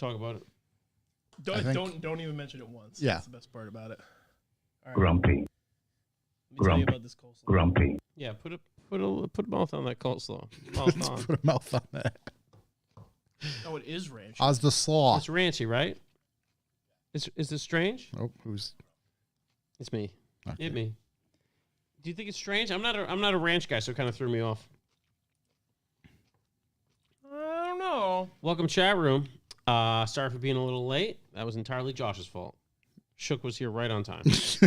talk about it. Don't even mention it once. Yeah. That's the best part about it. All right. Grumpy. Let me tell you about this coleslaw. Grumpy. Yeah, put a mouth on that coleslaw. Mouth on. Put a mouth on that. Oh, it is ranch. As the slaw. It's ranchy, right? Is this strange? Oh, who's? It's me. Okay. It me. Do you think it's strange? I'm not a ranch guy, so it kind of threw me off. I don't know. Welcome, chat room. Sorry for being a little late. That was entirely Josh's fault. Shook was here right on time. It's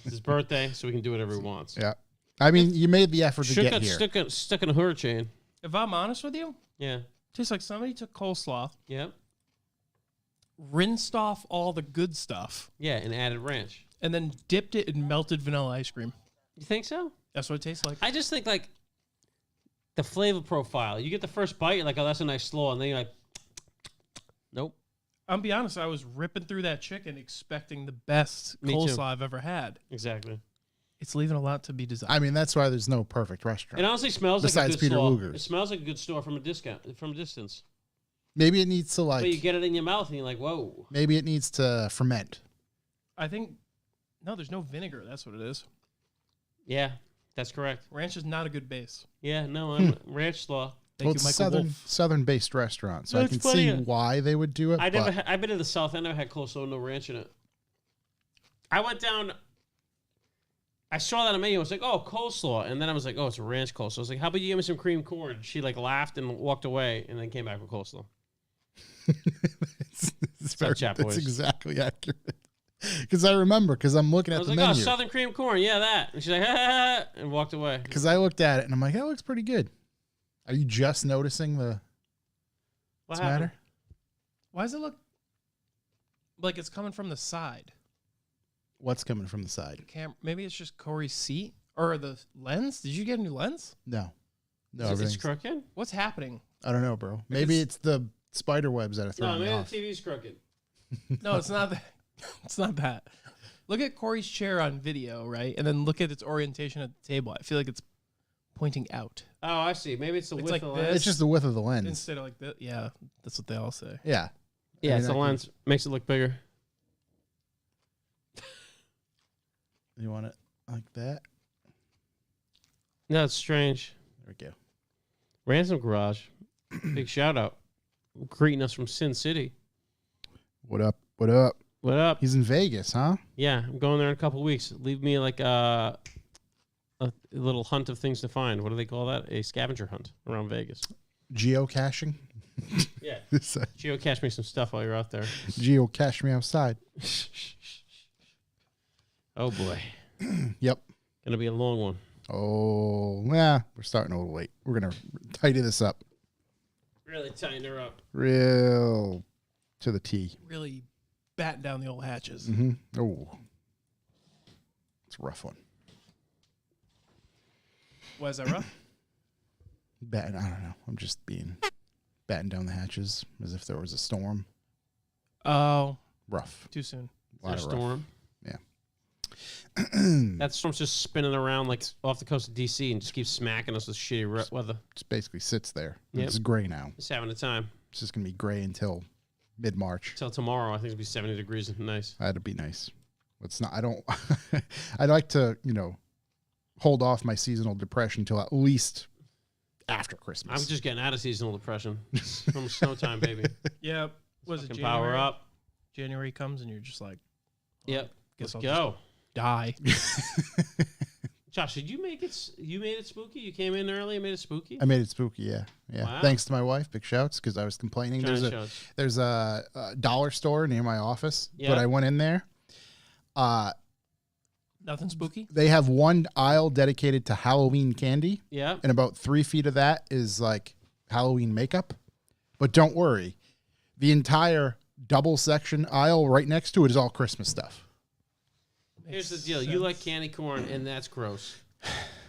his birthday, so we can do whatever he wants. Yeah. I mean, you made the effort to Shook get got here. stuck in a hurricane. If I'm honest with you, Yeah. tastes like somebody took coleslaw, Yep. rinsed off all the good stuff, Yeah, and added ranch. and then dipped it in melted vanilla ice cream. You think so? That's what it tastes like. I just think like the flavor profile. You get the first bite, you're like, oh, that's a nice slaw, and then you're like, nope. I'll be honest, I was ripping through that chicken expecting the best Me too. coleslaw I've ever had. Exactly. It's leaving a lot to be desired. I mean, that's why there's no perfect It restaurant. honestly smells like a Besides good Peter slaw. Luger's. It smells like a good store from a distance. Maybe it needs to But you like. get it in your mouth and you're like, whoa. Maybe it needs to ferment. I think, no, there's no vinegar. That's what it is. Yeah, that's correct. Ranch is not a good base. Yeah, no, I'm ranch slaw. Thank Well, you, it's Michael Wolf. southern-based restaurant, so I That's can funny. see why they would do it. I've been to the South. I never had coleslaw with no ranch in it. I went down. I saw that on the menu. I was like, oh, coleslaw. And then I was like, oh, it's a ranch coleslaw. I was like, how about you give me some cream corn? She like laughed and walked away and then came back with coleslaw. it's up, Chat that's Boys? exactly accurate. Because I remember, because I'm looking I at was the like, oh, menu. Southern cream corn. Yeah, that. And she's like, ha, and walked away. Because I looked at it and I'm like, that looks pretty good. Are you just noticing the What what's happened? matter? Why does it look like it's coming from the side? What's coming from the side? Maybe it's just Corey's seat or the lens. Did you get a new lens? No. No, It's everything's. crooked? What's happening? I don't know, bro. Maybe it's the spider webs that are No, throwing me maybe off. the TV's crooked. No, it's not that. It's not that. Look at Corey's chair on video, right? And then look at its orientation at the table. I feel like it's pointing out Oh, I see. Maybe it's the It's width like of the this. lens. It's just the width of the lens. instead of like that. Yeah, that's what they all say. Yeah. Yeah, I mean, it's the I can- lens. Makes it look bigger. You want it like that? No, it's strange. There we go. Ransom Garage. Big shout out. Greeting us from Sin City. What up? What up? What up? He's in Vegas, huh? Yeah, I'm going there in a couple of weeks. Leave me like a little hunt of things to find. What do they call that? A scavenger hunt around Vegas. Geocaching. Yeah. It's, Geocache me some stuff while you're out there. geocache me outside. Oh boy. Yep. Gonna be a long one. Oh, yeah. We're starting a little late. We're going to tidy this up Really tighten her up. real to the T. Really batten down the old hatches. Mm-hmm. Oh. It's a rough one. Why is that rough? I don't know. I'm just batting down the hatches as if there was a storm. Oh, Rough. too soon. A lot There's a of rough. storm. Yeah. That storm's just spinning around like off the coast of DC and just keeps smacking us with shitty weather. Just basically sits there. Yep. It's gray now. Just having a time. It's just going to be gray until mid-March. Till tomorrow, I think it'll be 70 degrees and nice. That'd be nice. It's not. I don't. I'd like to, hold off my seasonal depression until at least after Christmas. I'm just getting out of seasonal depression. From snow time, baby. Yeah. Was it Fucking January? power up. January comes and you're just like, Yep. guess Let's I'll go. die. Josh, did you make it? You made it spooky. You came in early and made it spooky. I made it spooky. Yeah. Wow. Thanks to my wife. Big shouts because I was complaining. Giant shows. There's a dollar store near my office, Yeah. but I went in there. Nothing spooky? They have one aisle dedicated to Halloween candy, Yeah. and about 3 feet of that is like Halloween makeup. But don't worry, the entire double section aisle right next to it is all Christmas stuff. Here's the deal. You like candy corn, and that's gross.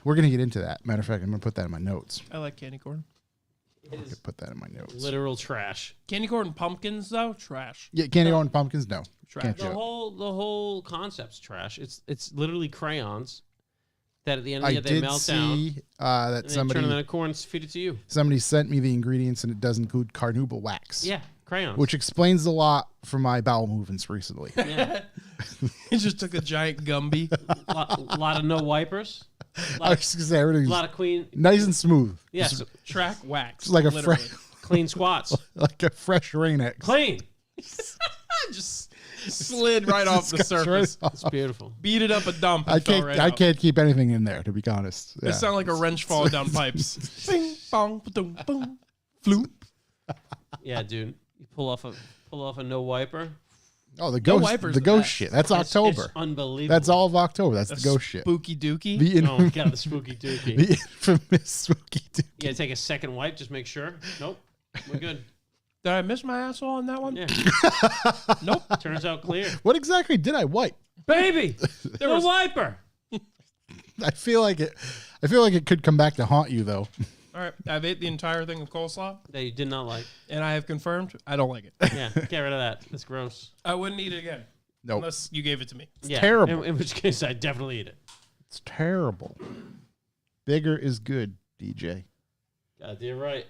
We're gonna get into that. Matter of fact, I'm gonna put that in my notes. I like candy corn. It is Put that in my notes. literal trash. Candy corn and pumpkins, though? Trash. Yeah, candy corn pumpkins. No, Trash. can't The do it. whole concept's trash. It's literally crayons That at the end of I the year they did melt down. see that And then turn them somebody into corn and feed it to you. sent me the ingredients, and it does include carnauba wax. Yeah, crayons. Which explains a lot for my bowel movements recently. yeah. He just took a giant Gumby. lot of no wipers. I was just gonna say, A everything's lot of clean. nice and smooth. Yeah, Just Track wax. It's like a literally. clean squats. like a fresh Rain-X. Clean. Just slid right off the Just goes right surface. off. It's beautiful. Beat it up a dump. And I fell can't. right I out. can't keep anything in there, to be honest. It Yeah. sounded like a wrench falling down pipes. Bing, bong, boom, boom, floop. Yeah, dude. You pull off a no wiper. Oh, the ghost. wipers The are ghost best. shit. That's It's October. unbelievable. That's all of October. That's the ghost shit. Spooky dookie. The, Oh my god, the spooky dookie. the infamous spooky dude. Yeah, take a second wipe, just make sure. Nope. We're good. Did I miss my asshole on that one? Yeah. Nope. Turns out clear. What exactly did I wipe? Baby! No wiper! I feel like it. I feel like it could come back to haunt you, though. All right. I've ate the entire thing of coleslaw, That you did not like. and I have confirmed I don't like it. Yeah, get rid of that. That's gross. I wouldn't eat it again. Nope. Unless you gave it to me. Yeah. terrible. In which case, I'd definitely eat it. It's terrible. Bigger is good, DJ. God, you're right.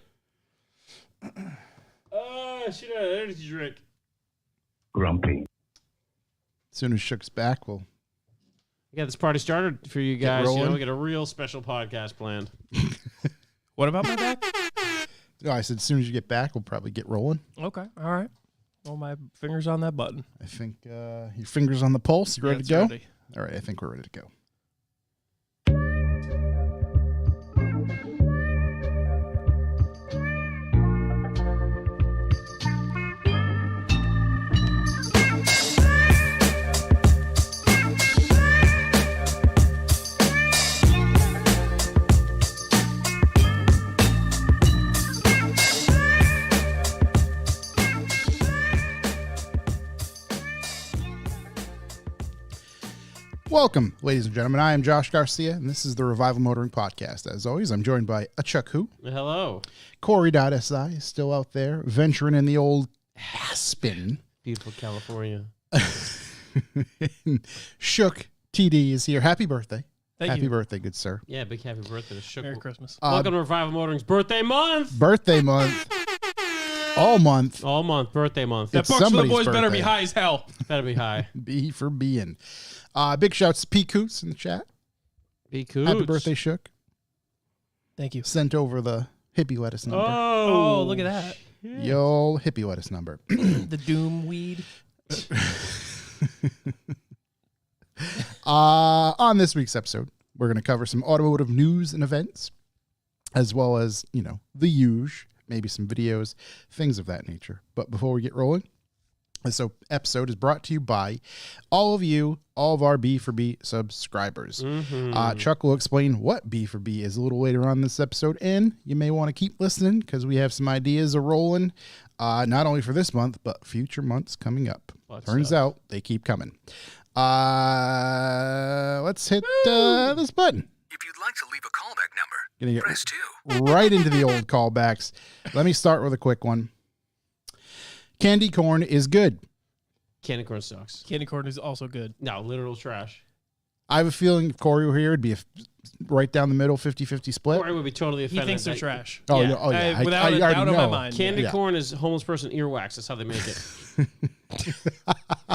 Oh, shit, energy drink. Grumpy. As soon as Shook's back, we'll. We got this party started for you guys. You know, rolling. we got a real special podcast planned. What about my back? No, I said as soon as you get back, we'll probably get rolling. Okay. All right. Well, my finger's on that button. I think your fingers on the pulse. You ready It's to go? ready. All right, I think we're ready to go. Welcome, ladies and gentlemen. I am Josh Garcia, and this is the Revival Motoring Podcast. As always, I'm joined by a Chuck Who. Hello. Corey.si is still out there, venturing in the old Aspen. Beautiful California. Shook TD is here. Happy birthday. Thank Happy you. birthday, good sir. Yeah, big happy birthday to Shook. Merry Christmas. Welcome to Revival Motoring's birthday month. Birthday month. All month. All month, birthday month. That It's Bucks for the somebody's boys better be birthday. high as hell. Better be high. B for being. Big shouts to P. Coots in the chat. Be cool. Happy birthday, Shook. Thank you. Sent over the hippie lettuce number. Oh, look at that. Yo, hippie lettuce number. The doom weed. On this week's episode, we're going to cover some automotive news and events, as well as, the huge, maybe some videos, things of that nature. But before we get rolling, this episode is brought to you by all of you, all of our B4B subscribers. Mm-hmm. Chuck will explain what B4B is a little later on this episode, and you may want to keep listening because we have some ideas are rolling, not only for this month, but future months coming up. What's Turns up? out they keep coming. Let's hit this button. If you'd like to leave a callback number, Gonna get press 2. right into the old callbacks. Let me start with a quick one. Candy corn is good. Candy corn sucks. Candy corn is also good. No, literal trash. I have a feeling if Corey were here, it'd be a right down the middle 50-50 split. Corey would be totally He offended. thinks they're that- trash. Oh, Yeah. no, oh yeah. Without a I doubt already in my know. mind. Candy Yeah. corn is homeless person earwax. That's how they make it.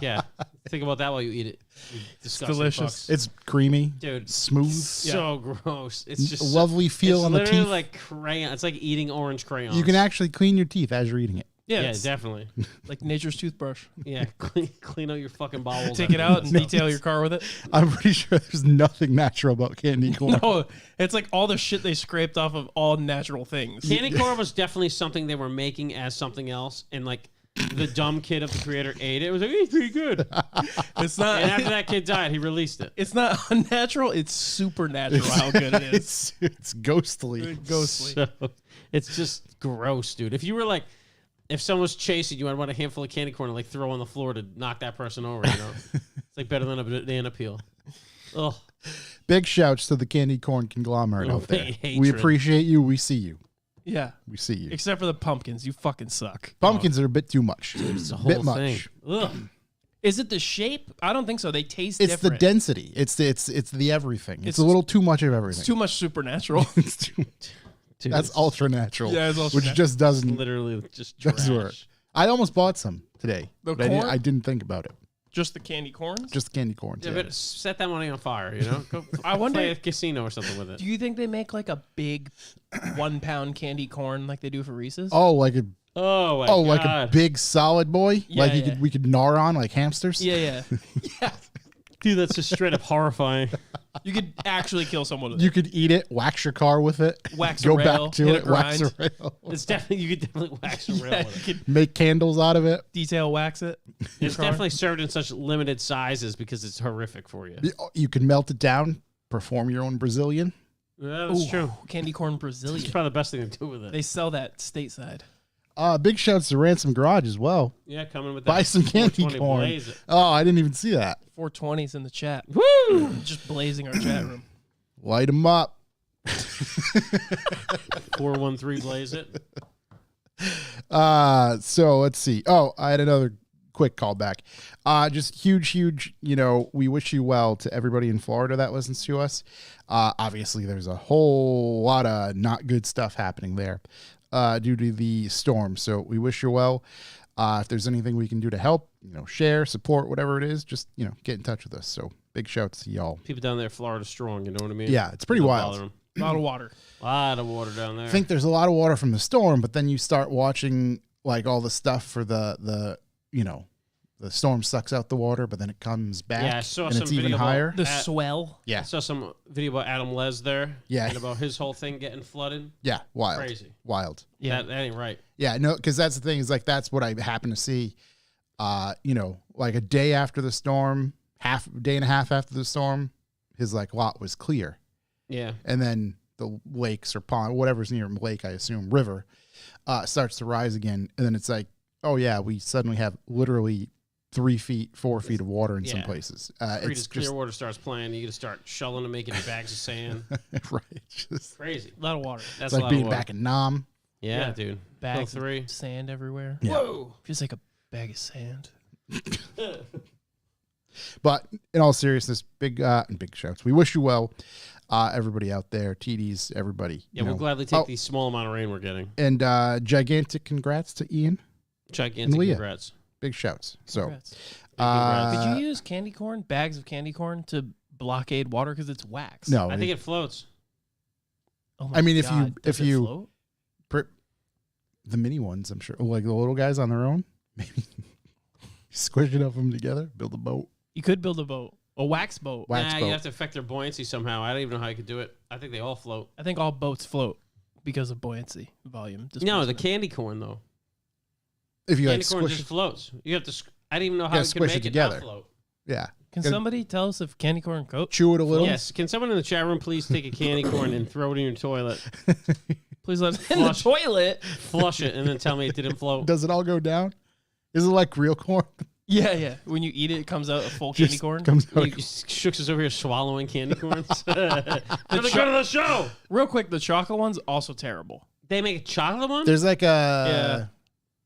Yeah. Think about that while you eat it. You disgusting delicious. fucks. It's creamy, Dude, smooth, so gross. It's just lovely feel it's on the literally teeth. like crayon. It's like eating orange crayons. You can actually clean your teeth as you're eating it. Yeah, Yeah, it's definitely. like nature's toothbrush. Yeah, clean out your fucking bowels. Take it out and No. detail your car with it. I'm pretty sure there's nothing natural about candy corn. No, it's like all the shit they scraped off of all natural things. Candy corn was definitely something they were making as something else, and like the dumb kid of the creator ate it. It was like, it's pretty good. It's not. And after that kid died, he released it. It's not unnatural. It's supernatural how good it is. It's ghostly. Ghostly. So it's just gross, dude. If you were like, if someone was chasing you, I'd want a handful of candy corn and like throw on the floor to knock that person over. You know, it's like better than a banana peel. Ugh. Big shouts to the candy corn conglomerate Oh, out there. hatred. We appreciate you. We see you. Yeah. We see you. Except for the pumpkins. You fucking suck. Pumpkins are a bit too much. It's a Bit whole much. thing. Ugh. Is it the shape? I don't think so. They taste It's different. the density. It's the everything. It's It's a little too much of everything. It's too much supernatural. It's too- Dude, that's it's ultra natural. Yeah, it's ultra which natural. just doesn't literally just doesn't work. trash. I almost bought some today. The but corn? I didn't think about it. Just the candy corns? Just candy corn. Yeah, today. but set that money on fire, you know? Go I wonder- play a casino or something with it. Do you think they make like a big 1 pound candy corn like they do for Reese's? Oh, like a Oh, my like a God. big solid boy, Yeah, like yeah. we could gnaw on like hamsters. Yeah, yeah. Dude, that's just straight up horrifying. You could actually kill someone with You it. could eat it, wax your car with it, Wax a go rail, back to hit a it, wax a grind. rail, It's definitely, you could definitely wax a rail Yeah, with you it. could make candles out of it. detail wax it. It's car. definitely served in such limited sizes because it's horrific for you. You can melt it down, perform your own Brazilian. Yeah, that's Ooh, true. Candy corn It's Brazilian. probably the best thing to do with it. They sell that stateside. Big shouts to Ransom Garage as well. Yeah, coming with that. Buy some candy 420 corn. Blaze it. Oh, I didn't even see that. 420's in the chat. Woo! Just blazing our chat room. Light them up. 413 Blaze it. So let's see. Oh, I had another quick callback. Just huge, we wish you well to everybody in Florida that listens to us. Obviously there's a whole lot of not good stuff happening there due to the storm. So we wish you well. If there's anything we can do to help, share, support, whatever it is, just, get in touch with us. So big shouts to y'all. People down there, Florida strong, you know what I mean? Yeah, it's pretty Don't wild. bother 'em. A lot of water. A lot of water down there. I think there's a lot of water from the storm, but then you start watching like all the stuff for the storm sucks out the water, but then it comes back. Yeah, I saw and some it's even video about higher. The At- swell. Yeah, I saw some video about Adam Les there. Yeah. And about his whole thing getting flooded. yeah, wild, Crazy. wild. Yeah. That ain't right. Yeah, no, because that's the thing is like that's what I happen to see. Like a day after the storm, day and a half after the storm, his like lot was clear, Yeah. and then the lakes or pond, whatever's near lake, I assume river, starts to rise again, and then it's like, oh yeah, we suddenly have literally 3 feet, 4 feet of water in some Yeah. places. It's It's just Clearwater starts playing, you got to start shoveling and making bags of sand. right. It's just Crazy. A lot of water. That's it's a like lot being of water. back in Nam. Yeah, Yeah. dude. Bags Hill 3. of sand everywhere. Yeah. Whoa. Feels like a bag of sand. But in all seriousness, big shouts. We wish you well, everybody out there, TDs, everybody. Yeah, we'll gladly take the small amount of rain we're getting. And gigantic congrats to Ian. Gigantic Leah. congrats. Big shouts. So, Congrats. congrats. Could you use candy corn, bags of candy corn, to blockade water because it's wax? no, I think it floats. Oh my I mean, God. if Does it you- float? the mini ones, I'm sure, like the little guys on their own, maybe squish enough of them together, build a boat. You could build a boat, a wax boat. Wax Nah, boat. you have to affect their buoyancy somehow. I don't even know how you could do it. I think they all float. I think all boats float because of buoyancy, volume. No, the displacement. candy corn though. If you Candy like corn squish just it, floats. You have to. I didn't even know how gotta you could squish make it it not together. float. yeah, Can Gotta somebody tell us if candy corn coat? chew it a little. Yes. Can someone in the chat room please take a candy corn and throw it in your toilet, Please let us in the Flush. toilet. flush it, and then tell me it didn't float? Does it all go down? Is it like real corn? Yeah, yeah. When you eat it, it comes out a full candy Just corn. comes out. You Shooks is over here swallowing candy corns. Gonna go to the show. Real quick, the chocolate one's also terrible. They make a chocolate one. There's like Yeah. a.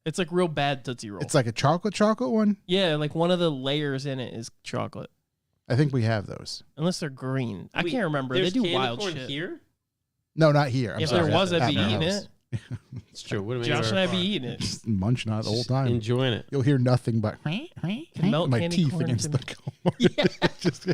It's like real bad Tootsie Roll. It's like a chocolate one. Yeah, like one of the layers in it is chocolate. I think we have those. Unless they're green. I Wait, can't remember. They there's do candy wild corn shit. here. No, not here. I'm If sorry. there was, I'd At be my eating house. it. It's true. What Josh and I'd be eating it. Just munching on it the whole time. enjoying it. You'll hear nothing but melt my candy teeth corn against to- the corn. Just,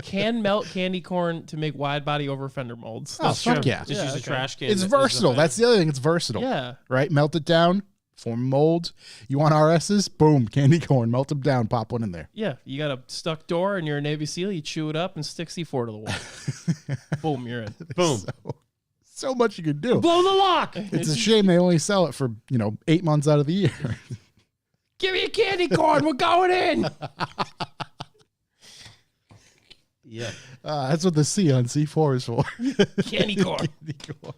Can melt candy corn to make wide body over fender molds. oh, That's fuck true. yeah. Just Yeah, use a okay. trash can. It's as a versatile. fan. That's the other thing. It's versatile. Yeah. Right? Melt it down, form molds. You want RSs? Boom, candy corn. Melt them down, pop one in there. Yeah. You got a stuck door and you're a Navy SEAL, you chew it up and stick C4 to the wall. Boom, you're in. Boom. So much you could do. Blow the lock. It's a shame they only sell it for, 8 months out of the year. Give me a candy corn. We're going in. Yeah. That's what the C on C4 is for. Candy corn. Candy corn.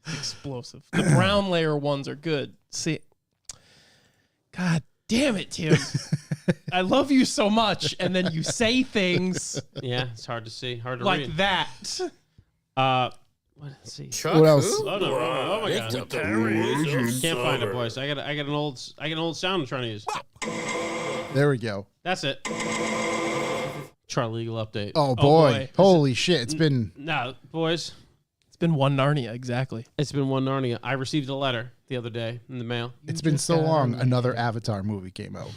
Explosive. The brown layer ones are good. See, God damn it, Tim. I love you so much, and then you say things Yeah. It's hard to see. Hard to like read. that. Let's see. What else? Oh no! Oh my god! Can't find it, boys. I got an old sound I'm trying to use. There we go. That's it. Charlie legal update. Oh, boy. boy. Holy shit. It's been... Now, boys, It's been one Narnia, exactly. it's been one Narnia. I received a letter the other day in the mail. It's been so long, another Avatar movie came out.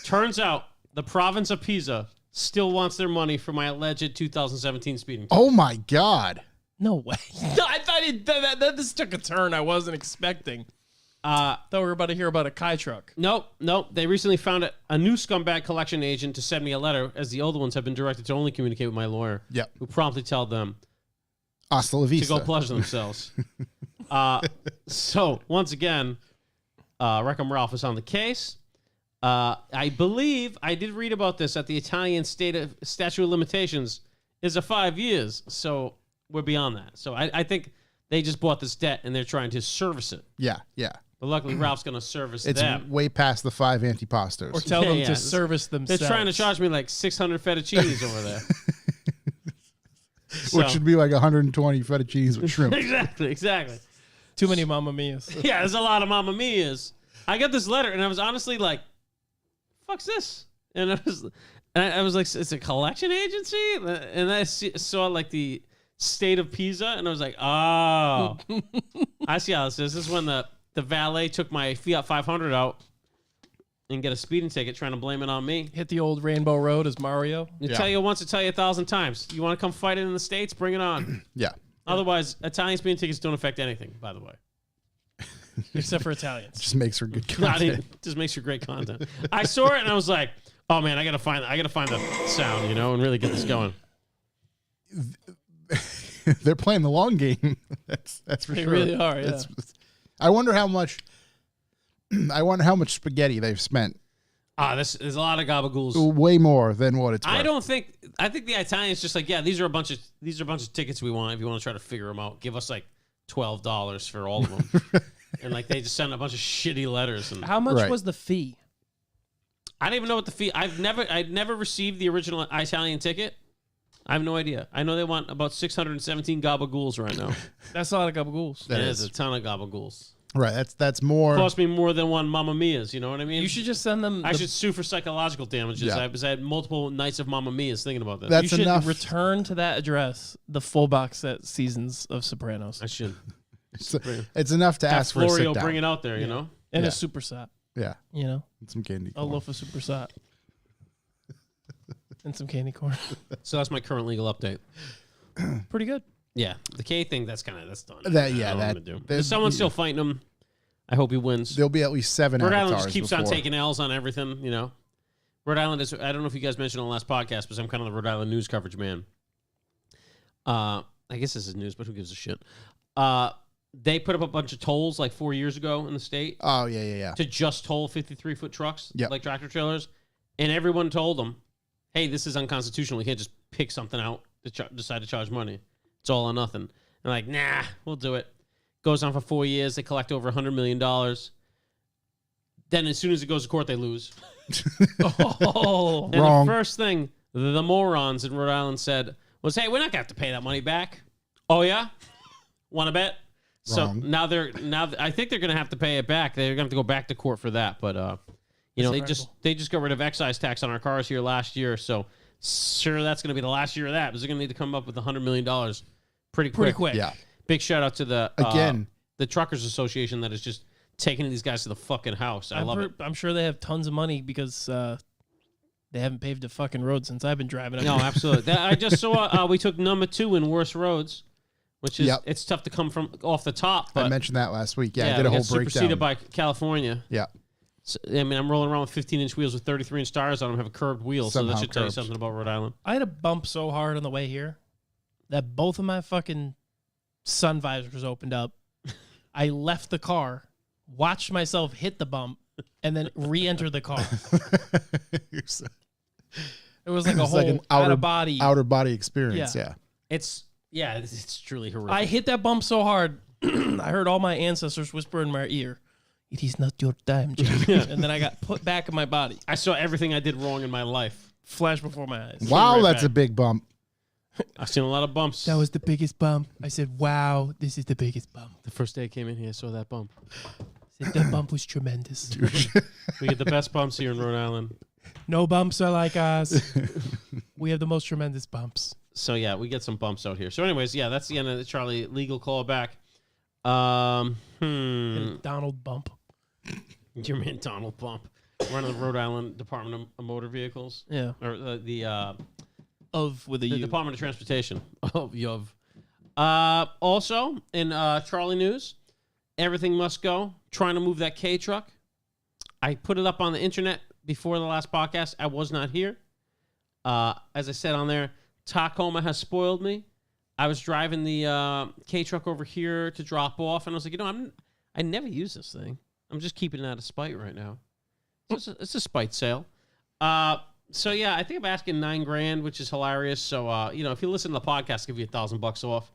Turns out the province of Pisa still wants their money for my alleged 2017 speeding ticket. Oh, my God. No way. No, I thought that this took a turn I wasn't expecting. Thought we were about to hear about a Kai truck. Nope. They recently found a new scumbag collection agent to send me a letter, as the older ones have been directed to only communicate with my lawyer. Yep. Who promptly tell them Hasta la to vista. go pleasure themselves. So, once again, Reckham Ralph is on the case. I believe I did read about this at the Italian statute of limitations is a 5 years. So, we're beyond that. So, I think they just bought this debt and they're trying to service it. Yeah. But luckily, Ralph's going to service It's them. way past the 5 antipastos. Or tell them Yeah. to service themselves. They're trying to charge me like 600 fettuccinis over there. Which should be like 120 fettuccines with shrimp. Exactly. Too many Mamma Mia's. Yeah, there's a lot of Mamma Mia's. I got this letter and I was honestly like, "Fuck's this?" And I was like, "It's a collection agency," and I saw like the State of Pisa, and I was like, "Oh, I see how this is." This is when the valet took my Fiat 500 out and get a speeding ticket, trying to blame it on me. Hit the old Rainbow Road as Mario. Tell you once, to tell you 1,000 times. You want to come fight it in the States? Bring it on. Yeah. Otherwise, Italian speeding tickets don't affect anything, by the way. Except for Italians. Just makes for good Not content. even, just makes for great content. I saw it and I was like, "Oh man, I gotta find the sound, and really get this going." They're playing the long game. That's for They sure. really are, yeah. I wonder how much spaghetti they've spent. There's a lot of gabagools. Way more than what it's worth. I think the Italians just like, yeah, these are a bunch of tickets we want. If you want to try to figure them out, give us like $12 for all of them. And like they just send a bunch of shitty letters. And How much Right. was the fee? I don't even know what the fee. I'd never received the original Italian ticket. I have no idea. I know they want about 617 gabagools right now. That's a lot of gabagools. That It is. is a ton of gabagools. Right. That's more. Cost me more than one Mamma Mia's. You know what I mean? You should just send them. I should sue for psychological damages. Yeah. Because I had multiple nights of Mamma Mia's thinking about this. That's you should enough. return to that address the full box set seasons of Sopranos I should. It's enough to Have ask for a Florio sit down. bring it out there, you know? and Yeah. a super sat. Yeah. You know, And some candy. a corn. loaf of super sat and some candy corn. So that's my current legal update. Pretty good. Yeah. The K thing, that's done. That- I yeah, don't know what that- I'm gonna do. there's- Someone's still fighting him. I hope he wins. There'll be at least 7 Rhode Island avatars just keeps before. on taking L's on everything, you know? Rhode Island is, I don't know if you guys mentioned on the last podcast, but I'm kind of the Rhode Island news coverage man. I guess this is news, but who gives a shit? They put up a bunch of tolls like 4 years ago in the state Oh, yeah. to just toll 53-foot trucks, Yep. like tractor trailers. And everyone told them, hey, this is unconstitutional. You can't just pick something out to decide to charge money. It's all or nothing. They're like, nah, we'll do it. Goes on for 4 years. They collect over $100 million. Then as soon as it goes to court, they lose. Oh, And Wrong. the first thing the morons in Rhode Island said was, hey, we're not going to have to pay that money back. Oh, yeah? Want to bet? Wrong. So now I think they're going to have to pay it back. They're going to have to go back to court for that. But, you know, they just got rid of excise tax on our cars here last year. So sure, that's going to be the last year of that. But they're going to need to come up with $100 million pretty quick. Yeah. Big shout out to the Again. the Truckers Association that is just taking these guys to the fucking house. I love it. I'm sure they have tons of money because they haven't paved a fucking road since I've been driving. No, absolutely. I just saw we took number 2 in worst roads, which is Yep. it's tough to come from off the top. But I mentioned that last week. Yeah, I did we a whole got superseded breakdown. by California. Yeah. So, I mean, I'm rolling around with 15-inch wheels with 33-inch tires on them, have a curved wheel, so Somehow that should tell you curved. something about Rhode Island. I had a bump so hard on the way here that both of my fucking sun visors opened up. I left the car, watched myself hit the bump, and then re-enter the car. It was like a whole outer body experience. Yeah. Yeah. It's truly horrific. I hit that bump so hard, I heard all my ancestors whisper in my ear, "It is not your time, Jimmy." And then I got put back in my body. I saw everything I did wrong in my life. Flash before my eyes. Wow, right that's back. a big bump. I've seen a lot of bumps. That was the biggest bump. I said, "Wow, this is the biggest bump." the first day I came in here. I saw that bump. That bump was tremendous. We get the best bumps here in Rhode Island. No bumps are like us. We have the most tremendous bumps. So yeah, we get some bumps out here. So anyways, yeah, that's the end of the Charlie legal callback. Donald Bump. Your man Donald Bump. Running the Rhode Island Department of Motor Vehicles. Yeah. Or the With a U. Department of Transportation. Of Yov. Also, in Charlie news, everything must go. Trying to move that K truck. I put it up on the internet before the last podcast. I was not here. As I said on there, Tacoma has spoiled me. I was driving the K truck over here to drop off, and I was like, I never use this thing. I'm just keeping it out of spite right now. It's a spite sale. So yeah, I think I'm asking $9,000, which is hilarious. So if you listen to the podcast, I'll give you $1,000 off.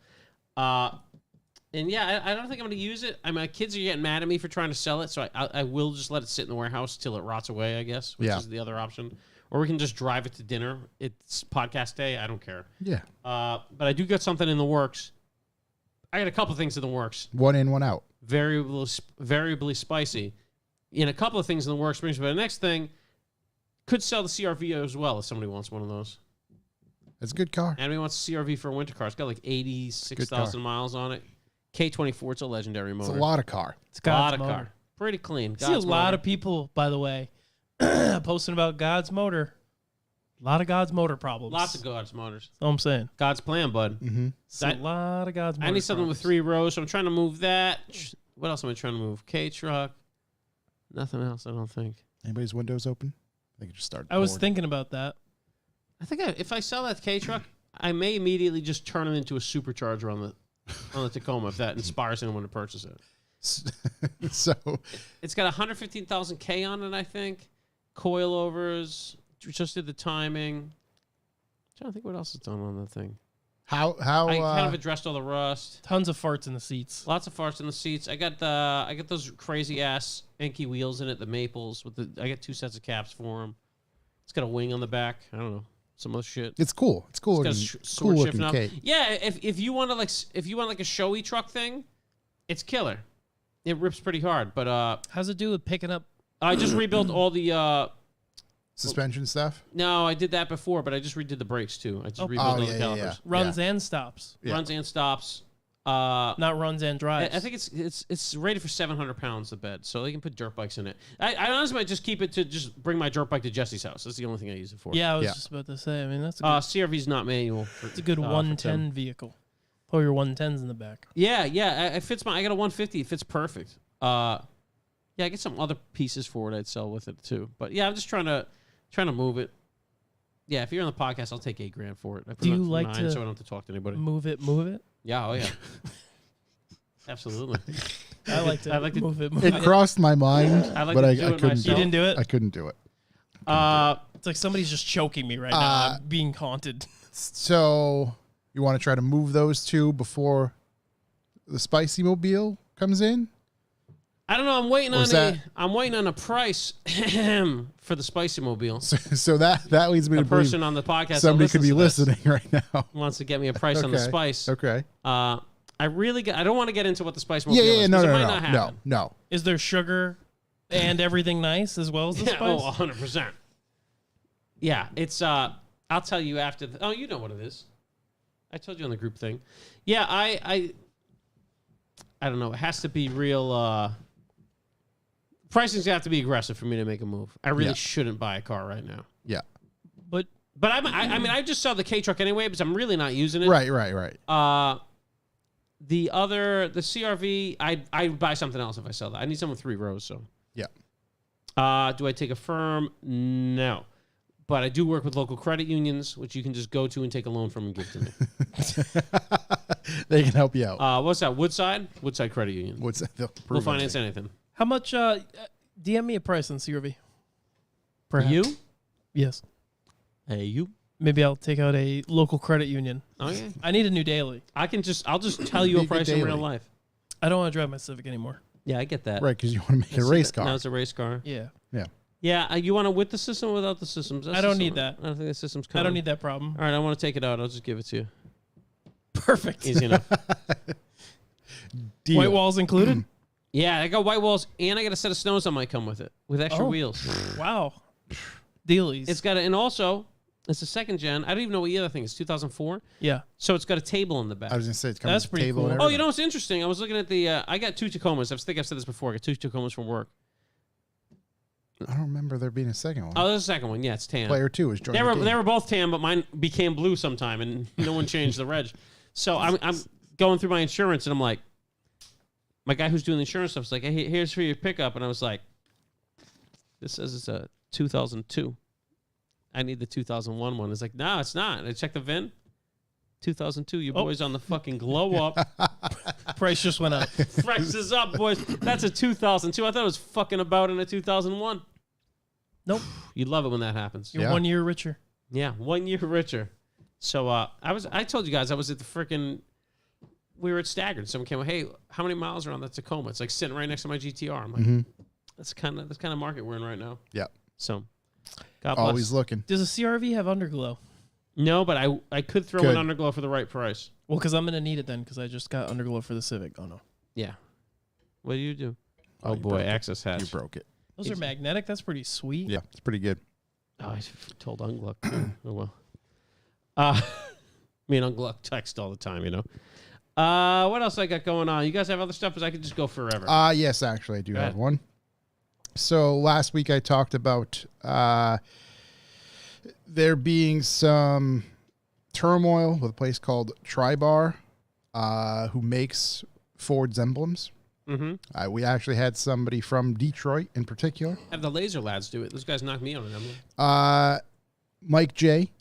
And yeah, I don't think I'm going to use it. My kids are getting mad at me for trying to sell it, so I will just let it sit in the warehouse till it rots away, I guess, which is the other option. Or we can just drive it to dinner. It's podcast day. I don't care. Yeah. But I do got something in the works. I got a couple things in the works. One in, one out. Variably spicy. In a couple of things in the works. But the next thing, could sell the CRV as well if somebody wants one of those. It's a good car. Anybody wants a CRV for a winter car? It's got like 86,000 miles on it. K24, it's a legendary motor. It's a lot of car. It's a lot God's of motor. car. Pretty clean. I see a lot of people, by the way, posting about God's motor. A lot of God's motor problems. Lots of God's motors. That's all I'm saying. God's plan, bud. Mm-hmm. It's a lot of God's motor I need something problems. with 3 rows, so I'm trying to move that. What else am I trying to move? K-truck. Nothing else, I don't think. Anybody's windows open? They could just start. I was pouring. thinking about that. I think if I sell that K-truck, I may immediately just turn it into a supercharger on the Tacoma if that inspires anyone to purchase it. So It's got 115,000 K on it, I think. Coilovers. Just did the timing. I'm trying to think what else is done on that thing. how I kind of addressed all the rust. Tons of farts in the seats. Lots of farts in the seats. I got those crazy ass Enki wheels in it, the Maples I got 2 sets of caps for them. It's got a wing on the back. I don't know, some other shit. it's cool. It's cool. It's got Looking, a sword cool shifting looking up. Kate. Yeah, if you want like a showy truck thing, it's killer. It rips pretty hard, but How's it do with picking up? I just rebuilt all the. Suspension stuff. No, I did that before, but I just redid the brakes too. I just rebuilt all the calipers. Runs and stops. Yeah. Runs and stops. Not runs and drives. I think it's rated for 700 pounds, the bed, so they can put dirt bikes in it. I honestly might just keep it to just bring my dirt bike to Jesse's house. That's the only thing I use it for. Yeah, I was just about to say. I mean, that's a good, CRV's not manual. it's a good 110 vehicle. Pull your 110s in the back. Yeah, it fits I got a 150. It fits perfect. I get some other pieces for it I'd sell with it too. But yeah, I'm just trying to move it. Yeah, if you're on the podcast, I'll take $8,000 for it. I put Do it you up for like 9 to so I don't have to talk to anybody. Move it. Yeah, oh yeah. Absolutely. I like to move it. It crossed my mind, I like but to I do it couldn't. myself. You didn't do it? I couldn't do it. It's like somebody's just choking me right now. I'm being haunted. So you want to try to move those 2 before the Spicy Mobile comes in? I don't know. I'm waiting on a price for the Spicy Mobile. So that leads me The to believe person on the podcast somebody that could be listens to this listening right now. wants to get me a price on the Okay. Spice. Okay. I don't want to get into what the Spice Mobile Yeah. is. 'Cause it might not No. happen. No. Is there sugar and everything nice as well as the Yeah, spice? 100%. Yeah, it's I'll tell you after you know what it is. I told you on the group thing. Yeah, I don't know. It has to be real pricing's have to be aggressive for me to make a move. I really shouldn't buy a car right now. Yeah. But I mean I just sell the K truck anyway because I'm really not using it. Right. The CRV, I'd buy something else if I sell that. I need something with 3 rows, so. Yeah. Do I take a firm? No. But I do work with local credit unions, which you can just go to and take a loan from and give to me. They can help you out. What's that? Woodside Credit Union. What's that? They'll We'll approve finance anything. anything. how much? DM me a price on CRV. You? Yes. Hey, you? Maybe I'll take out a local credit union. Oh yeah. I need a new daily. I'll just tell you a Make it price in real daily. life. I don't want to drive my Civic anymore. Yeah, I get that. Right, because you want to make it a race car. Now it's a race car. Yeah. Yeah. Yeah, you want it with the system or without the systems? I don't need that. I don't think the system's I coming. don't need that problem. All right, I want to take it out. I'll just give it to you. Perfect. Easy enough. Deal. White walls included? Yeah, I got white walls, and I got a set of snows that might come with it, with extra wheels. Wow. Dealies. It's got and also, it's a second gen. I don't even know what year that thing is, 2004? Yeah. So it's got a table in the back. I was gonna say it's coming That's with a pretty table cool. and Oh, you everything. know what's interesting? I was looking at the, I got 2 Tacomas. I think I've said this before. I got 2 Tacomas from work. I don't remember there being a second one. Oh, there's a second one. Yeah, it's tan. Player 2 is joining. They were both tan, but mine became blue sometime, and no one changed the reg. So I'm going through my insurance, and I'm like, my guy who's doing the insurance stuff is like, hey, here's for your pickup, and I was like, this says it's a 2002. I need the 2001 one. It's like, no, it's not. I checked the VIN. 2002. Your boy's on the fucking glow up. Price just went up. Price is up, boys. That's a 2002. I thought it was fucking about in a 2001. Nope. You love it when that happens. You're 1 year richer. Yeah, 1 year richer. So I told you guys I was at the freaking. We were at Staggers. Someone came. Hey, how many miles are on that Tacoma? It's like sitting right next to my GTR. I'm like, that's kind of market we're in right now. Yep. So, God bless. Always looking. Does a CRV have underglow? No, but I could throw an underglow for the right price. Well, because I'm going to need it then, because I just got underglow for the Civic. Oh, no. Yeah. What do you do? Oh, Oh, you boy, broke it. access hatch. You broke it. Those are magnetic. That's pretty sweet. Yeah, it's pretty good. Oh, I told Ungluck. Oh, well. Me and Ungluck text all the time, you know. What else I got going on? You guys have other stuff? Because I could just go forever. Yes, actually, I do Go have ahead. one. So last week I talked about there being some turmoil with a place called Tribar, who makes Ford's emblems. Mm-hmm. We actually had somebody from Detroit in particular. Have the laser lads do it. Those guys knocked me out on them. Mike J.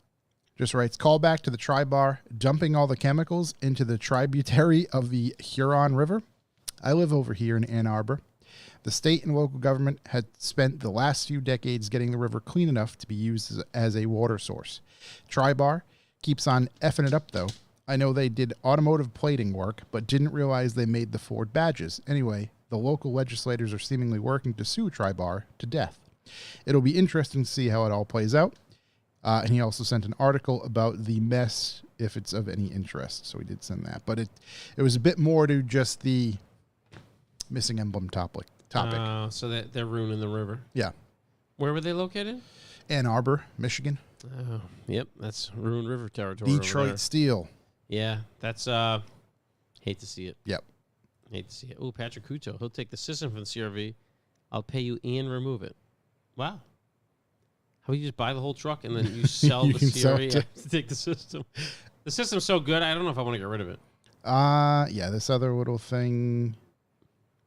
just writes, call back to the Tribar, dumping all the chemicals into the tributary of the Huron River. I live over here in Ann Arbor. The state and local government had spent the last few decades getting the river clean enough to be used as a water source. Tribar keeps on effing it up, though. I know they did automotive plating work, but didn't realize they made the Ford badges. Anyway, the local legislators are seemingly working to sue Tribar to death. It'll be interesting to see how it all plays out. And he also sent an article about the mess, if it's of any interest. So he did send that. But it was a bit more to just the missing emblem topic. So they're ruining the river. Yeah. Where were they located? Ann Arbor, Michigan. Oh, yep. That's ruined river territory. over there. Detroit Steel. Yeah, that's hate to see it. Yep. Hate to see it. Oh, Patrick Couto. He'll take the system from the CRV. I'll pay you and remove it. Wow. How about you just buy the whole truck and then you sell You the can sell CRV it to take the system? The system's so good, I don't know if I want to get rid of it. Yeah, this other little thing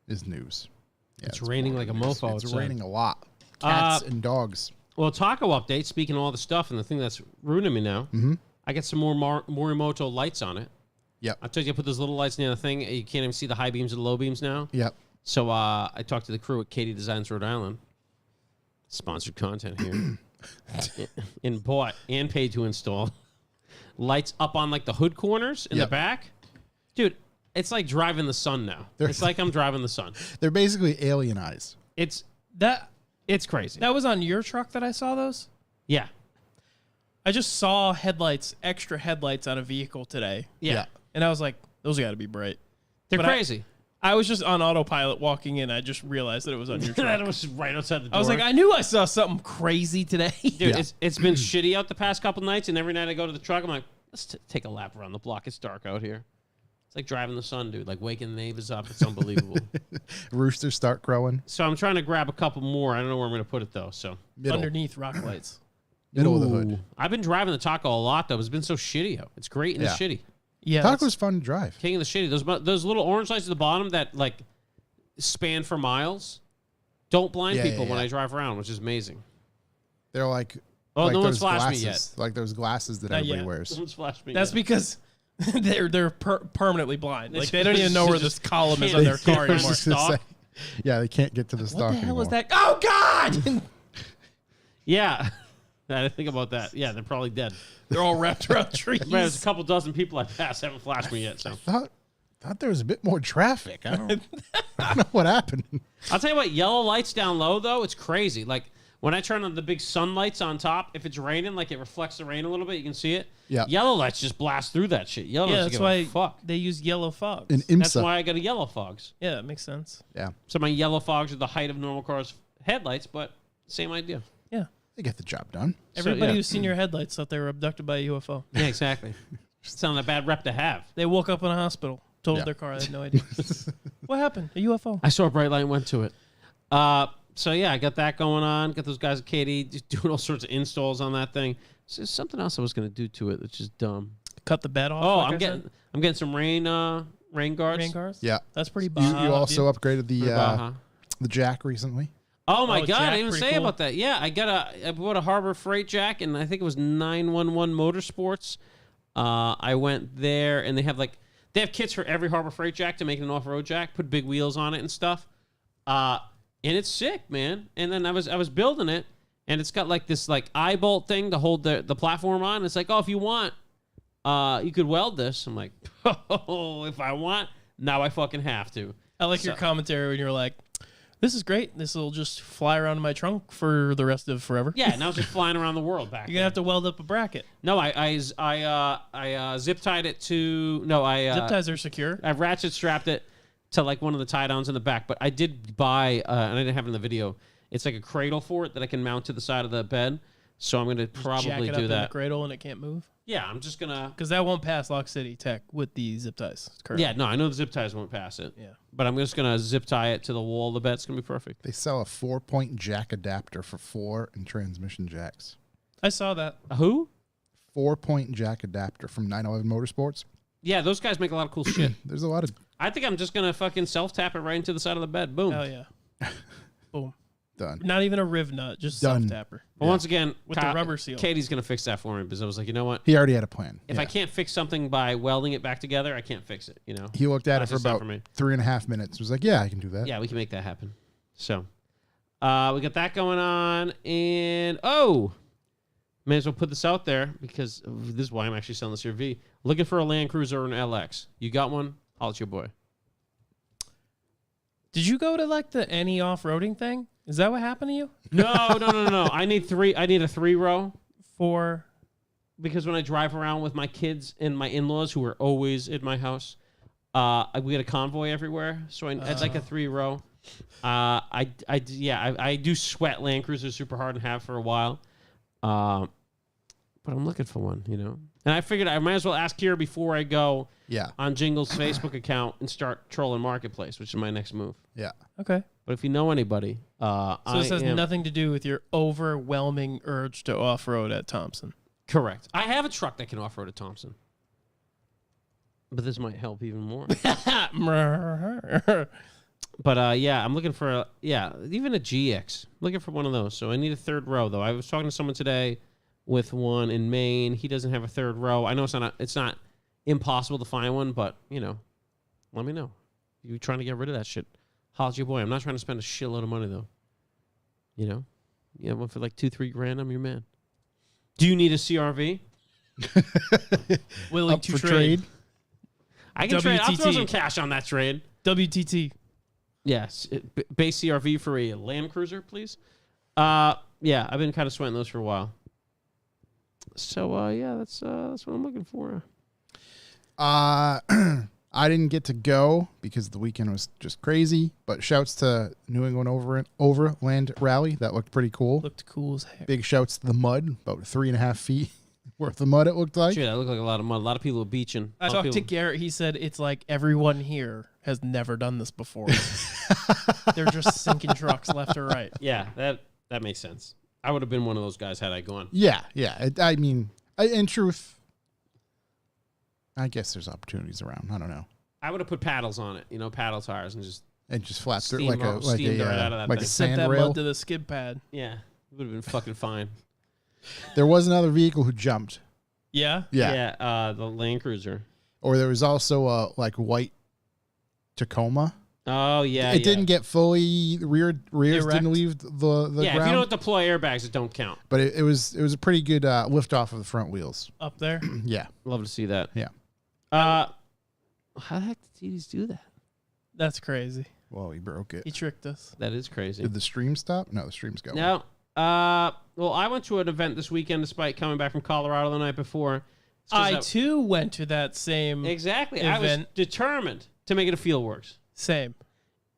is news. Yeah, It's raining more like a news. mofo It's outside. raining a lot. Cats and dogs. Well, taco update, speaking of all the stuff and the thing that's ruining me now, I got some more Morimoto lights on it. Yep. I told you I put those little lights near the thing. You can't even see the high beams or the low beams now. Yep. So I talked to the crew at Katie Designs Rhode Island. Sponsored content here. And bought and paid to install lights up on like the hood corners in the back. Dude, it's like driving the sun now. It's like I'm driving the sun. They're basically alien eyes. It's crazy. That was on your truck that I saw those? Yeah. I just saw extra headlights on a vehicle today. Yeah. And I was like, those got to be bright. They're But crazy. I was just on autopilot walking in. I just realized that it was on your truck. That was right outside the door. I was like, I knew I saw something crazy today. Dude, it's been shitty out the past couple nights, and every night I go to the truck, I'm like, let's take a lap around the block. It's dark out here. It's like driving the sun, dude. Like waking the neighbors up. It's unbelievable. Roosters start crowing. So I'm trying to grab a couple more. I don't know where I'm going to put it, though. So Underneath rock lights. Middle of the hood. I've been driving the Taco a lot, though. It's been so shitty out. It's great and it's shitty. Yeah. Taco's fun to drive. King of the shitty. Those little orange lights at the bottom that like span for miles don't blind people when I drive around, which is amazing. They're like, no one's those flashed glasses, me yet. Like those glasses that Not everybody yet. wears. No one's flashed me That's yet. because they're permanently blind. Like they don't even know where this column is on their car I was anymore. just gonna Stock? say, yeah, they can't get to the stock What the hell anymore. is that? Oh God! Yeah. I didn't think about that. Yeah, they're probably dead. They're all wrapped around trees. Man, there's a couple dozen people I passed haven't flashed me yet. So Thought there was a bit more traffic. I don't know what happened. I'll tell you what, yellow lights down low though, it's crazy. Like When I turn on the big sun lights on top, if it's raining, like it reflects the rain a little bit, you can see it. Yeah. Yellow lights just blast through that shit. Yellow Yeah, lights that's give a why fuck. they use yellow fogs. An That's IMSA. why I got a yellow fogs. Yeah, it makes sense. Yeah. So my yellow fogs are the height of normal cars' headlights, but same idea. Yeah. They get the job done. Everybody yeah. who's seen your headlights thought they were abducted by a UFO. Yeah, exactly. Sounds a bad rep to have. They woke up in a hospital, totaled Yeah. their car. I had no idea. What happened? A UFO. I saw a bright light and went to it. So yeah, I got that going on. Got those guys at Katie just doing all sorts of installs on that thing. So there's something else I was gonna do to it, which is dumb. Cut the bed off. Oh, like I'm I getting said. some rain guards. Rain cars. Yeah. That's pretty. You Baja of also upgraded For Baja. the jack recently. Oh my Oh, god, Jack, I didn't pretty say cool. about that. Yeah, I bought a Harbor Freight jack, and I think it was 911 Motorsports. I went there, and they have kits for every Harbor Freight jack to make it an off-road jack. Put big wheels on it and stuff. And it's sick, man. And then I was building it, and it's got like this eye bolt thing to hold the platform on. It's like, oh, if you want, you could weld this. I'm like, oh, if I want, now I fucking have to. I like your commentary when you're like, "This is great. This will just fly around in my trunk for the rest of forever." Yeah, now it's just flying around the world back. You're gonna have to weld up a bracket. No, I zip tied it to Zip ties are secure. I ratchet strapped it to like one of the tie downs in the back. But I did buy, and I didn't have it in the video. It's like a cradle for it that I can mount to the side of the bed. So I'm gonna Jack probably it up do in the that. cradle and it can't move. Yeah, I'm just gonna. Because that won't pass Lock City Tech with the zip ties. Correct. Yeah, no, I know the zip ties won't pass it. Yeah. But I'm just gonna zip tie it to the wall of the bed. It's gonna be perfect. They sell a 4-point jack adapter for 4 and transmission jacks. I saw that. Who? 4-point jack adapter from 911 Motorsports. Yeah, those guys make a lot of cool shit. There's a lot of I think I'm just gonna fucking self tap it right into the side of the bed. Boom. Hell yeah. Boom. done. Not even a riv nut, just Done. self tapper. Well, once again, With the rubber seal. Katie's gonna fix that for me because I was like, you know what? He already had a plan. If I can't fix something by welding it back together, I can't fix it. You know. He looked at That's it for just not about for me. 3.5 minutes. He was like, yeah, I can do that. Yeah, we can make that happen. So, we got that going on, and may as well put this out there because this is why I'm actually selling this here. V, looking for a Land Cruiser or an LX. You got one? I'll let your boy. Did you go to like the any off-roading thing? Is that what happened to you? No. I need a 3-row For because when I drive around with my kids and my in-laws who are always at my house, we get a convoy everywhere. So I'd like a 3-row. I do sweat Land Cruisers super hard and have for a while. But I'm looking for one, you know. And I figured I might as well ask here before I go on Jingle's Facebook account and start trolling Marketplace, which is my next move. Yeah. okay. But if you know anybody, So this has nothing to do with your overwhelming urge to off-road at Thompson. correct. I have a truck that can off-road at Thompson. But this might help even more. But I'm looking for even a GX. I'm looking for one of those. So I need a 3rd row though. I was talking to someone today with one in Maine. He doesn't have a 3rd row. I know it's not impossible to find one, but you know, let me know. You trying to get rid of that shit? Holla at your boy. I'm not trying to spend a shitload of money though. You know, you have one for like $2-3 grand. I'm your man. Do you need a CRV? Willing Up to for trade. I can trade. I'll throw WTT. some cash on that trade. WTT. Yes, base CRV for a Land Cruiser, please. I've been kind of sweating those for a while. So that's what I'm looking for. I didn't get to go because the weekend was just crazy. But shouts to New England Overland Rally. That looked pretty cool. Looked cool as heck. Big shouts to the mud. About 3.5 feet worth of mud, it looked like. Shit, that looked like a lot of mud. A lot of people were beaching. I talked to Garrett. He said it's like everyone here has never done this before. They're just sinking trucks left or right. Yeah, that makes sense. I would have been one of those guys had I gone. Yeah. In truth, I guess there's opportunities around. I don't know. I would have put paddles on it, you know, paddle tires, and just And just flat through Steam like a steam right out of that like a thing. Sent sand that rail. mud to the skid pad. it would have been fucking fine. There was another vehicle who jumped. Yeah. Yeah. The Land Cruiser. Or there was also a like white Tacoma. Oh yeah, It didn't get fully rears Erect. didn't leave the Yeah, if you ground, don't deploy airbags, it don't count. but it was a pretty good lift off of the front wheels. Up there. Yeah. Love to see that. Yeah. How the heck did TDs do that? That's crazy. Well, he broke it. He tricked us. That is crazy. Did the stream stop? No, the stream's going. No, Well, I went to an event this weekend despite coming back from Colorado the night before. It's 'cause I too went to that same exactly. I was event. determined to make it a Fieldworks, Same.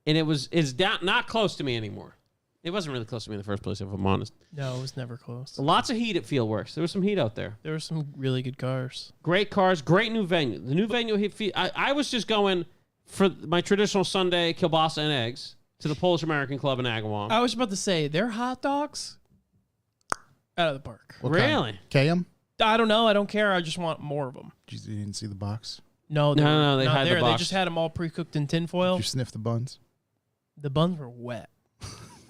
and it's down not close to me anymore. It wasn't really close to me in the first place, if I'm honest. No, it was never close. Lots of heat at Fieldworks. There was some heat out there. There were some really good cars. Great cars, great new venue. The new venue hit. I was just going for my traditional Sunday kielbasa and eggs to the Polish American Club in Agawam. I was about to say, their hot dogs, out of the park. What Really? KM? I don't know. I don't care. I just want more of them. You didn't see the box? No, No, they not had the there. They box. just had them all pre-cooked in tinfoil. Did you sniff the buns? The buns were wet.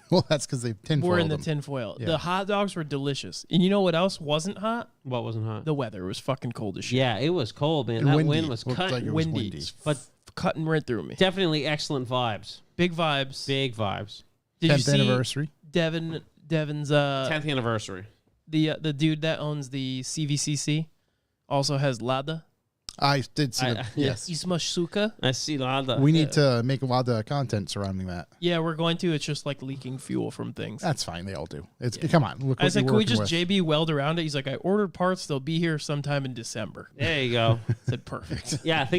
Well, that's because they've tinfoiled We're in the them. tinfoil. Yeah. The hot dogs were delicious. And you know what else wasn't hot? What wasn't hot? The weather. It was fucking cold as shit. Yeah, it was cold, man. And That windy. wind was Looked cutting. like it was Windy. windy. But Cutting right through me. definitely excellent vibes. Big vibes. Big vibes. Did you 10th see anniversary. Devin's 10th anniversary. the dude that owns the CVCC also has Lada. I did see the, yes. Ismasuka. I see Lada. We need to make a lot of content surrounding that. Yeah, we're going to. It's just like leaking fuel from things. That's fine. They all do. It's Come on. Look I what was like, you're can we working just with. JB weld around it? He's like, I ordered parts. They'll be here sometime in December. There you go. I said, perfect. Yeah, that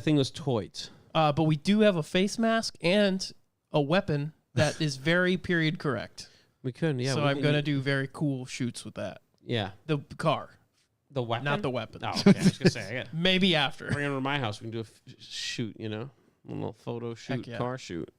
thing was toit. But we do have a face mask and a weapon that is very period correct. We couldn't. Yeah. So we I'm can- going to do very cool shoots with that. Yeah. The car, The weapon. not the weapon. Oh, okay. I was gonna say. I got Maybe after. bring it over to my house. We can do a shoot. You know, a little photo shoot, yeah. car shoot.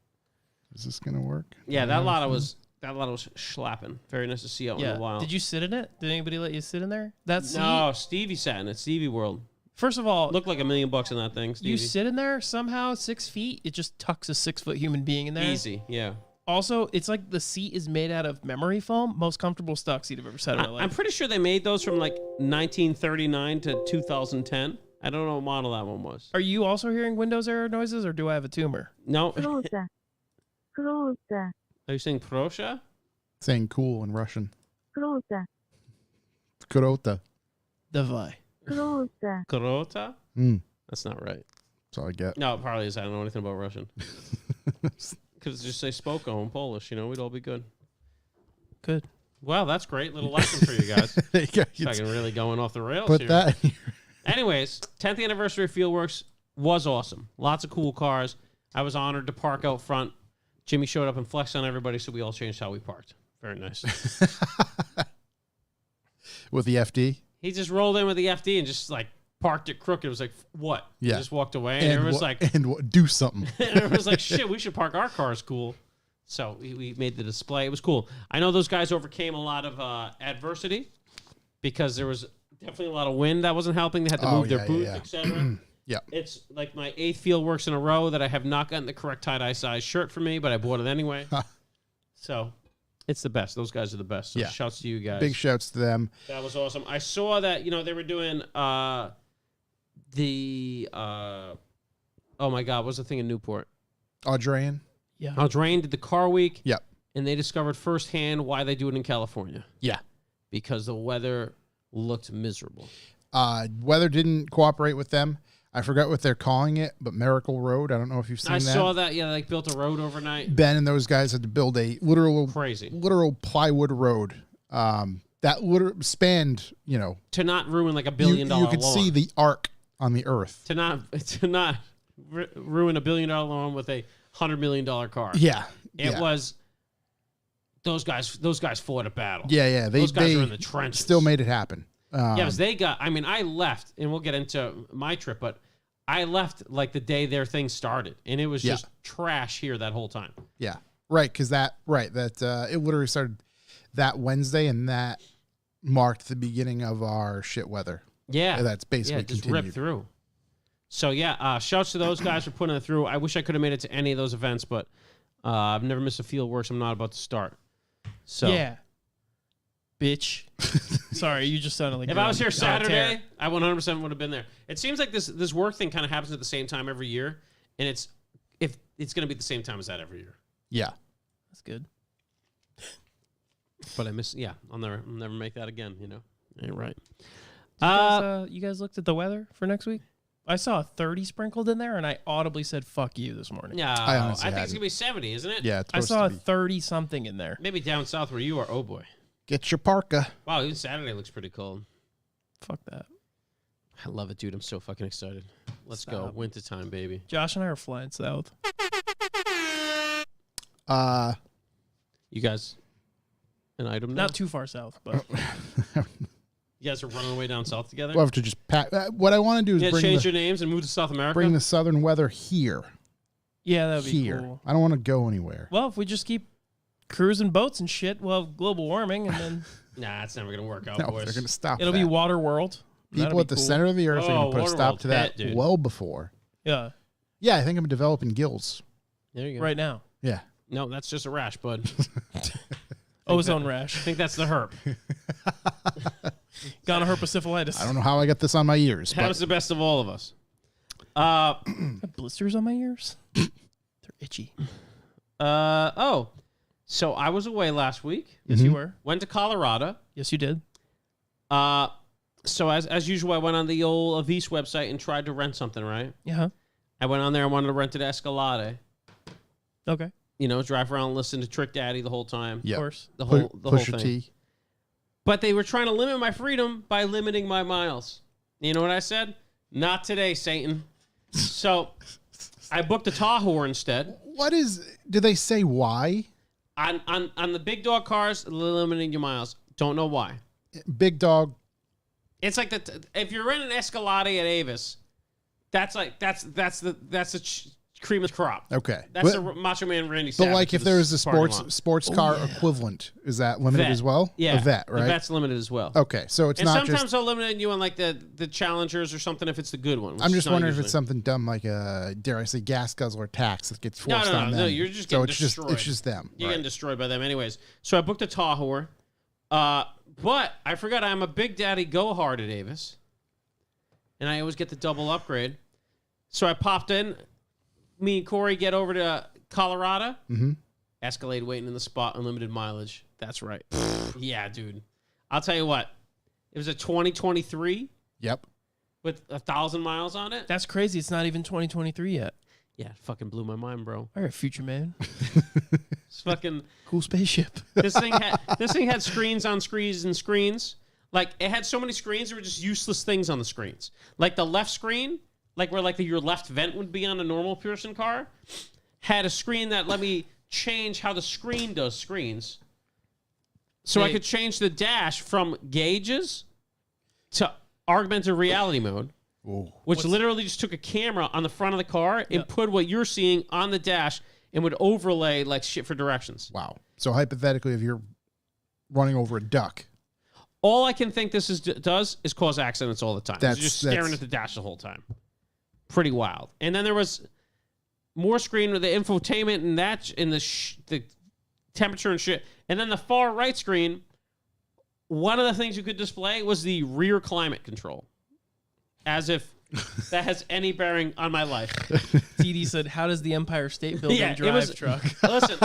Is this going to work? Yeah, that Lada was schlapping. Very nice to see out in Yeah. the wild. Did you sit in it? Did anybody let you sit in there? That seat? No, Stevie sat in it. Stevie World. First of all, Looked like $1 million in that thing. Stevie. you sit in there somehow 6 feet. It just tucks a 6-foot human being in there. Easy. Yeah. Also, it's like the seat is made out of memory foam. Most comfortable stock seat I've ever sat in my life. I'm pretty sure they made those from like 1939 to 2010. I don't know what model that one was. Are you also hearing Windows error noises, or do I have a tumor? No. Круто. Круто. Are you saying Prosha? Saying cool in Russian. Круто. Kurota. Davai. Круто. Korota? Mm. That's not right. That's all I get. No, it probably is. I don't know anything about Russian. Because just say Spoko in Polish, we'd all be good. Good. Well, that's great. Little lesson for you guys. There you go. Fucking really going off the rails Put here. that in here. Anyways, 10th anniversary of Fieldworks was awesome. Lots of cool cars. I was honored to park out front. Jimmy showed up and flexed on everybody, so we all changed how we parked. Very nice. With the FD. He just rolled in with the FD and just like parked it crooked. It was like, what? Yeah. He just walked away. And, everyone was like, do something. everyone was like, shit, we should park our cars cool. So we made the display. It was cool. I know those guys overcame a lot of adversity because there was definitely a lot of wind that wasn't helping. They had to move their booth, etc. Yeah. It's like my 8th Fieldworks in a row that I have not gotten the correct tie-dye size shirt for me, but I bought it anyway. So it's the best. Those guys are the best. So Yeah. shouts to you guys. Big shouts to them. That was awesome. I saw that, they were doing oh my God, what was the thing in Newport? Audrey. Yeah. Aldrain did the car week. Yep. And they discovered firsthand why they do it in California. Yeah. Because the weather looked miserable. Weather didn't cooperate with them. I forgot what they're calling it, but Miracle Road. I don't know if you've seen I that. saw that. Yeah, they like built a road overnight. Ben and those guys had to build a literal Crazy. plywood road that spanned, To not ruin like $1 billion you could lawn. see the arc on the earth. To not ruin $1 billion lawn with a $100 million car. Yeah. It was those guys fought a battle. Yeah. Those guys they are in the trenches. still made it happen. Yeah, because they got. I mean, I left, and we'll get into my trip, but I left like the day their thing started, and it was just trash here that whole time. Yeah. Right. Because it literally started that Wednesday, and that marked the beginning of our shit weather. Yeah, That's basically it just continued. ripped through. So shouts to those guys for putting it through. I wish I could have made it to any of those events, but I've never missed a Fieldworks. I'm not about to start. So Yeah. Bitch. Sorry, you just sounded like if you're I was on- here on a Saturday, tear. I 100% would have been there. It seems like this work thing kind of happens at the same time every year, and it's going to be at the same time as that every year. Yeah. That's good. But I miss. Yeah, I'll never make that again. Ain't right. You guys looked at the weather for next week? I saw a 30 sprinkled in there, and I audibly said "fuck you" this morning. Yeah, I honestly think it's hadn't. gonna be 70, isn't it? Yeah. It's I supposed saw a to be. 30 something in there. Maybe down south where you are. Oh boy. Get your parka. Wow, even Saturday looks pretty cold. Fuck that. I love it, dude. I'm so fucking excited. Let's go. Stop. Wintertime, baby. Josh and I are flying south. You guys, an item now? Not too far south, but You guys are running away down south together? We'll have to just pack. What I want to do is Yeah, bring change the, your names and move to South America? bring the southern weather here. yeah, that'd be Here. cool. I don't want to go anywhere. Well, if we just keep cruising boats and shit, we'll have global warming, and then Nah, it's never going to work out, No, boys. they're going to stop it'll that. be water world. That'll People be at the cool. center of the earth are going to put a stop Waterworld to that pet, dude. well before. Yeah, Yeah, I think I'm developing gills. There you go. right now. Yeah. No, that's just a rash, bud. Ozone I rash. think that's the herp. Gonorrhea-syphilitis. I don't know how I got this on my ears. That But was the best of all of us. I have blisters on my ears. They're itchy. So I was away last week. Yes, you were. Went to Colorado. Yes, you did. So as usual, I went on the old Avis website and tried to rent something, right? Yeah. I went on there. I wanted to rent an Escalade. Okay. You know, drive around and listen to Trick Daddy the whole time. yeah. Of course. The whole Push thing. your T. But they were trying to limit my freedom by limiting my miles. You know what I said? Not today, Satan. So I booked a Tahoe instead. What is? Do they say why? On the big dog cars, limiting your miles. Don't know why. Big dog. It's like if you're in an Escalade at Avis, that's the cream of the crop. Okay. That's But- a Macho Man Randy But Savage. like if to there the is a parking lot. sports car equivalent, is that limited Vet. as well? Yeah, A vet, right? The vet's limited as well. Okay, so it's And not sometimes just. they'll limit you on like the Challengers or something if it's the good one. which I'm is just not wondering if usually. it's something dumb like a, dare I say, gas guzzler tax that gets No, forced no, on no, them. no, you're just so getting it's destroyed. it's just them. You're right. getting destroyed by them anyways. So I booked a Tahoe. But I forgot I'm a Big Daddy Go Hard at Avis. And I always get the double upgrade. So I popped in. Me and Corey get over to Colorado. Mhm. Escalade waiting in the spot, unlimited mileage. That's right. Yeah, dude. I'll tell you what. It was a 2023 Yep. with 1,000 miles on it. That's crazy. It's not even 2023 yet. Yeah, it fucking blew my mind, bro. All right, future man. It's fucking... Cool spaceship. This thing had screens on screens and screens. Like, it had so many screens, there were just useless things on the screens. Like, the left screen, like where like your left vent would be on a normal person car, had a screen that let me change how the screen does screens. So I could change the dash from gauges to augmented reality mode, which literally just took a camera on the front of the car and put what you're seeing on the dash and would overlay like shit for directions. Wow. So hypothetically, if you're running over a duck, All I can think this does is cause accidents all the time. You're just staring at the dash the whole time. Pretty wild. And then there was more screen with the infotainment and that, and the temperature and shit. And then the far right screen, one of the things you could display was the rear climate control. As if that has any bearing on my life. TD said, "How does the Empire State Building Yeah, it drive was- truck?" Listen,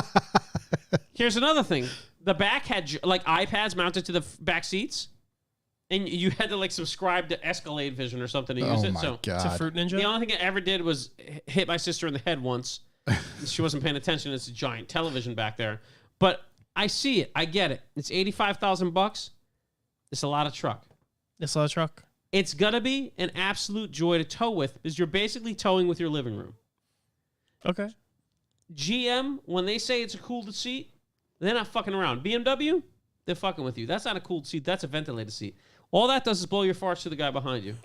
here's another thing. The back had like iPads mounted to the back seats, and you had to like subscribe to Escalade Vision or something to use oh it. my So To god. Fruit Ninja. the only thing I ever did was hit my sister in the head once. She wasn't paying attention. It's a giant television back there, but I see it. I get it. It's $85,000. It's a lot of truck. It's a truck. It's gonna be an absolute joy to tow with because you're basically towing with your living room. Okay. GM, when they say it's a cooled seat, they're not fucking around. BMW, they're fucking with you. That's not a cooled seat. That's a ventilated seat. All that does is blow your farts to the guy behind you.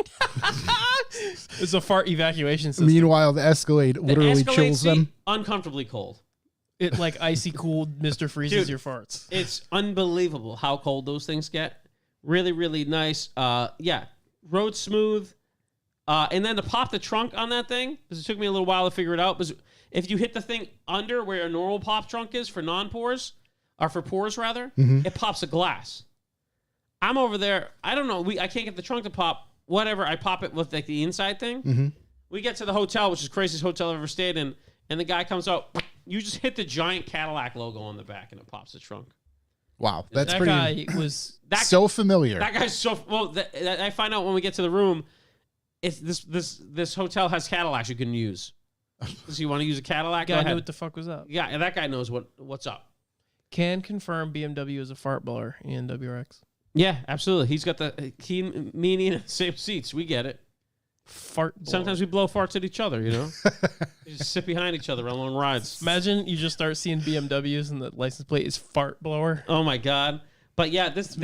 It's a fart evacuation system. Meanwhile, the Escalade The literally Escalade chills seat, them. uncomfortably cold. It like icy cold Mr. Freezes Dude. your farts. It's unbelievable how cold those things get. Really, really nice. Yeah, road smooth. And then to pop the trunk on that thing, because it took me a little while to figure it out, because if you hit the thing under where a normal pop trunk is for non-pores, or for pores rather, it pops a glass. I'm over there. I don't know. I can't get the trunk to pop. Whatever. I pop it with like the inside thing. We get to the hotel, which is the craziest hotel I've ever stayed in, and the guy comes out. You just hit the giant Cadillac logo on the back, and it pops the trunk. Wow, that's That pretty guy was so familiar. That guy's so well. I find out when we get to the room, it's this hotel has Cadillacs you can use. So you want to use a Cadillac? Go guy knew ahead. what the fuck was up. Yeah, and that guy knows what's up. Can confirm BMW is a fart blower in WRX. Yeah, absolutely. He's got me and Ian in the same seats. We get it. Fart blower. Sometimes we blow farts at each other, you know? We just sit behind each other on long rides. Imagine you just start seeing BMWs and the license plate is fart blower. Oh, my God. But yeah, this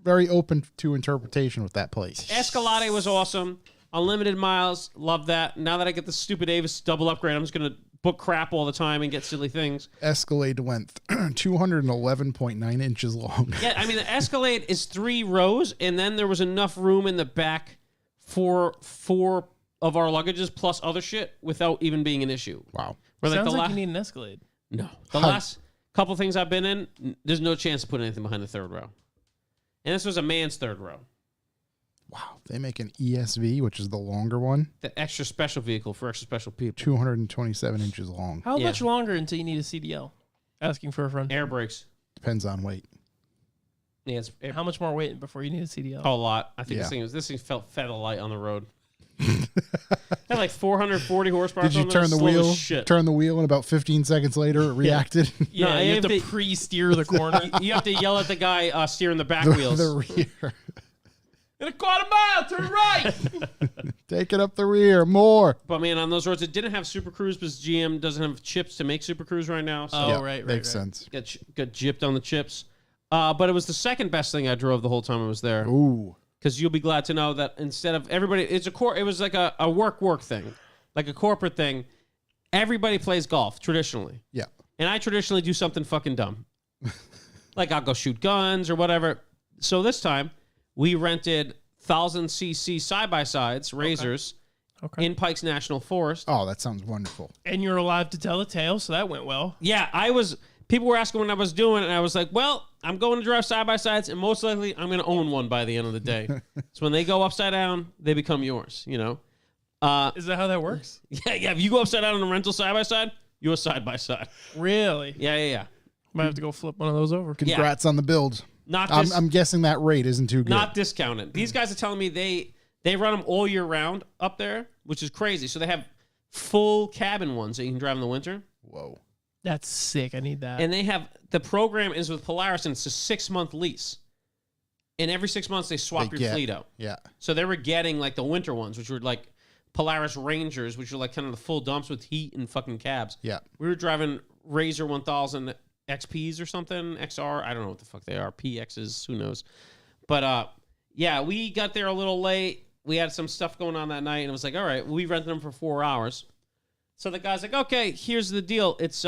Very open to interpretation with that place. Escalade was awesome. Unlimited miles. Love that. Now that I get the stupid Avis double upgrade, I'm just going to book crap all the time and get silly things. Escalade went 211.9 inches long. Yeah, I mean, the Escalade is 3 rows, and then there was enough room in the back for 4 of our luggages plus other shit without even being an issue. Wow. Where, Sounds the like you need an Escalade. No. The last couple things I've been in, there's no chance to put anything behind the third row. And this was a man's third row. Wow. They make an ESV, which is the longer one. The extra special vehicle for extra special people. 227 inches long. How much longer until you need a CDL? Asking for a friend. Air brakes. Depends on weight. Yeah, it's How much more weight before you need a CDL? a lot. I think this thing felt fed a light on the road. Had like 440 horsepower. Did you turn the wheel? Turn the wheel, and about 15 seconds later, it reacted. Yeah, No, you have to pre-steer the corner. You have to yell at the guy steering the back wheels. The rear. In a quarter mile, turn right. Take it up the rear more. But man, on those roads, it didn't have Super Cruise because GM doesn't have chips to make Super Cruise right now. So Oh, right. Makes sense. got gypped on the chips. But it was the second best thing I drove the whole time I was there. Ooh. Because you'll be glad to know that instead of everybody, it was like a work thing, like a corporate thing. Everybody plays golf traditionally. Yeah. And I traditionally do something fucking dumb. Like I'll go shoot guns or whatever. So this time we rented 1,000cc side-by-sides, razors, in Pikes National Forest. Oh, that sounds wonderful. And you're alive to tell the tale, so that went well. Yeah, people were asking what I was doing, and I was like, well, I'm going to drive side-by-sides, and most likely I'm going to own one by the end of the day. So when they go upside down, they become yours, you know? Is that how that works? Yeah, if you go upside down on a rental side-by-side, you're side-by-side. Really? Yeah. Might have to go flip one of those over. Congrats on the build. I'm guessing that rate isn't too good. Not discounted. These guys are telling me they run them all year round up there, which is crazy. So they have full cabin ones that you can drive in the winter. Whoa. That's sick. I need that. And the program is with Polaris, and it's a 6-month lease. And every 6 months they swap your fleet out. Yeah. So they were getting like the winter ones, which were like Polaris Rangers, which were like kind of the full dumps with heat and fucking cabs. Yeah. We were driving Razor 1000 XPs or something, XR. I don't know what the fuck they are. PXs, who knows? But yeah, we got there a little late. We had some stuff going on that night, and it was like, all right, we rented them for 4 hours. So the guy's like, okay, here's the deal. It's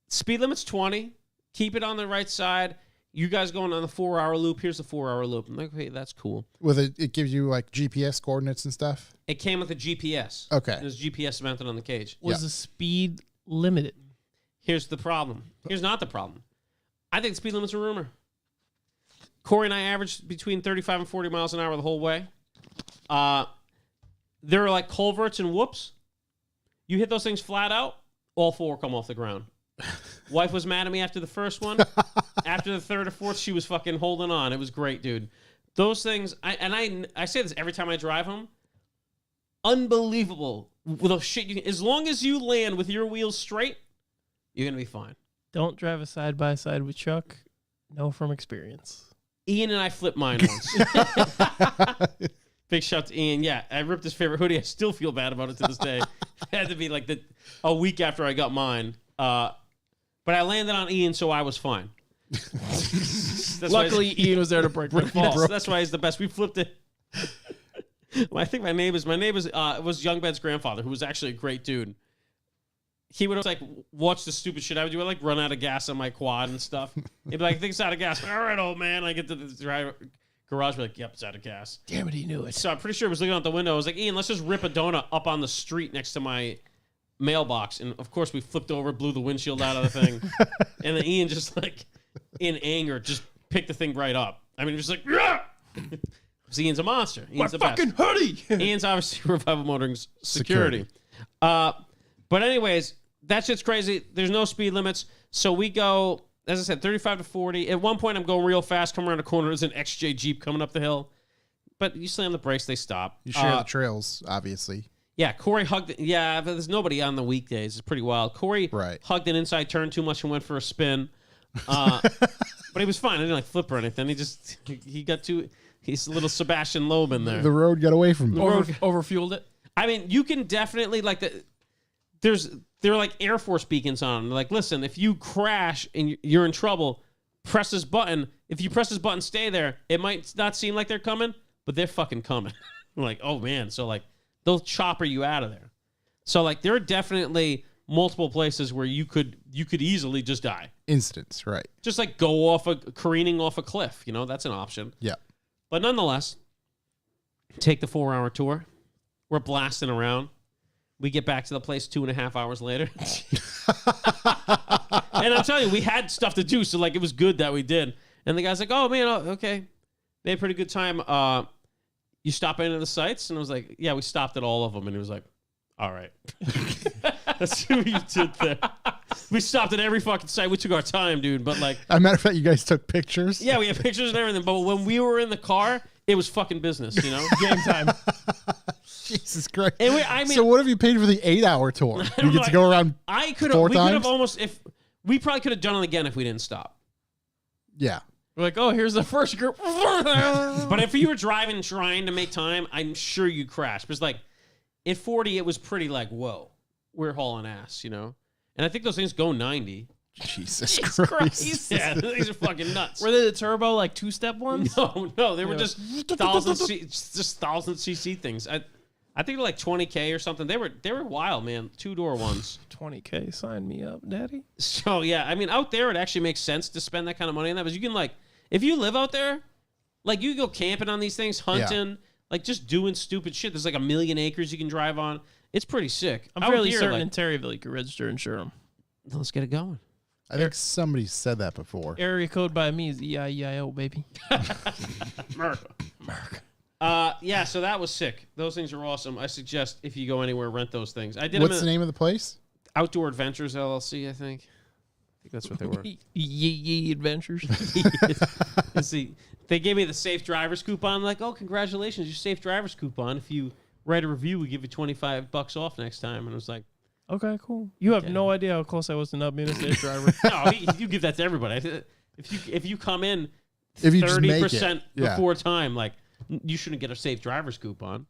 speed limit's 20. Keep it on the right side. You guys going on the 4-hour loop. Here's the 4-hour loop. I'm like, okay, that's cool. It gives you like GPS coordinates and stuff? It came with a GPS. Okay. There's GPS mounted on the cage. Was the speed limited? Here's the problem. Here's not the problem. I think the speed limit's a rumor. Corey and I averaged between 35 and 40 miles an hour the whole way. There are like culverts and whoops. You hit those things flat out, all 4 come off the ground. Wife was mad at me after the first one. After the third or fourth, she was fucking holding on. It was great, dude. Those things, I say this every time I drive them. Unbelievable. With the shit, as long as you land with your wheels straight, you're going to be fine. Don't drive a side-by-side with Chuck. Know from experience. Ian and I flipped mine once. Big shout to Ian. Yeah, I ripped his favorite hoodie. I still feel bad about it to this day. It had to be like a week after I got mine. But I landed on Ian, so I was fine. Luckily, Ian was there to break my fall. That's why he's the best. We flipped it. I think my neighbor's was Young Ben's grandfather, who was actually a great dude. He would like watch the stupid shit I would do. I like run out of gas on my quad and stuff. He'd be like, I think it's out of gas. All right, old man. I get to the garage, be like, yep, it's out of gas. Damn it, he knew it. So I'm pretty sure he was looking out the window. I was like, Ian, let's just rip a donut up on the street next to my mailbox. And of course we flipped over, blew the windshield out of the thing. And then Ian just like in anger just picked the thing right up. I mean, just like, yeah! Because Ian's a monster. Ian's the fucking best. hoodie. Ian's obviously Revival Motoring security. But anyways, that shit's crazy. There's no speed limits. So we go, as I said, 35 to 40. At one point, I'm going real fast. Come around the corner. There's an XJ Jeep coming up the hill. But you slam the brakes, they stop. You share the trails, obviously. Yeah, Corey hugged. Yeah, but there's nobody on the weekdays. It's pretty wild. Corey hugged an inside turn too much and went for a spin. But he was fine. I didn't like flip or anything. He got too. He's a little Sebastian Loeb in there. The road got away from him. Overfueled it. I mean, you can definitely there are like Air Force beacons on. They're like, listen, if you crash and you're in trouble, press this button. If you press this button, stay there. It might not seem like they're coming, but they're fucking coming. Like, oh man. So like, they'll chopper you out of there. So like, there are definitely multiple places where you could easily just die. Instance, right? Just like go careening off a cliff. You know, that's an option. Yeah. But nonetheless, take the 4-hour tour. We're blasting around. We get back to the place 2.5 hours later. And I'm telling you, we had stuff to do, so like it was good that we did. And the guy's like, oh man, okay. They had a pretty good time. You stop into the sites? And I was like, yeah, we stopped at all of them. And he was like, all right. That's what you did there. We stopped at every fucking site. We took our time, dude. But like, as a matter of fact, you guys took pictures. Yeah, we had pictures and everything. But when we were in the car, it was fucking business, you know? Game time. Jesus Christ. And so what have you paid for the 8-hour tour? You get to go around we could have almost, we probably could have done it again if we didn't stop. Yeah. We're like, oh, here's the first group. But if you were driving trying to make time, I'm sure you'd crash. Because like at 40, it was pretty like, whoa, we're hauling ass, you know? And I think those things go 90. Jesus Christ. Yeah, these are fucking nuts. Were they the turbo, like, two-step ones? No, they were just 1,000cc things. I think they're like 20K or something. They were wild, man. 2-door ones. 20K, sign me up, daddy. So, yeah, I mean, out there, it actually makes sense to spend that kind of money on that. But you can, like, if you live out there, like, you can go camping on these things, hunting, like, just doing stupid shit. There's, like, 1 million acres you can drive on. It's pretty sick. I'm fairly certain in Terryville you can register and insure them. Let's get it going. I think somebody said that before. Area code by me is EIEIO, baby. America. Yeah, so that was sick. Those things are awesome. I suggest if you go anywhere, rent those things. I did. What's the name of the place? Outdoor Adventures LLC, I think. I think that's what they were. Yee Adventures. Let's see. They gave me the safe driver's coupon. I'm like, oh, congratulations, your safe driver's coupon. If you write a review, we give you $25 off next time. And I was like, okay, cool. You have no idea how close I was to not being a safe driver. No, you give that to everybody. If you come in if you 30% before time, like, you shouldn't get a safe driver's coupon.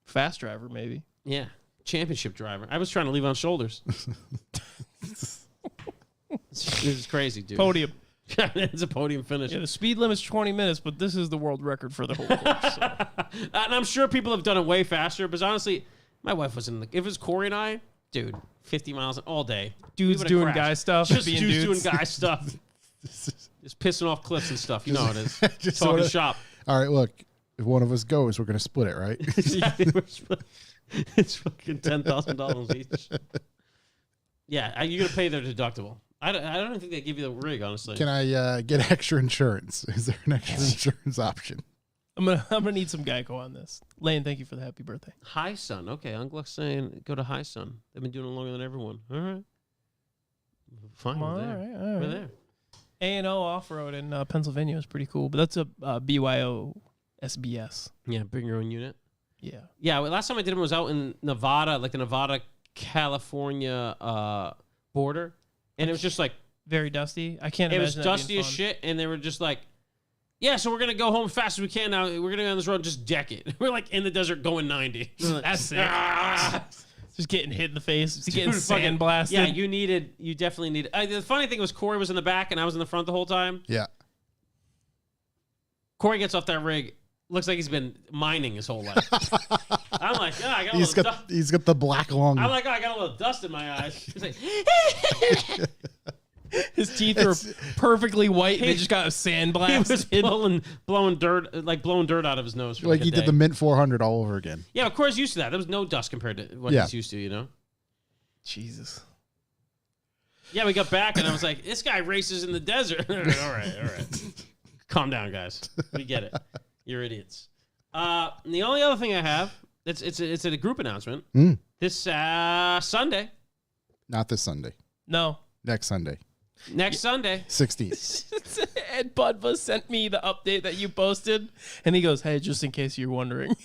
Fast driver, maybe. Yeah. Championship driver. I was trying to leave on shoulders. This is crazy, dude. Podium. It's a podium finish. Yeah, the speed limit's 20 minutes, but this is the world record for the whole course. So. And I'm sure people have done it way faster, but honestly, my wife was if it was Corey and I, dude, 50 miles all day. Dudes doing guy stuff. Just dudes doing guy stuff. Just pissing off cliffs and stuff. You know how it is. Just talking shop. All right, look. If one of us goes, we're going to split it, right? It's fucking $10,000 each. Yeah, you're going to pay their deductible. I don't think they give you the rig, honestly. Can I get extra insurance? Is there an extra insurance option? I'm gonna need some Geico on this. Lane, thank you for the happy birthday. High Sun. Okay, Ungluck's saying go to High Sun. They've been doing it longer than everyone. All right. Fine. All we're there. right, all right. We're there. A&O Off-Road in Pennsylvania is pretty cool, but that's a BYO SBS. Yeah, bring your own unit. Yeah. Yeah, last time I did it was out in Nevada, like the Nevada-California border. And it was just like... Very dusty. I can't imagine. It was dusty as shit, and they were just like, yeah, so we're going to go home as fast as we can now. We're going to go on this road and just deck it. We're like in the desert going 90. That's sick. Just getting hit in the face. Just getting sandblasted. Yeah, you definitely needed. The funny thing was Corey was in the back and I was in the front the whole time. Yeah. Corey gets off that rig. Looks like he's been mining his whole life. I'm like, yeah, I got a little dust. He's got the black lung. I'm like, oh, I got a little dust in my eyes. He's like, his teeth were perfectly white and they just got a sandblast. He was blowing dirt out of his nose. For like he did the Mint 400 all over again. Yeah, of course, used to that. There was no dust compared to what he's used to, you know? Jesus. Yeah, we got back and I was like, this guy races in the desert. all right. Calm down, guys. We get it. You're idiots. The only other thing I have, it's a group announcement. This Sunday. Not this Sunday. No. Next Sunday. Sunday. 16th. Ed Budva sent me the update that you posted, and he goes, hey, just in case you're wondering.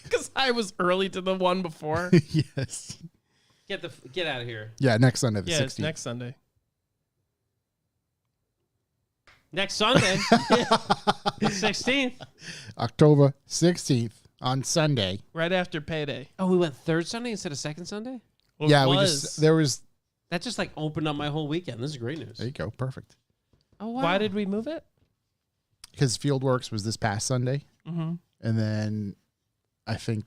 Because I was early to the one before. Yes. Get out of here. Yeah, next Sunday, the Yeah, 16th. it's next Sunday. Next Sunday, the 16th. October 16th on Sunday. Right after payday. Oh, we went third Sunday instead of second Sunday? Well, Yeah, it we was. just, there was, That just like opened up my whole weekend. This is great news. there you go, perfect. Oh, wow. Why did we move it? Because Fieldworks was this past Sunday. Mm-hmm. And then I think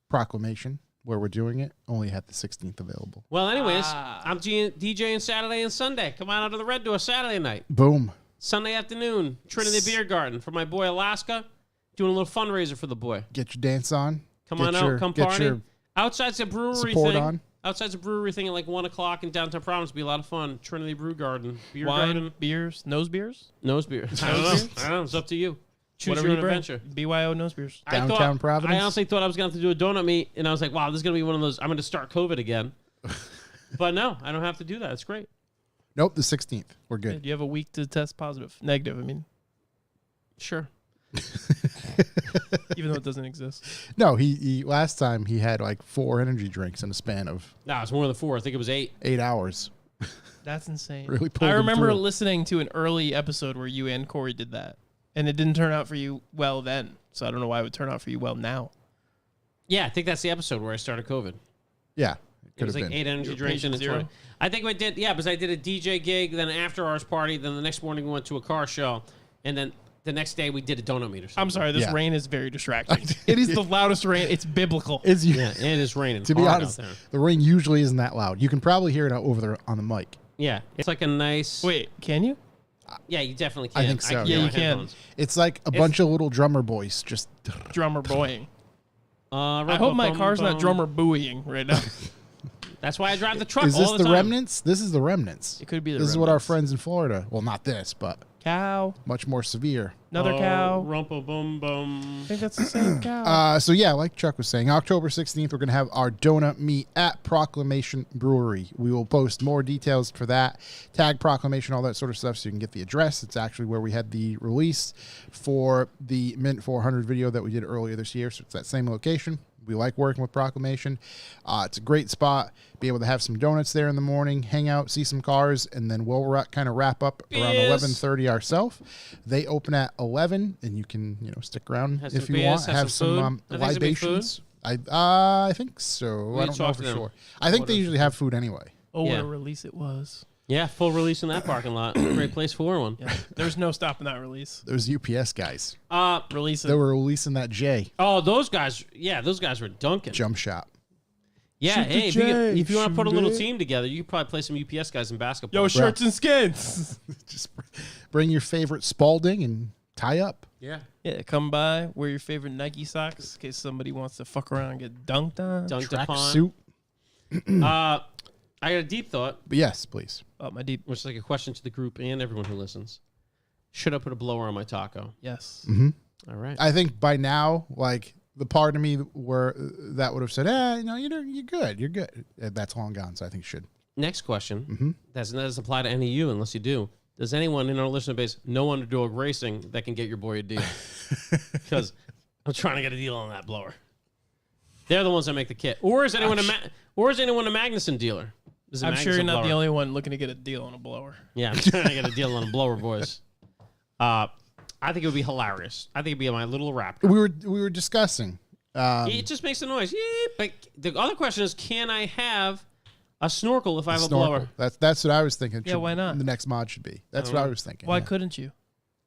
Proclamation, where we're doing it, only had the 16th available. Well, anyways, Ah. I'm DJing Saturday and Sunday. Come on out to the Red Door Saturday night. Boom. Sunday afternoon, Trinity Beer Garden for my boy Alaska. Doing a little fundraiser for the boy. Get your dance on. Come Get on your- out, come get party. your Outside's a brewery support thing. on. Outside's a brewery thing at like 1 o'clock in downtown Providence. Be a lot of fun. Trinity Brew Garden. Beer Wine, garden. beers, nose beers. Nose beer. I don't know. I don't know. It's up to you. Choose Whatever your you own bring. adventure. BYO nose beers. Downtown Providence? I honestly thought I was going to have to do a donut meet, and I was like, wow, this is going to be one of those, I'm going to start COVID again. But no, I don't have to do that. It's great. Nope, the 16th. We're Yeah, good. you have a week to test positive. Negative, I mean. Sure. Even though it doesn't exist. No, he last time he had like 4 energy drinks in a span of No, it's more than 4. I think it was 8. 8 hours. That's insane. Really pulled I him remember through. listening to an early episode where you and Corey did that. And it didn't turn out for you well then. So I don't know why it would turn out for you well now. Yeah, I think that's the episode where I started COVID. Yeah, It could was have like been. 8 energy You were drinks in patient a zero? 20. I think we did, yeah, because I did a DJ gig, then an after hours party, then the next morning we went to a car show, and then the next day we did a donut meet or something. I'm sorry, this Yeah. rain is very distracting. It is the loudest rain. It's biblical. It's Yeah, it is raining. to be hard honest, out there. the rain usually isn't that loud. You can probably hear it out over there on the mic. Yeah, it's like a nice. Wait, can you? Yeah, you definitely can. I think so, can yeah. get You my can. headphones. It's like a bunch of little drummer boys just Drummer boying. Uh, I hope my car's not drummer buoying right now. That's why I drive the truck Is this all the time. remnants? This is the remnants. It could be the This is what our remnants. friends in Florida. Well, not this, but Cow. much more severe. Another cow. Rumpa bum bum. I think that's the same cow. So yeah, like Chuck was saying, October 16th, we're going to have our donut meet at Proclamation Brewery. We will post more details for that, tag Proclamation, all that sort of stuff, so you can get the address. It's actually where we had the release for the Mint 400 video that we did earlier this year, so it's that same location. We like working with Proclamation. It's a great spot. Be able to have some donuts there in the morning, hang out, see some cars, and then we'll kind of wrap up around Beers. 11:30 ourselves. They open at 11, and you can stick around Have if some you beers, want. have Have some some food. I think it's gonna be food. libations. I think so. I don't know talk for to them. sure. I think they usually have food anyway. Oh, what yeah. a release it was. Yeah, full release in that parking lot. Great place for one. Yeah. There's no stopping that release. Those UPS guys, Release they it. were releasing that J Oh, those guys. Yeah, those guys were dunking. jump shot. Yeah, Shoot the hey, J, if you want to put a shoot little it. team together, you could probably play some UPS guys in basketball. Yo, shirts and skins. Just bring your favorite Spalding and tie up. Yeah. Yeah, come by, wear your favorite Nike socks in case somebody wants to fuck around and get dunked on. Dunked Track upon. suit. I got a deep thought, But yes, please. Oh, my deep. which is like a question to the group and everyone who listens. Should I put a blower on my taco? Yes. All right. I think by now, like the part of me where that would have said, you're good. You're good. That's long gone. So I think you should. Next question. That doesn't apply to any of you unless you do. Does anyone in our listener base know Underdog Racing that can get your boy a deal? Because I'm trying to get a deal on that blower. They're the ones that make the kit. Or is anyone a Magnuson dealer? Is it I'm sure Magnuson you're not the blower? only one looking to get a deal on a blower. Yeah, I'm trying to get a deal on a blower, boys. I think it would be hilarious. I think it'd be my little Raptor. We were discussing. It just makes a noise. Yeah, but the other question is, can I have a snorkel if I have a Snorkel. blower? That's what I was thinking. Yeah, why not? The next mod should be. That's I what don't I know. was thinking. Why yeah. couldn't you?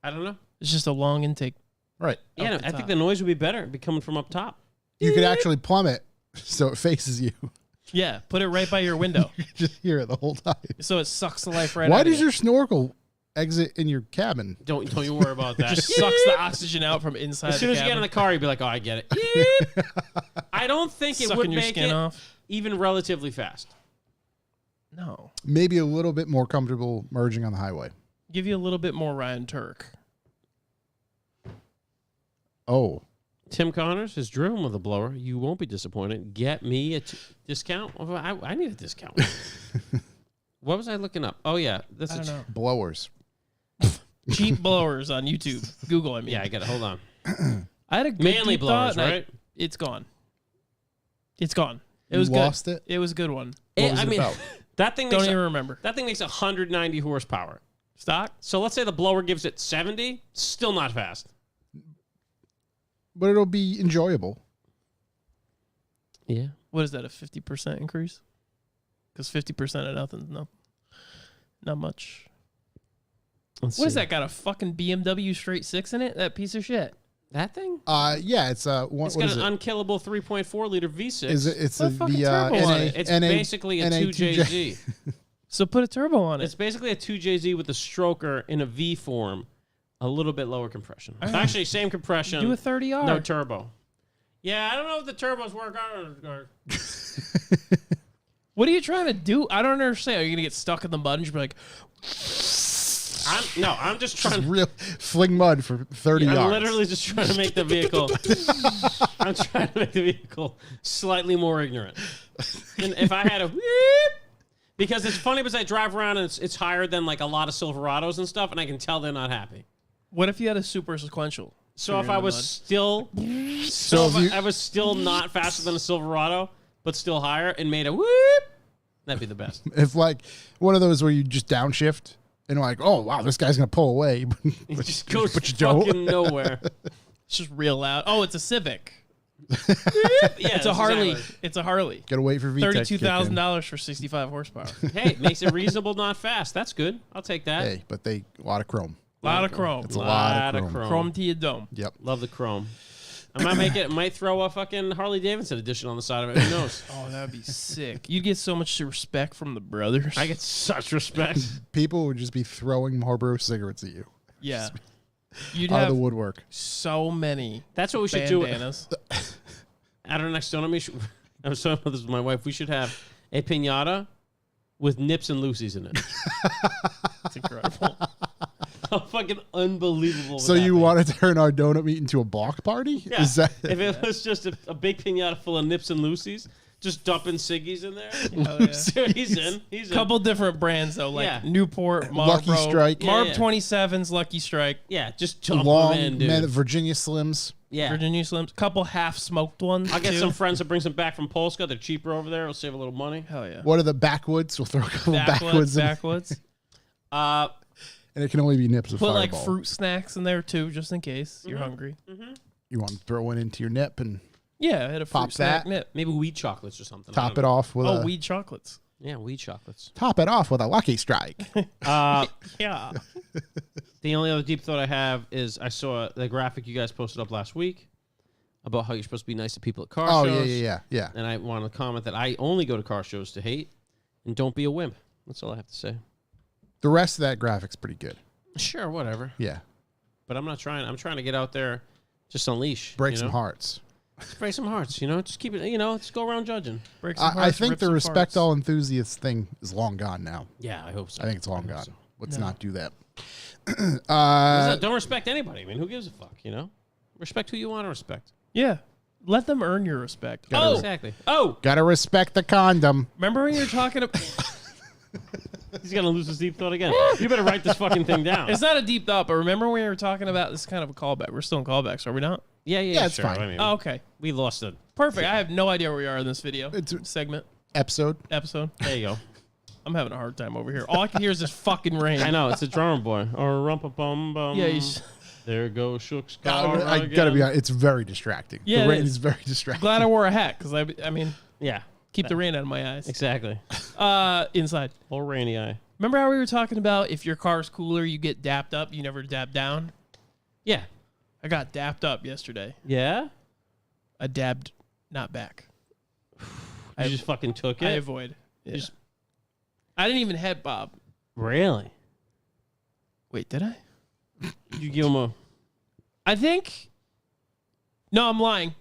I don't know. It's just a long intake. Right. Yeah, no, the I think top. the noise would be better. It'd be coming from up top. You could actually plumb it so it faces you. Yeah, put it right by your window You could just hear it the whole time. so it sucks the life right Why out of does you. your snorkel exit in your cabin? Don't you worry about that. Just sucks the oxygen out from inside As soon the as you get in cabin. the car, you'd be like, "Oh, I get it." I don't think it Sucking would your make skin it off. even relatively fast. No. Maybe a little bit more comfortable merging on the highway. Give you a little bit more Ryan Turk. Oh, Tim Connors is driven with a blower. You won't be disappointed. Get me a discount. I need a discount. What was I looking up? Oh yeah, that's I don't know. blowers. Cheap blowers on YouTube. Google, I mean. Yeah, I got it. Hold on. I had a good Manly deep blowers, thought, and right? it's gone. It's gone. It You was lost good. It was a good one. What was it about? that thing Don't makes even remember. that thing makes 190 horsepower. Stock? So let's say the blower gives it 70, still not fast. But it'll be enjoyable. Yeah. What is that, a 50% increase? Because 50% of nothing's not much. What is that, got a fucking BMW straight 6 in it? That piece of shit. That thing? Yeah, it's It's what got is an it? unkillable 3.4 liter V6. Is it? It's Put a fucking the turbo on it. It's NA basically a 2JZ. So put a turbo on it. It's basically a 2JZ with a stroker in a V form, a little bit lower compression. Actually, same compression. Do a 30R. No turbo. Yeah, I don't know if the turbos work. What are you trying to do? I don't understand. Are you going to get stuck in the mud and just be like, I'm just trying Just to. real fling mud for 30 yards. I'm literally just trying to make the vehicle. I'm trying to make the vehicle slightly more ignorant. And if I had a whoop, because it's funny because I drive around and it's higher than like a lot of Silverados and stuff, and I can tell they're not happy. what if you had a super sequential? So if I was still, I was still not faster than a Silverado, but still higher, and made a whoop, that'd be the best. If like one of those where you just downshift and like, oh wow, this guy's gonna pull away, It just goes but you don't. fucking nowhere. It's just real loud. Oh, it's a Civic. Yeah, It's a Harley. exactly. It's a Harley. Gotta wait for VTEC to kick in. $32,000 for 65 horsepower. Hey, it makes it reasonable, not fast. That's good. I'll take that. Hey, but a lot of chrome. A lot of chrome. It's a lot of Lot chrome. Chrome to your dome. Yep. Love the chrome. I might make it. Might throw a fucking Harley Davidson edition on the side of it. Who knows? Oh, that'd be sick. You'd get so much respect from the brothers. I get such respect. People would just be throwing Marlboro cigarettes at you Yeah. You'd out of have the woodwork. so many That's what we should do. bandanas. At our next donut meet, I was talking about this with my wife. We should have a pinata with nips and loosies in it. It's incredible. How fucking unbelievable! So you want to turn our donut meet into a block party? Yeah. Is that If it was just a big pinata full of nips and loosies, just dumping ciggies in there. Hell yeah. So he's in. He's in. Couple different brands though, like Yeah. Newport, Lucky Marlboro, Strike. Marb Yeah, yeah. 27's, Lucky Strike, Yeah, just dump long them in, dude. Virginia Slims? Yeah. Virginia Slims, couple half smoked ones. I'll get too. some friends that brings them back from Polska. They're cheaper over there. We'll save a little money. Hell yeah. What are the backwoods? We'll throw a couple backwoods in, Backwoods. and it can only be nips of Put like Fireball. fruit snacks in there too, just in case you're hungry. You want to throw one into your nip and Yeah, I had a fruit Pop snack that. nip. Maybe weed chocolates or something. I top don't it know. off with Oh, a weed chocolates. Yeah, weed chocolates. top it off with a Lucky Strike. Yeah. The only other deep thought I have is I saw the graphic you guys posted up last week about how you're supposed to be nice to people at car Oh shows. yeah. And I want to comment that I only go to car shows to hate, and don't be a wimp. That's all I have to say. The rest of that graphic's pretty good. Sure, whatever. Yeah, But I'm not trying. I'm trying to get out there, just unleash. break you some know? hearts. Just break some hearts. Just keep it. Just go around judging. Break some I hearts, think rip the some respect farts. all enthusiasts thing is long gone now. Yeah, I hope so. I think it's long hope gone. so. Let's No. not do that. Don't respect anybody. I mean, who gives a fuck? Respect who you want to respect. Yeah. Let them earn your respect. Gotta Oh, Exactly. Oh, Gotta respect the condom. remember when you were talking about... he's gonna lose his deep thought again. You better write this fucking thing down. It's not a deep thought, but remember when we were talking about this is kind of a callback. We're still in callbacks, are we not? Yeah, it's sure. fine. I mean, Oh, okay. we lost it. Perfect. I have no idea where we are in this video. It's- segment, Episode. episode. There you go. I'm having a hard time over here. All I can hear is this fucking rain. I know it's a drummer boy or rumpa bum bum. Yeah, he's... There goes Shooktds car I gotta be again. honest, it's very distracting. Yeah, the it rain is. is very distracting. Glad I wore a hat, because I mean, Yeah, keep the rain out of my eyes. exactly. Inside. Or rainy eye. Remember how we were talking about if your car's cooler, you get dapped up, you never dap down? Yeah. I got dapped up yesterday. Yeah. I dabbed not back. You just fucking took I it. avoid. Yeah. Just- I didn't even head bob. Really? Wait, did I? You give him a. I think. No, I'm lying.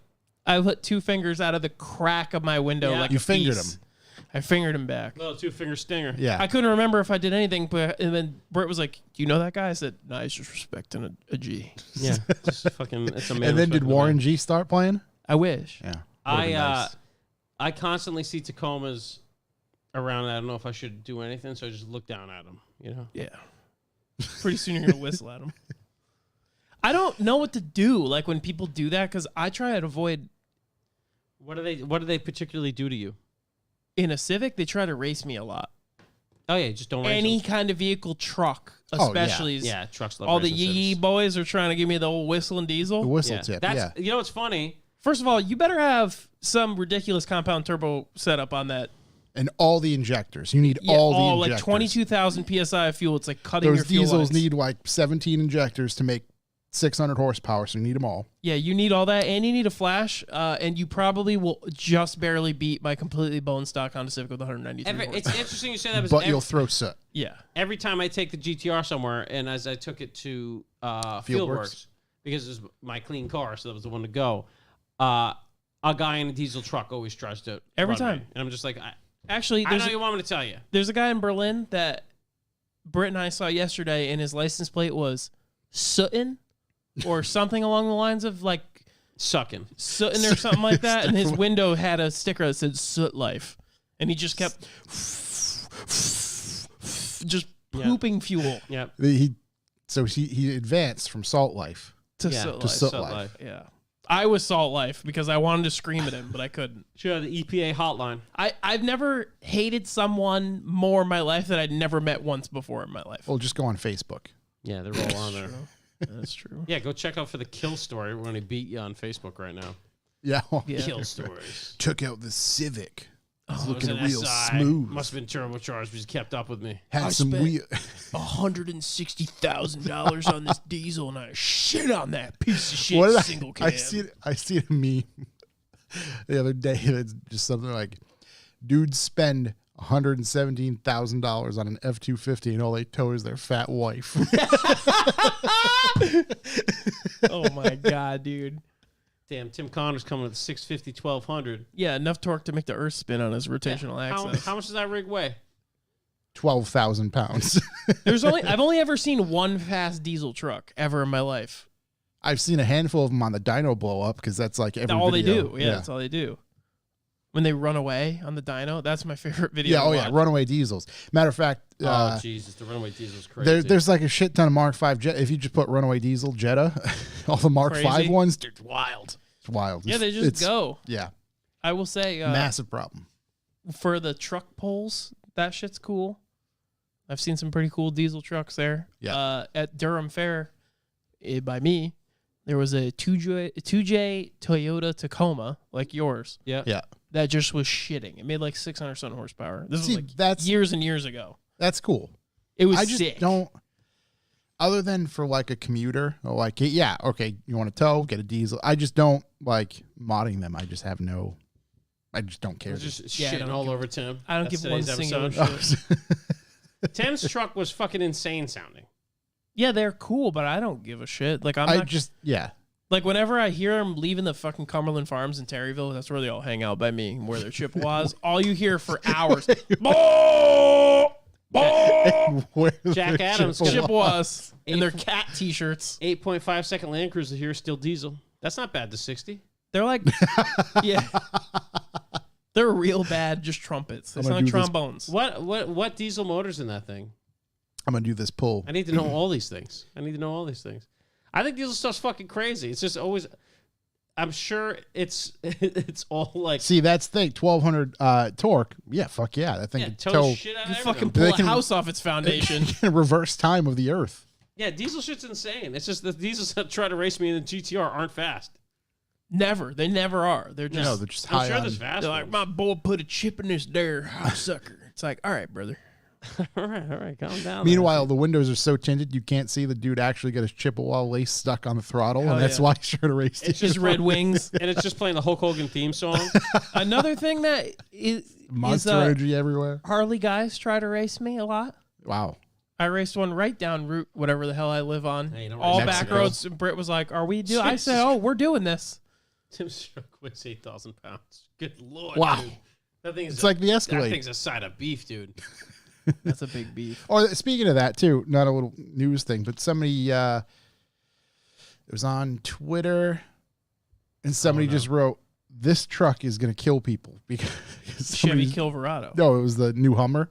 I put 2 fingers out of the crack of my window. Yeah. Like You a fingered piece. him. I fingered him back. little 2-finger stinger. Yeah. I couldn't remember if I did anything, but and then Brett was like, "Do you know that guy?" I said, "No, he's just respecting a G." Yeah. Just fucking. It's a man. and then did respecting a Warren man. G start playing? I wish. Yeah. I constantly see Tacomas around. I don't know if I should do anything, so I just look down at them. Yeah. Pretty soon you're gonna whistle at him. I don't know what to do. Like when people do that, because I try to avoid What do they particularly do to you? In a Civic, they try to race me a lot. Oh yeah, just don't race Any them. kind of vehicle, truck, Oh, yeah. especially. Yeah, trucks love All the racing yee Civs. boys are trying to give me the old whistle and The diesel. whistle Yeah. tip. That's, Yeah. You know what's funny? First of all, you better have some ridiculous compound turbo setup on that. And all the injectors. You need Yeah, all the like injectors. 22,000 psi of fuel. It's like cutting Those your fuel diesels lines. need like 17 injectors to make 600 horsepower, so you need them all. Yeah, you need all that, and you need a flash, and you probably will just barely beat my completely bone stock Honda Civic with 193 horse. It's interesting you say that, But you'll throw soot. Yeah. every time I take the GTR somewhere, and as I took it to Fieldworks, because it was my clean car, so that was the one to go, a guy in a diesel truck always tries to Every run time. me. And I'm just like, Actually, I know there's you want me to tell you. a guy in Berlin that Britt and I saw yesterday, and his license plate was Sutton or something along the lines of like Sucking. Sutton or something like that, and his window had a sticker that said Soot Life, and he just kept just pooping fuel Yep. So he advanced from Salt Life. to Yeah, Soot to Life. Soot Soot Life. Life. Yeah. I was Salt Life because I wanted to scream at him, but I couldn't. Sure, the EPA hotline. I've never hated someone more in my life that I'd never met once before in my life. Well, just go on Facebook. Yeah, they're all on there. That's true. Yeah, go check out for the kill story. We're going to beat you on Facebook right now. Yeah. Yeah. Kill stories. Took out the Civic. It's It was looking an real SI. smooth. Must have been turbocharged because he kept up with me. Had I some spent- wheel. $160,000 on this diesel, and I shit on that piece of shit What did single I cam. see a meme the other day that's just something like, dudes spend $117,000 on an F-250 and all they tow is their fat wife. Oh my god, dude. Damn, Tim Connor's coming with a 650 1200. Yeah, enough torque to make the Earth spin on his rotational axis. How much does that rig weigh? 12,000 pounds. I've only ever seen one fast diesel truck ever in my life. I've seen a handful of them on the dyno blow up because that's like every All they video. do. Yeah, that's all they do. When they run away on the dyno, that's my favorite video. Yeah, to oh yeah, watch. runaway diesels. Matter of fact, Oh, Jesus, the runaway diesel's crazy. there's like a shit ton of Mark V Jet. If you just put runaway diesel Jetta, all the Mark Crazy. V ones, they're wild. It's wild. Yeah, they It's- just go. Yeah, I will say, massive problem. for the truck polls, that shit's cool. I've seen some pretty cool diesel trucks there. Yeah. At Durham Fair, by me, there was a 2J Toyota Tacoma, like yours, yeah. Yeah, that just was shitting. It made like 600 some horsepower. This See, was like that's- years and years ago. that's cool. It was I just sick. don't. Other than for like a commuter, or like yeah, okay, you want to tow, get a diesel. I just don't like modding them. I just have no. I just don't care. Just Yeah, I shitting don't all give- over Tim. I don't That's give one today's single episode. shit. Tim's truck was fucking insane sounding. Yeah, they're cool, but I don't give a shit. Like I'm I not just yeah. like whenever I hear them leaving the fucking Cumberland Farms in Terryville, that's where they all hang out by me, where their Chippewas. All you hear for hours, "Boo! Boo!" Where Jack the Adams, Chippewa- Chippewas in their Eight- cat t-shirts. 8.5 second Land Cruiser here, still diesel. That's not bad to 60. They're like, yeah, they're real bad, just trumpets. They I'm sound gonna like do this- trombones. What diesel motor's in that thing? I'm gonna do this pull. I need to know all these things. I think diesel stuff's fucking crazy. It's just always. I'm sure it's all like See, that's the thing. 1,200 torque. Yeah, fuck yeah. That thing yeah, can tow tow shit out You of fucking everything. pull They a can- house off its foundation. reverse time of the earth. Yeah, diesel shit's insane. It's just the diesels that try to race me in the GTR aren't fast. Never, they never are. They're just. No, they're just I'm high sure on. there's fast They're like, ones. my boy put a chip in this there house sucker. It's like, all right, brother. all right, calm down. Meanwhile, the windows are so tinted you can't see the dude actually get his Chippewa lace stuck on the throttle, Hell and that's yeah. why he's trying to race. It's just Red Wings. and it's just playing the Hulk Hogan theme song. Another thing that is Monster Energy everywhere. Harley guys try to race me a lot. Wow. I raced one right down route, whatever the hell I live on. Hey, don't all race back Mexico. roads. And Britt was like, "Are we do?" I Jesus said, "Oh, we're doing this." Tim's truck weighs 8,000 pounds. Good lord. Wow. Dude. That thing is It's like the that Escalade. thing's a side of beef, dude. That's a big beef. Or speaking of that too, not a little news thing, but somebody it was on Twitter, and somebody just wrote, "This truck is going to kill people because Chevy somebody's-" Silverado. No, it was the new Hummer,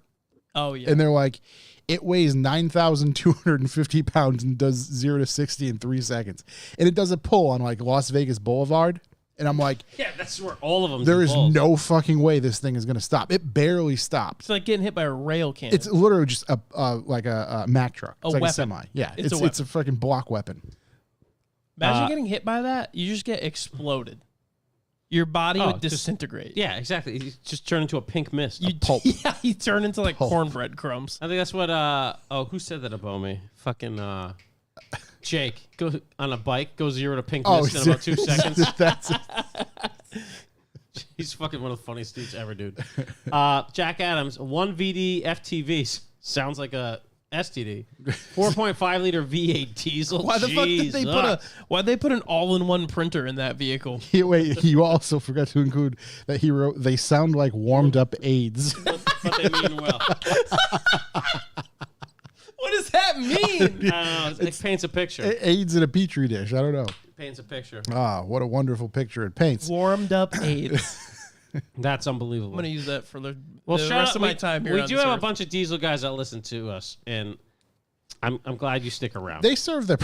Oh yeah. and they're like, it weighs 9,250 pounds and does 0 to 60 in 3 seconds, and it does a pull on like Las Vegas Boulevard. And I'm like, Yeah, that's where all of them. there is no fucking way this thing is going to stop. It barely stops. It's like getting hit by a rail cannon. It's literally just like a Mack truck. It's like weapon. a semi. Yeah, It's it's a a fucking block weapon. Imagine getting hit by that. You just get exploded. Your body would disintegrate. Yeah, exactly. You just turn into a pink mist. Pulp. Yeah, you turn into like cornbread crumbs. I think that's what. Who said that about me? Fucking Jake. Go on a bike. Go 0 to pink mist in about 2 seconds. That's He's fucking one of the funniest dudes ever, dude. Jack Adams, 1 VD FTV. Sounds like a STD. 4.5 liter V8 diesel. Why the fuck did they Jesus. why'd they put an all-in-one printer in that vehicle? Wait, you also forgot to include that he wrote, they sound like warmed up AIDS. But they mean well. What does that mean? I don't know. It paints a picture. AIDS in a petri dish. I don't know. It paints a picture. Ah, what a wonderful picture it paints. Warmed up AIDS. That's unbelievable. I'm gonna use that for the shout rest out- of my time here. We on do this have earth. a bunch of diesel guys that listen to us, and I'm glad you stick around. They serve their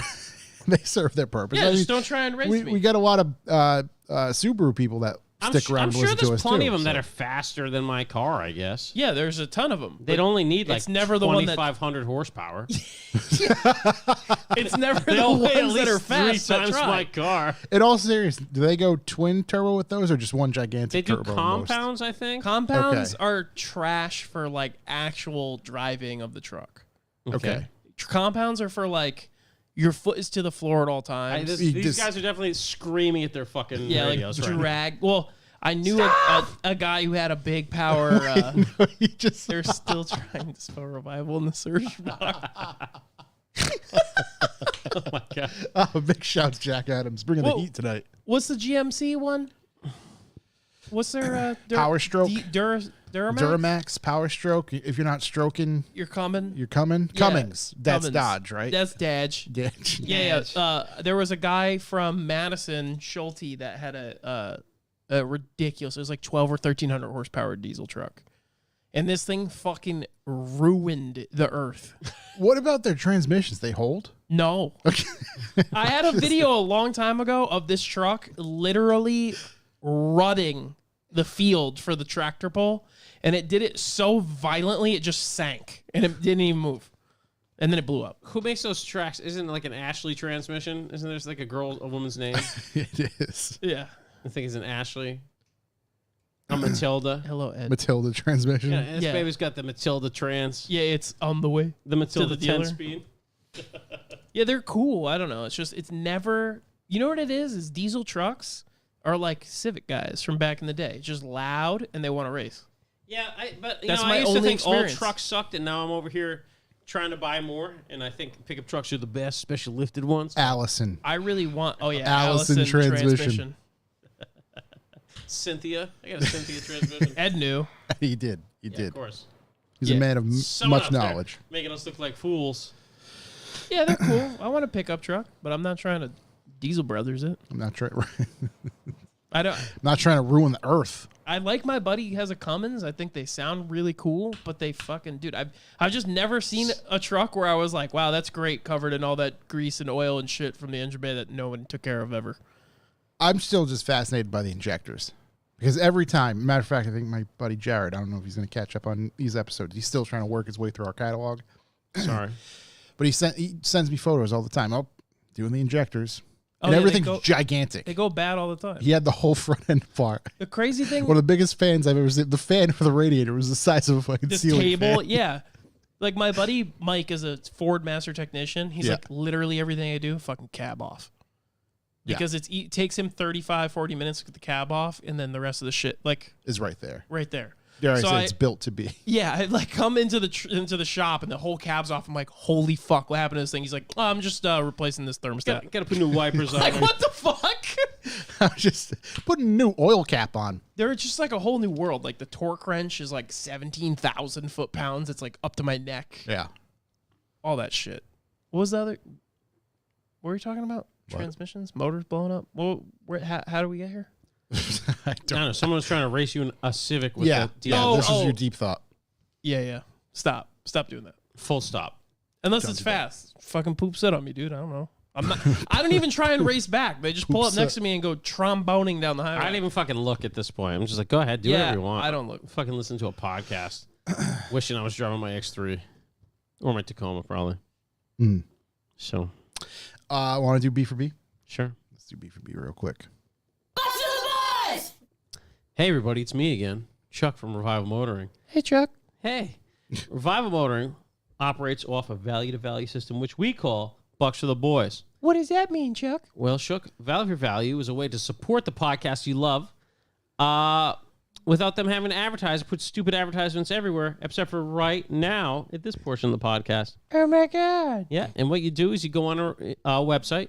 they serve their purpose. Yeah, I just mean, don't try and race me. we got a lot of Subaru people that stick around I'm and sure listen to there's us plenty too, of them that so. are faster than my car, I guess. Yeah, there's a ton of them. They'd only need like it's never the one that 2,500 horsepower. it's never They the all weigh at ones that least are fast 3 that times try. my car. In all seriousness, do they go twin turbo with those or just one gigantic They do turbo? compounds, I think. Compounds Okay. are trash for like actual driving of the truck. Okay. Compounds are for like your foot is to the floor at all times. These guys are definitely screaming at their fucking Yeah, like radios right now. drag. Well, I knew a guy who had a big power. He just They're still trying to spell revival in the search bar. Oh my god. oh, big shouts, Jack Adams, bringing Whoa. the heat tonight. What's the GMC one? What's their Power Stroke? Duramax? Duramax, Power Stroke. If you're not stroking, You're coming. you're coming. Yeah, Cummings. That's Cummins. Dodge, right? That's Dodge. Dodge. Yeah. There was a guy from Madison, Schulte, that had a ridiculous. It was like 12 or 1300 horsepower diesel truck, and this thing fucking ruined the earth. What about their transmissions? They hold? No, I had a video a long time ago of this truck literally rutting the field for the tractor pull, and it did it so violently it just sank and it didn't even move, and then it blew up. Who makes those tracks? Isn't it like an Ashley transmission? Isn't there like a woman's name? It is. Yeah. I think it's an Ashley. A Matilda. Hello, Ed. Matilda transmission. Yeah, and this Yeah. baby's got the Matilda trans. Yeah, it's on the way. The Matilda the 10 dealer. speed. Yeah, they're cool. I don't know. It's never. You know what it is? Is diesel trucks are like Civic guys from back in the day. Just loud and they want to race. Yeah, but That's I my used to only think all experience. trucks sucked, and now I'm over here trying to buy more, and I think pickup trucks are the best, especially lifted ones. Allison. I really want. Oh yeah, Allison transmission. Cynthia. I got a Cynthia transmission. Ed knew. He did. He Yeah, did. of course. He's Yeah. a man of Someone much out there knowledge. making us look like fools. Yeah, they're cool. I want a pickup truck, but I'm not trying to Diesel Brothers it. I'm not trying. I don't. not trying to ruin the earth. I like my buddy has a Cummins. I think they sound really cool, but they fucking dude. I've just never seen a truck where I was like, wow, that's great, covered in all that grease and oil and shit from the engine bay that no one took care of ever. I'm still just fascinated by the injectors. Because every time, matter of fact, I think my buddy Jared, I don't know if he's going to catch up on these episodes. He's still trying to work his way through our catalog. Sorry. But he sends me photos all the time. Oh, doing the injectors. Oh, And yeah, everything's gigantic. They go bad all the time. He had the whole front end part. The crazy thing, One of the biggest fans I've ever seen. The fan for the radiator was the size of a fucking this ceiling table, fan. yeah. Like my buddy Mike is a Ford master technician. He's Yeah. like, literally everything I do, fucking cab off. Because it takes him 35, 40 minutes to get the cab off, and then the rest of the shit, like, Is right there. right there. Dare I So say it's built to be. Yeah, I like come into the shop and the whole cab's off. I'm like, holy fuck, what happened to this thing? He's like, oh, I'm just replacing this thermostat. Got to put new wipers on. Like, it. what the fuck? I'm just putting a new oil cap on. They're just like a whole new world. Like the torque wrench is like 17,000 foot-pounds. It's like up to my neck. Yeah. All that shit. What was the other? What were you talking about? What? Transmissions, motors blowing up. Well, how do we get here? I I don't know. Someone was trying to race you in a Civic with Yeah. the Yeah. Oh, This is oh. your deep thought. Yeah. Stop doing that. full stop. Unless Don't it's do that. fast. Fucking poop set on me, dude. I don't know. I don't even try and race back. They just pull up next to me and go tromboning down the highway. I don't even fucking look at this point. I'm just like, go ahead, do whatever you want. I don't look. Fucking listen to a podcast. Wishing I was driving my X3 or my Tacoma, probably. So, Want to do B for B? sure. Let's do B for B real quick. Hey, everybody, it's me again, Chuck from Revival Motoring. Hey, Chuck. Hey, Revival Motoring operates off a value-to-value system, which we call Bucks for the Boys. What does that mean, Chuck? Well, Shook, value for value is a way to support the podcast you love without them having to advertise, put stupid advertisements everywhere, except for right now at this portion of the podcast. Oh, my God. Yeah, and what you do is you go on our website,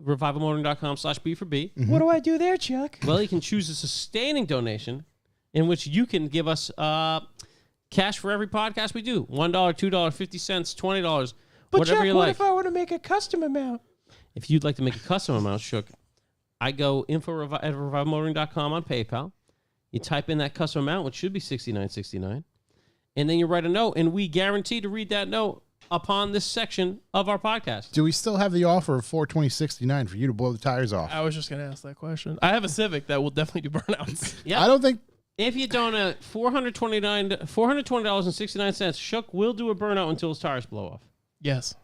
revivalmotoring.com/B for B. What do I do there, Chuck? Well, you can choose a sustaining donation in which you can give us cash for every podcast we do. $1, $2, 50 cents, $20, But whatever Chuck, you what like. if I want to make a custom amount? If you'd like to make a custom amount, Shook, I go info at revivalmotoring.com on PayPal. You type in that custom amount, which should be $69.69, and then you write a note, and we guarantee to read that note upon this section of our podcast. Do we still have the offer of $420.69 for you to blow the tires off? I was just going to ask that question. I have a Civic that will definitely do burnouts. Yeah. I don't think. If you donate $420.69, Shook will do a burnout until his tires blow off. Yes.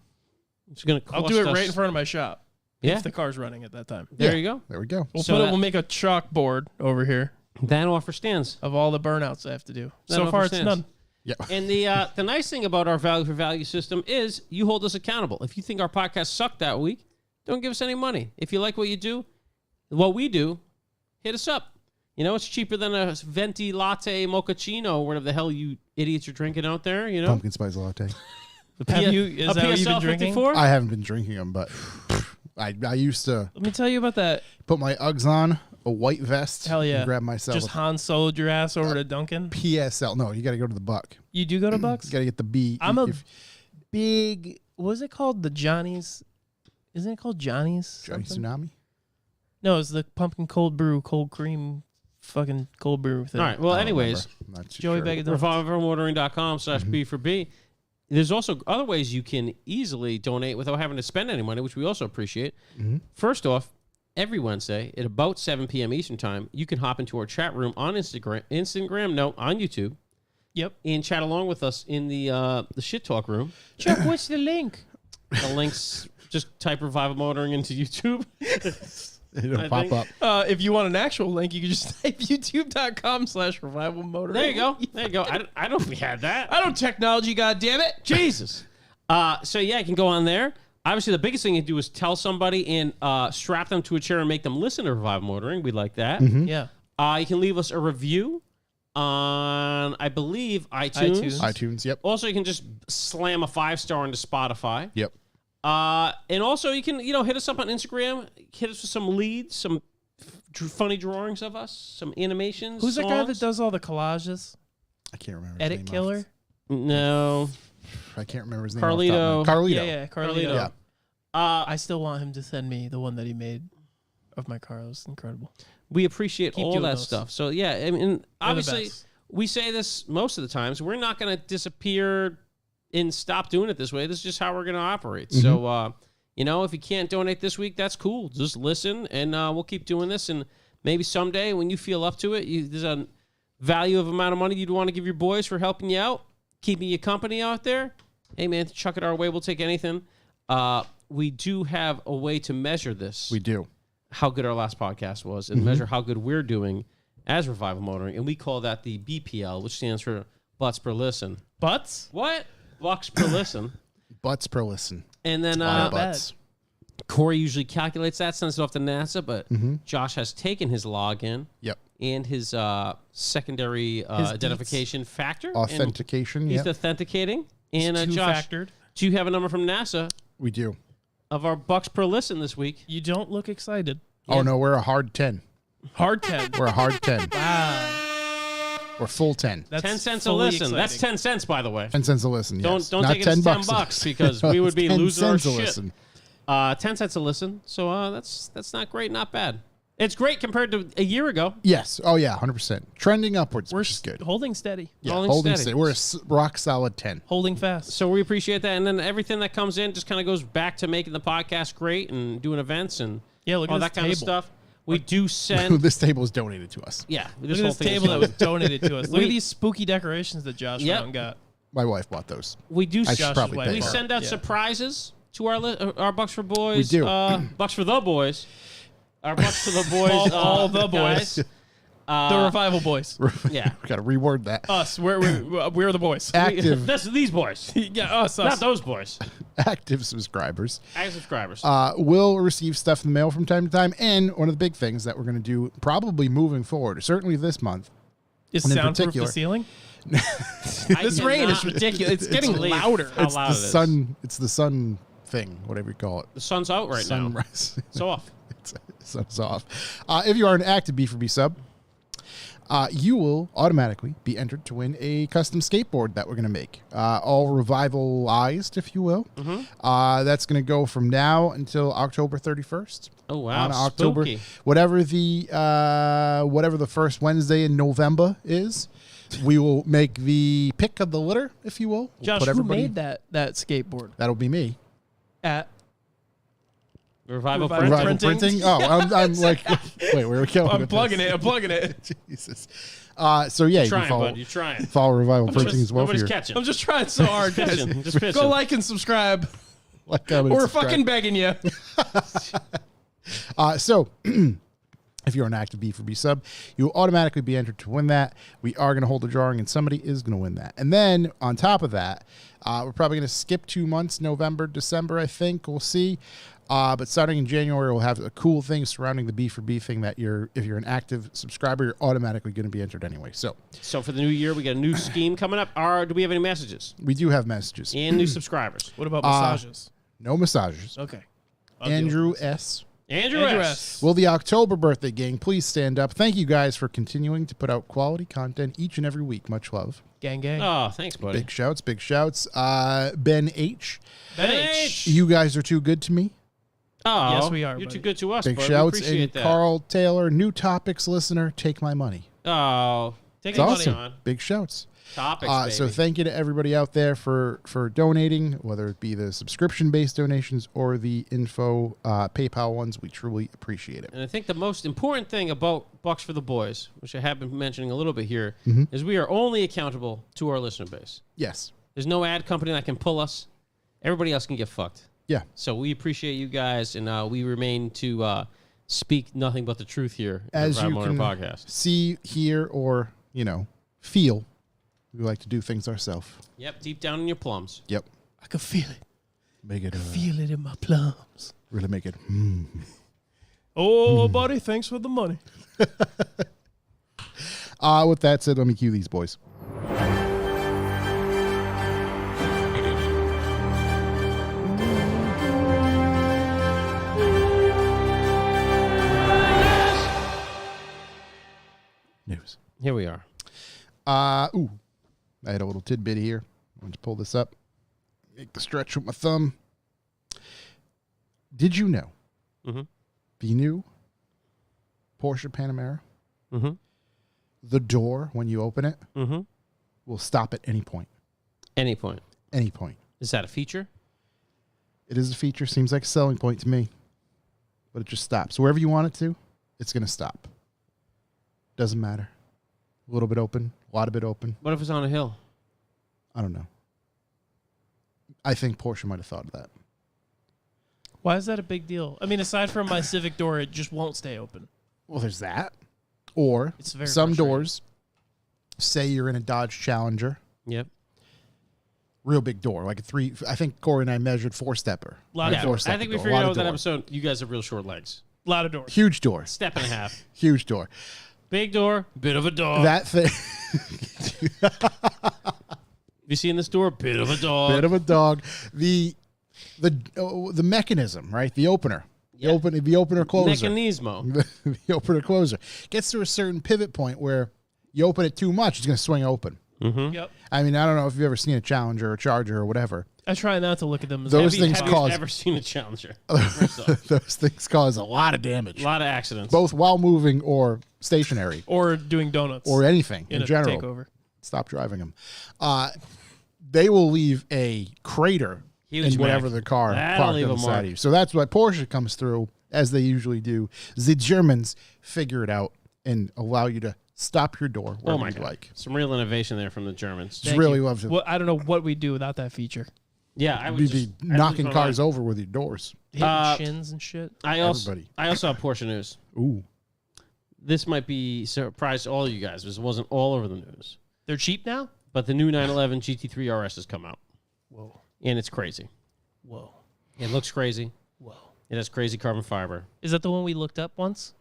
It's going to cost I'll do it us- right in front of my shop. Yeah. If the car's running at that time. There you go. There we go. We'll make a chalkboard over here That offer stands. of all the burnouts I have to do. That So offer far, it's stands. none. Yeah. And the nice thing about our value for value system is you hold us accountable. If you think our podcast sucked that week, don't give us any money. If you like what you do, what we do, hit us up. You know, it's cheaper than a venti latte mochaccino, whatever the hell you idiots are drinking out there. You know, Pumpkin spice latte. Is Is that what you've been drinking? I haven't been drinking them, but I used to Let me tell you about that. put my Uggs on, a white vest, Hell yeah. and grab myself Just Han Soloed your ass over to Duncan. PSL. No, you got to go to the Buck. You do go to Bucks? You got to get the B. I'm a big, what is it called? The Johnny's? Isn't it called Johnny's? Johnny something? Tsunami. No, it's the pumpkin cold brew, cold cream, fucking cold brew thing. All right. Well, I don't anyways, remember. I'm not too Joey sure. Bag of Donuts. revolvermotoring.com/B for B. There's also other ways you can easily donate without having to spend any money, which we also appreciate. First off, every Wednesday at about 7 p.m. Eastern Time, you can hop into our chat room on Instagram, on YouTube, Yep. and chat along with us in the shit talk room. Chuck, what's the link? The links, just type Revival Motoring into YouTube. It'll I pop think- up. If you want an actual link, you can just type youtube.com/revivalmotor. There you go. There you go. I don't think we had that. I don't technology, goddammit. Jesus. So yeah, I can go on there. Obviously, the biggest thing you do is tell somebody and strap them to a chair and make them listen to Revival Motoring. We'd like that. Yeah. You can leave us a review on, I believe, iTunes. iTunes. Yep. Also, you can just slam a 5-star into Spotify. Yep. And also, you can hit us up on Instagram. Hit us with some leads, some funny drawings of us, some animations. Who's that guy that songs. does all the collages? I can't remember. His Edit name Killer? No. I can't remember his name. Carlito. off the top of my- Carlito. Yeah, Carlito. Carlito. Yeah. I still want him to send me the one that he made of my car. It was incredible. We appreciate Keep all doing that those. stuff. So yeah, I mean, They're the obviously, best. we say this most of the times. We're not going to disappear and stop doing it this way. This is just how we're going to operate. So, if you can't donate this week, that's cool. Just listen, and we'll keep doing this. And maybe someday, when you feel up to it, there's a value of amount of money you'd want to give your boys for helping you out, keeping you company out there. Hey, man, chuck it our way. We'll take anything. We do have a way to measure this. We do. How good our last podcast was and measure how good we're doing as Revival Motoring. And we call that the BPL, which stands for Butts Per Listen. Butts? What? Bucks per listen. Butts per listen. And then A lot of bad. butts. Corey usually calculates that, sends it off to NASA, but Josh has taken his login Yep. and his secondary identification factor. and Authentication. He's Yep. authenticating. And It's Josh, two-factored. do you have a number from NASA We do. of our Bucks per listen this week? You don't look excited. Oh no, we're a hard 10. Hard 10. We're a hard 10. Wow. We're full 10. That's 10 cents a fully listen. That's exciting. 10 cents, by the way. 10 cents a listen. Don't Yes. don't Not take it as 10 bucks. bucks because we would be 10 losing our cents a shit. listen. 10 cents a listen. So that's not great, not bad. It's great compared to a year ago. Yes. Oh yeah, 100%. Trending upwards, We're which is good. holding steady, Yeah, holding holding steady. steady. We're a rock solid 10. holding fast. So we appreciate that. And then everything that comes in just kind of goes back to making the podcast great and doing events and Yeah, look all at that this kind of table. stuff. We do send... This table is donated to us. yeah. Look at this table that was donated to us. Look We- at these spooky decorations that Josh Yep. Brown got. My wife bought those. We do... I should Josh's probably wife. pay We her. send out Yeah. surprises to our Bucks for Boys. We do. Bucks for the Boys. Our Bucks for the Boys. All the guys. boys. The Revival Boys. Yeah. We got to reword that. Us. We're the boys. Active These boys. Yeah, us. Not those boys. active subscribers Active subscribers. will receive stuff in the mail from time to time. And one of the big things that we're going to do probably moving forward, certainly this month, Is and in soundproof particular- the ceiling? I This rain is cannot ridiculous. It's getting believe louder. How it's loud the it is. sun. It's the sun thing, whatever you call it. The sun's out right now. Sunrise. It's off. Sun's off. If you are an active B4B sub, you will automatically be entered to win a custom skateboard that we're going to make. All revivalized, if you will. That's going to go from now until October 31st. Oh, wow. On October, Spooky. whatever the first Wednesday in November is, we will make the pick of the litter, if you will. We'll Josh, put who everybody- made that skateboard? That'll be me. At Revival Revival printing. Revival Printing? printing. Oh, I'm like, wait, where are we going? I'm with plugging this? it. I'm plugging it. Jesus. So yeah, you can Trying, follow, bud. You're trying. follow Revival Printing Just- as well for nobody's your catching. I'm just trying so hard, guys. Pitching. Just pitching. Go like and subscribe. like, comment, and We're subscribe. fucking begging you. So if you're an active B4B sub, you'll automatically be entered to win that. We are going to hold a drawing, and somebody is going to win that. And then on top of that, we're probably going to skip 2 months, November, December, I think. We'll see. But starting in January, we'll have a cool thing surrounding the B4B thing that if you're an active subscriber, you're automatically going to be entered anyway. So So for the new year, we got a new scheme coming up. Do we have any messages? we do have messages. And new subscribers. What about massages? No massages. Okay. I'll deal Andrew with S. Andrew Andrew S. S. Will the October birthday gang please stand up? Thank you guys for continuing to put out quality content each and every week. Much love. Gang, gang. Oh, thanks, buddy. Big shouts, big shouts. Ben H. Ben H. You guys are too good to me. Oh, Yes, we are, You're buddy. too good to us, Big bud. shouts. We appreciate And that. Carl Taylor, new topics listener, take my money. Oh, Take It's it awesome. on. Big shouts. Topics, baby. So thank you to everybody out there for donating, whether it be the subscription-based donations or the info PayPal ones. We truly appreciate it. And I think the most important thing about Bucks for the Boys, which I have been mentioning a little bit here, Mm-hmm. is we are only accountable to our listener base. Yes. There's no ad company that can pull us. Everybody else can get fucked. Yeah. So we appreciate you guys, and we remain to speak nothing but the truth here As at you Revival can Motor Podcast. see, hear, or, feel, we like to do things ourselves. Yep, deep down in your plums. Yep. I can feel it. Make it, Feel it in my plums. really make it. Oh, buddy, thanks for the money. With that said, let me cue these boys. News. Here we are. I had a little tidbit here. I want to pull this up. Make the stretch with my thumb. Did you know Mhm. the new Porsche Panamera, Mm-hmm. the door, when you open it, Mm-hmm. will stop at any point? Any point. Any point. Is that a feature? It is a feature. Seems like a selling point to me. But it just stops. Wherever you want it to, it's going to stop. Doesn't matter. A little bit open, a lot of it open. What if it's on a hill? I don't know. I think Porsche might have thought of that. Why is that a big deal? I mean, aside from my Civic door, it just won't stay open. Well, there's that. Or It's very some frustrating. doors, say you're in a Dodge Challenger, Yep. real big door, like a 3. I think Corey and I measured 4-stepper. Lot of Yeah, doors. I think we door, figured lot out of with that door. episode, you guys have real short legs. A lot of doors. Huge door. Step and a half. Huge door. Big door, bit of a dog. That thing, Have you seen this door? Bit of a dog. bit of a dog. The mechanism, right? The opener. Yeah. The opener closer. Mechanismo. The opener closer gets to a certain pivot point where you open it too much, it's going to swing open. Mm-hmm. Yep. I mean, I don't know if you've ever seen a Challenger or Charger or whatever. I try not to look at them. As Those heavy. things Have you cause ever seen a Challenger? those things cause a lot of damage, A lot of accidents. both while moving or stationary or doing donuts or anything in a general. takeover. Stop driving them. They will leave a crater Huge in whatever Mac. the car That'll parked leave on a the mark. side of you. So that's why Porsche comes through, as they usually do. The Germans figure it out and allow you to stop your door Oh wherever my you'd God. like. Some real innovation there from the Germans. Just really love to Well, I don't know what we'd do without that feature. Yeah, I would be just I'd knocking lose my cars mind. over with your doors. Hitting shins and shit. I also Everybody. have Porsche news. Ooh. This might be a surprise to all you guys because it wasn't all over the news. They're cheap now? But the new 911 GT3 RS has come out, Whoa. and it's crazy. Whoa. It looks crazy. Whoa. It has crazy carbon fiber. Is that the one we looked up once?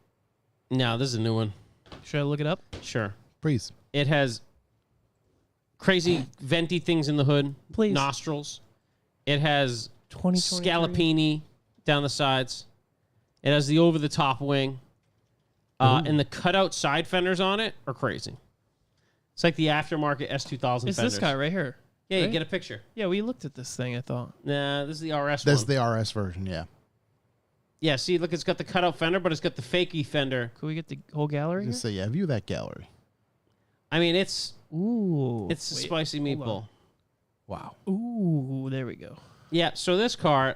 No, this is a new one. Should I look it up? Sure. Please. It has crazy venti things in the hood. Please. Nostrils. It has 2023. scallopini down the sides. It has the over-the-top wing. And the cutout side fenders on it are crazy. It's like the aftermarket S2000 It's fenders. this guy right here. Yeah, you right? get a picture. Yeah, we looked at this thing, I thought. Nah, this is the RS That's one. the RS version, yeah. Yeah, see, look, it's got the cutout fender, but it's got the fakey fender. Could we get the whole gallery? Just say, yeah, view that gallery. I mean, it's Ooh. a spicy hold meatball. Wow. Ooh, there we go. Yeah, so this car,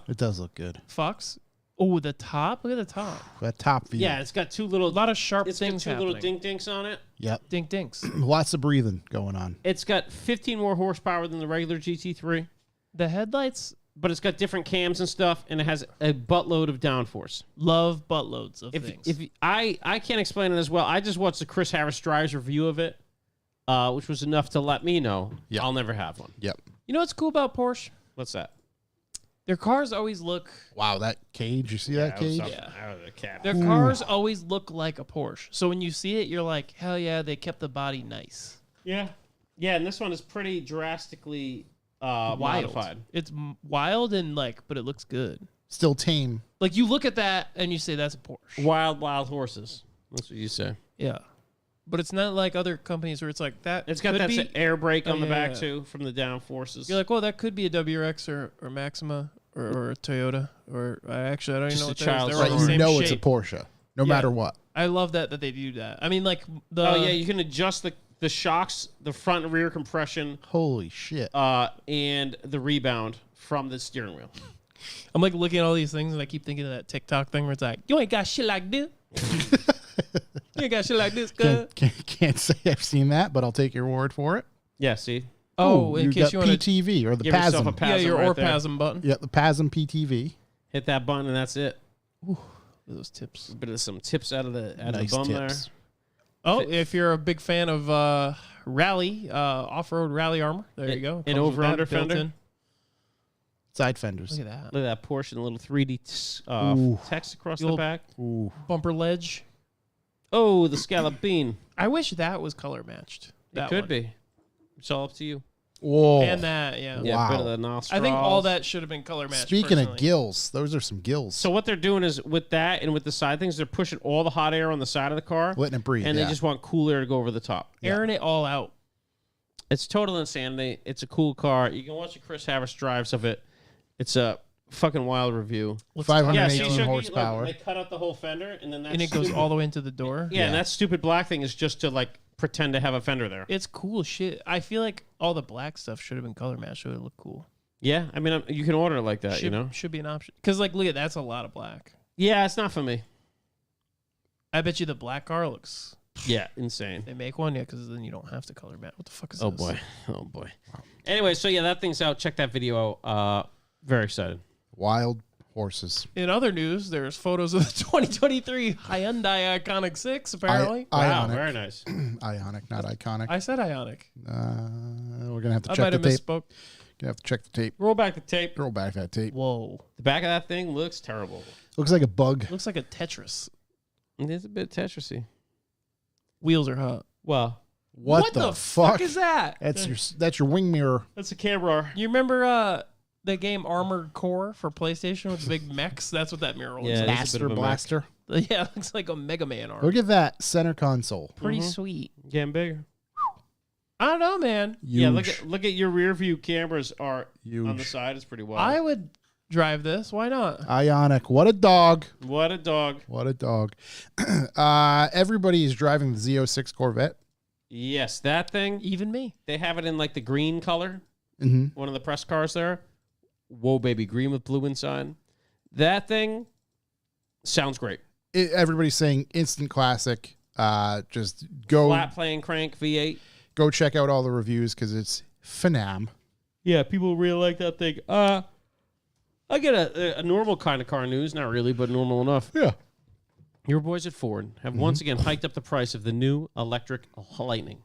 It does look good. Fox. Oh, the top. Look at the top. That top view. yeah, it's got two A little, lot of sharp it's got things two little happening. dink dinks on it. Yep. Dink dinks. Lots of breathing going on. It's got 15 more horsepower than the regular GT3, The headlights. but it's got different cams and stuff, and it has a buttload of downforce. Love buttloads of If things. I can't explain it as well. I just watched the Chris Harris Drives review of it, which was enough to let me know Yeah. I'll never have one. Yep. You know what's cool about Porsche? What's that? Their cars always look. Wow, that cage. You see that cage? Out of the cab. Their cars always look like a Porsche. So when you see it, you're like, hell yeah, they kept the body nice. Yeah, and this one is pretty drastically modified. It's wild and but it looks good. Still tame. Like you look at that and you say that's a Porsche. Wild horses. That's what you say. Yeah. But it's not like other companies where it's like that. It's got could that be, air brake on the yeah, back yeah. too from the down forces. You're like, well, that could be a WRX or Maxima or a Toyota or I don't even Just know a what child's they're Right, all Or the you same know it's a shape. Porsche, no Yeah. matter what. I love that they do that. I mean, like the oh yeah, you can adjust the shocks, the front and rear compression, Holy shit. and the rebound from the steering wheel. I'm like looking at all these things and I keep thinking of that TikTok thing where it's like, you ain't got shit like this. You ain't got shit like this, cuz. Can't say I've seen that, but I'll take your word for it. Yeah, see, Oh, Ooh, in you case got you want to. PTV or the Give yourself a PASM. pat. Yeah, your right there. Orpasm button. Yeah, the PASM PTV. hit that button and that's it. Those tips. A bit of some tips out of the Nice bum tips. Oh, if you're a big fan of rally, off-road rally armor, there you go. An Comes with over-under that built fender? in. Side fenders. Look at that. there. Look at that Porsche and a little 3D Ooh. text across The the old- back. Ooh. Bumper ledge. Oh, the scallop bean. I wish that was color matched. It That could one. be. It's all up to you. Whoa. And that, yeah. Yeah, Wow. bit of the nostrils. I think all that should have been color matched. Speaking of personally. gills, those are some gills. So what they're doing is with that and with the side things, they're pushing all the hot air on the side of the car, Letting it breathe. and yeah. they just want cool air to go over the top. airing it all out. It's total insanity. It's a cool car. You can watch the Chris Harris drives of it. It's a fucking wild review. Looks 518 awesome. Shuggy, horsepower. Look, they cut out the whole fender, and then that's and it goes all the way into the door. Yeah, and that stupid black thing is just to pretend to have a fender there. It's cool shit. I feel like all the black stuff should have been color matched. So it would look cool. Yeah, I mean, you can order it like that, Should be an option. Because look at that's a lot of black. Yeah, it's not for me. I bet you the black car looks. Yeah, insane. They make one, yeah, because then you don't have to color match. What the fuck is Oh this? boy, oh boy. Anyway, so yeah, that thing's out. Check that video out. Very excited. Wild horses. In other news, there's photos of the 2023 Hyundai Iconic 6, apparently. Wow, Ionic. very nice. Ionic, not iconic. I said Ionic. We're gonna have to I check might the have tape. misspoke. Gonna have to check the tape. Roll back the tape. Roll back that tape. Whoa. The back of that thing looks terrible. Looks like a bug. Looks like a Tetris. It's a bit Tetrisy. Wheels are hot. Well, What the fuck? is that? That's your wing mirror. that's a camera. You remember the game Armored Core for PlayStation with the big mechs? That's what that mirror looks Yeah, like. it's a bit Master of a Blaster. Yeah, it looks like a Mega Man arm. Look at that center console. Pretty sweet. Getting bigger. I don't know, man. Yeah, Huge. look at your rear view cameras are on the Huge. side. It's pretty wild. I would drive this. Why not? Ionic. What a dog. What a dog. What a dog. Everybody is driving the Z06 Corvette. Yes, that thing. Even me. They have it in like the green color. Mm-hmm. One of the press cars there. Whoa, baby, green with blue inside. That thing sounds great. Everybody's saying instant classic. Just go Flat plane crank V8. go check out all the reviews because it's phenom. Yeah, people really like that thing. I get a normal kind of car news. Not really, but normal enough. Yeah. Your boys at Ford have once again hiked up the price of the new electric Lightning.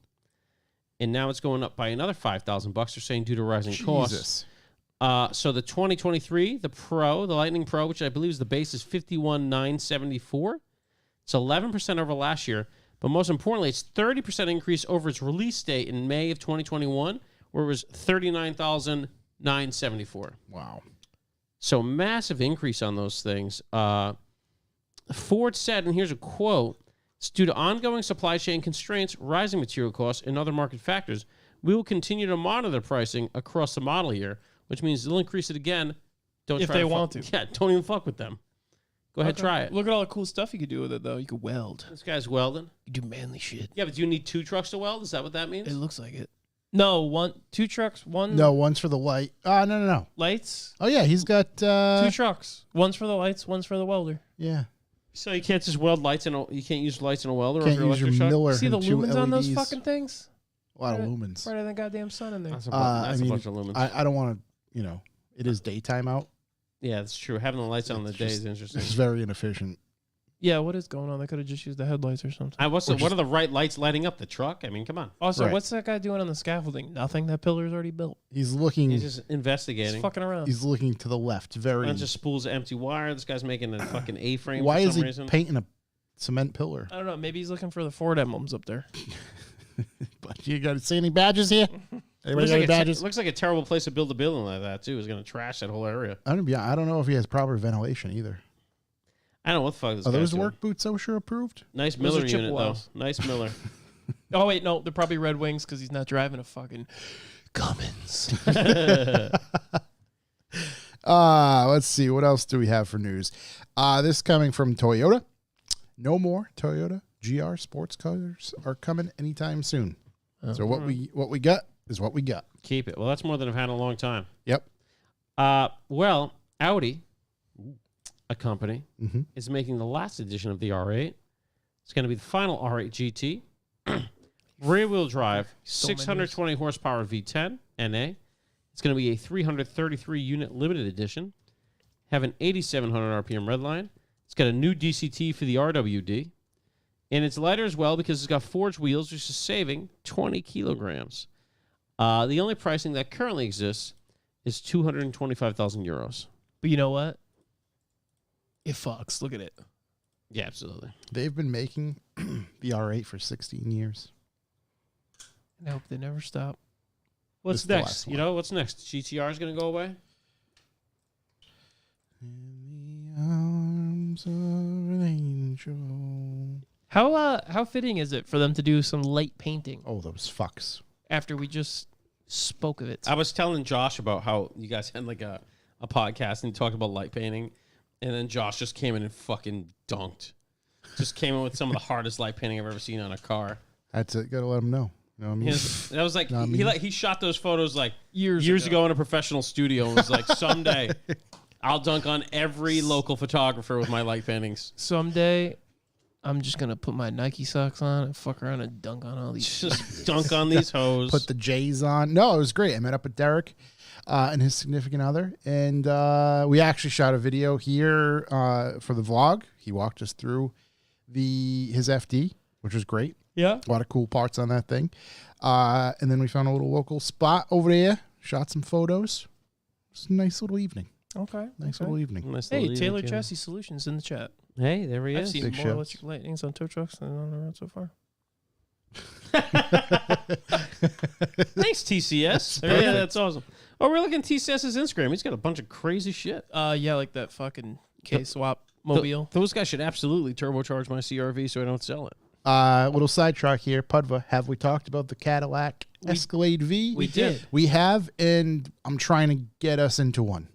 And now it's going up by another $5,000. They're saying due to rising costs. Jesus. So the 2023, the Lightning Pro, which I believe is the base, is $51,974. It's 11% over last year. But most importantly, it's 30% increase over its release date in May of 2021, where it was $39,974. Wow. So massive increase on those things. Ford said, and here's a quote, it's due to ongoing supply chain constraints, rising material costs, and other market factors. We will continue to monitor pricing across the model year, which means they'll increase it again. Don't If try they to want to. Yeah, don't even fuck with them. Go ahead, Okay. try it. Look at all the cool stuff you could do with it, though. You could weld. This guy's welding. You do manly shit. Yeah, but do you need 2 trucks to weld? Is that what that means? It looks like it. No, 2 trucks, one No, one's for the light. No. lights, Oh, yeah, he's got... 2 trucks. One's for the lights, one's for the welder. yeah. So you can't just weld lights in you can't use lights in a welder Can't or use your electric truck? Miller See the and 2 lumens on those LEDs. fucking things? A lot of lumens. Right in the goddamn sun in there. That's a, I mean, bunch of lumens. I don't want to, it is daytime out. Yeah, that's true. Having the lights on in the It's day just- is interesting. It's very inefficient. Yeah, what is going on? They could have just used the headlights or something. What are the right lights lighting up the truck? I mean, come on. Also, Right. what's that guy doing on the scaffolding? Nothing. That pillar's already built. He's looking. He's just investigating. He's fucking around. He's looking to the left. Very. bunch of spools of empty wire. This guy's making a fucking A-frame Why for is some he reason. painting a cement pillar? I don't know. Maybe he's looking for the Ford emblems up there. But you got to see any badges here? Anybody got any badges? Looks like a terrible place to build a building like that, too. It's going to trash that whole area. I don't know if he has proper ventilation either. I don't know what the fuck this Are guy's those doing. work boots OSHA approved? Nice Those are Miller unit, though. Chippewas. Nice Miller. Oh, wait, no. They're probably Red Wings because he's not driving a fucking Cummins. Let's see. What else do we have for news? This coming from Toyota. No more Toyota GR sports cars are coming anytime soon. So what we got is what we got. Keep it. Well, that's more than I've had in a long time. Yep. Well, Audi, a company, Mm-hmm. is making the last edition of the R8. It's going to be the final R8 GT. Rear-wheel drive, So many 620 horsepower V10 NA. It's going to be a 333 unit limited edition. Have an 8,700 RPM redline. It's got a new DCT for the RWD. And it's lighter as well because it's got forged wheels, which is saving 20 kilograms. The only pricing that currently exists is 225,000 euros. But you know what? It fucks. Look at it. Yeah, absolutely. They've been making the R8 for 16 years. And I hope they never stop. What's This is the next? last You know, what's next? GTR is going to go away? In the arms of an angel. How fitting is it for them to do some light painting Oh, those fucks. after we just spoke of it? I was telling Josh about how you guys had like a podcast and you talked about light painting, and then Josh just came in and fucking dunked. Just came in with some of the hardest light painting I've ever seen on a car. That's it. Gotta let them know. You know what I mean? That was like Know what I he shot those photos like Years ago in a professional studio and was like, someday I'll dunk on every local photographer with my light paintings. Someday, I'm just gonna put my Nike socks on and fuck around and dunk on all these. Just dunk on these hoes. Put the J's on. No, it was great. I met up with Derek and his significant other, and we actually shot a video here for the vlog. He walked us through his FD, which was great. Yeah. A lot of cool parts on that thing. And then we found a little local spot over there, shot some photos. It's a nice little evening. Okay. Nice okay. little evening. Nice Hey, little Taylor evening, Chassis Solutions in the chat. Hey, there he I've is. seen Big more shout. electric lightnings on tow trucks than on the road so far. Thanks, TCS. Yeah, that's awesome. Oh, we're looking at TCS's Instagram. He's got a bunch of crazy shit. Yeah, like that fucking K-swap mobile. Those guys should absolutely turbocharge my CRV so I don't sell it. Little sidetrack here. Pudva, have we talked about the Cadillac Escalade V? We did. We have, and I'm trying to get us into one.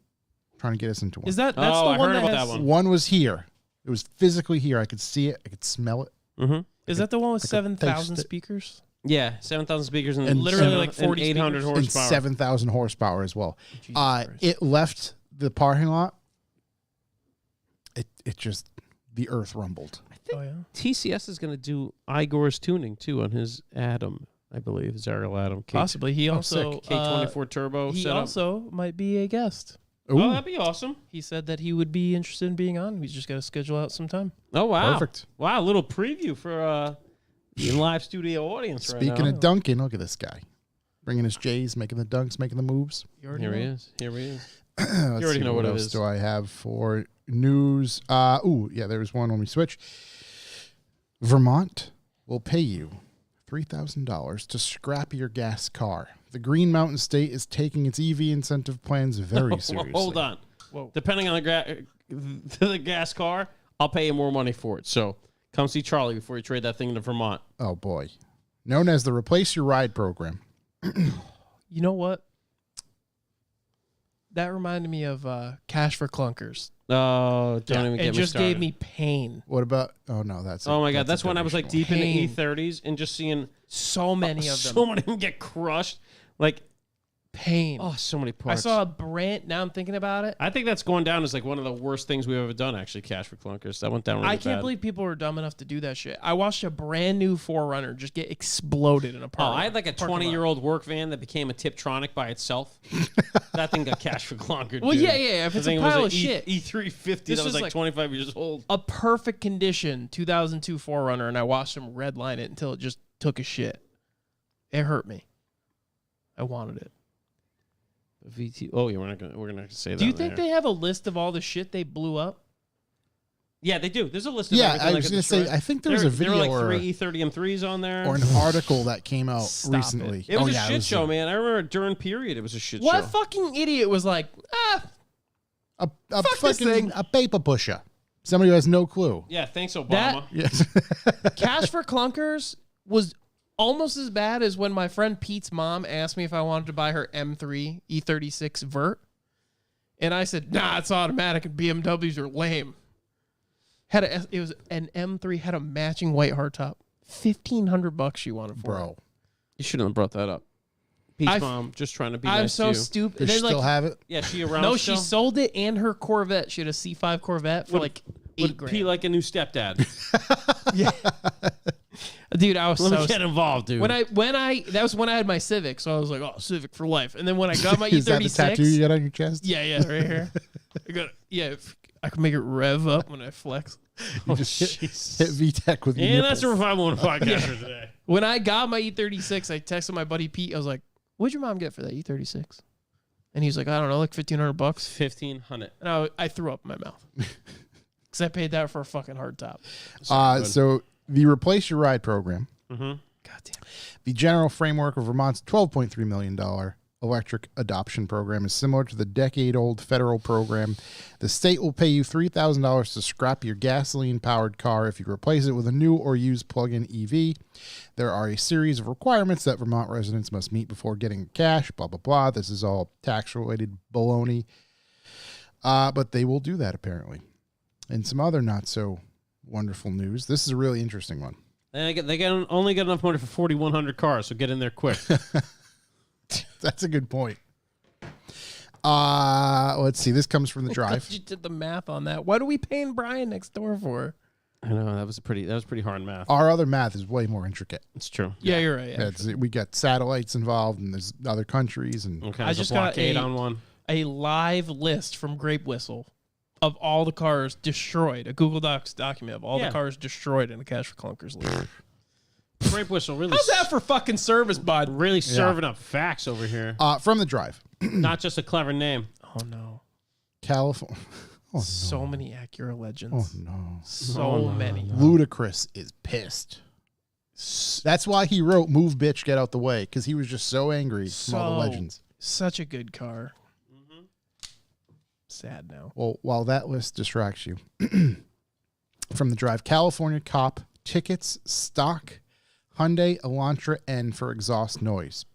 Is that's the I one heard that about has, that one. One was here. It was physically here. I could see it. I could smell it. Mm-hmm. Is that the one with I could 7,000 taste it. speakers? Yeah, 7,000 speakers and, And literally seven- like 40 and 800 speakers. And horsepower. 7,000 horsepower as well. Jesus Christ. It left the parking lot. It just, the earth rumbled. Oh yeah. TCS is going to do Igor's tuning too on his Atom, I believe, his Ariel Atom. Possibly. He also K24 Turbo he setup. also might be a guest. Ooh, Oh, that'd be awesome. He said that he would be interested in being on. He's just got to schedule out some time. Oh, wow. Perfect. Wow, a little preview for the live studio audience right Speaking now. of dunking, look at this guy. Bringing his J's, making the dunks, making the moves. You already Here he know. is. Here he is. Let's already see, know what it else is. do I have for news? Yeah, there was one when we switch. Vermont will pay you $3,000 to scrap your gas car. The Green Mountain State is taking its EV incentive plans very seriously. Hold on. Whoa. Depending on the gas car, I'll pay you more money for it. So come see Charlie before you trade that thing to Vermont. Oh, boy. Known as the Replace Your Ride program. You know what? That reminded me of Cash for Clunkers. Oh, don't even get It me just started. gave me pain. What about? Oh, no, that's. Oh my God, that's when I was like deep in Pain. the E30s and just seeing So many of them. so many of them get crushed. Like, Pain. oh, so many I parts. saw a brand. Now I'm thinking about it. I think that's going down as like one of the worst things we've ever done. Actually, Cash for Clunkers. That went down really I can't bad. believe people were dumb enough to do that shit. I watched a brand new 4Runner just get exploded in a Oh, park. I had like a 20-year-old work van that became a Tiptronic by itself. That thing got Cash for Clunkers. Well, dude. yeah. If The it's a thing pile of was shit, E350 This that was is like 25 years old. a perfect condition 2002 4Runner, and I watched him redline it until it just took a shit. It hurt me. I wanted it. VT. Oh yeah, we're gonna say that. Do you on think there. they have a list of all the shit they blew up? Yeah, they do. There's a list of Yeah, everything I that was got going to say, destroyed. I think there was a video there were like or, 3 E30 M3s on there. or an article that came out Stop recently. It was a yeah, shit show, man. I remember during period it was a shit What show. fucking idiot was like, A Fuck this fucking thing. a paper pusher. Somebody who has no clue. Yeah, thanks Obama. That- Yes. Cash for Clunkers was almost as bad as when my friend Pete's mom asked me if I wanted to buy her M3 E36 Vert. And I said, nah, it's automatic and BMWs are lame. It was an M3, had a matching white hardtop. $1,500 she wanted for Bro. it. You shouldn't have brought that up. Pete's I've- mom just trying to be I'm nice so to you. stupid. Does she They're still like, have it? Yeah, she around. no, still? she sold it and her Corvette. She had a C5 Corvette for Would- like Would $8,000. Pete like a new stepdad? Dude, I was Let so me get involved, dude. When I that was when I had my Civic, so I was like, oh, Civic for life. And then when I got my Is that the E36, tattoo you got on your chest? yeah, right here. If I can make it rev up when I flex. You just hit VTech with your and that's a nipples. Revival on podcast for today. When I got my E36, I texted my buddy Pete. I was like, "What'd your mom get for that E36?" And he was like, "I don't know, like $1,500." 1,500. And I threw up in my mouth because I paid that for a fucking hard top. So the Replace Your Ride program, Mm-hmm. God damn. the general framework of Vermont's $12.3 million electric adoption program is similar to the decade-old federal program. The state will pay you $3,000 to scrap your gasoline-powered car if you replace it with a new or used plug-in EV. There are a series of requirements that Vermont residents must meet before getting cash, blah, blah, blah. This is all tax-related baloney. But they will do that, apparently. And some other not-so-wonderful news. This is a really interesting one. They only get enough money for 4,100 cars, so get in there quick. That's a good point. Let's see. This comes from the drive. You did the math on that. What are we paying Brian next door for? I know that was pretty hard math. Our other math is way more intricate. It's true. Yeah, you're right. We got satellites involved, and there's other countries, and Okay, I there's just a got blockade a- on one. A live list from Grape Whistle of all the cars destroyed. A Google Docs document of all Yeah. the cars destroyed in the Cash for Clunkers list. Grape Whistle really, How's that for fucking service, bud? really serving up facts over here. from the drive, Not just a clever name. Oh no. California. Oh, So many Acura legends. oh no! So many. Ludacris is pissed. That's why he wrote "Move, bitch, get out the way" because he was just so angry from all the legends. Such a good car. Sad now. Well, while that list distracts you, from the drive, California cop tickets stock Hyundai Elantra N for exhaust noise.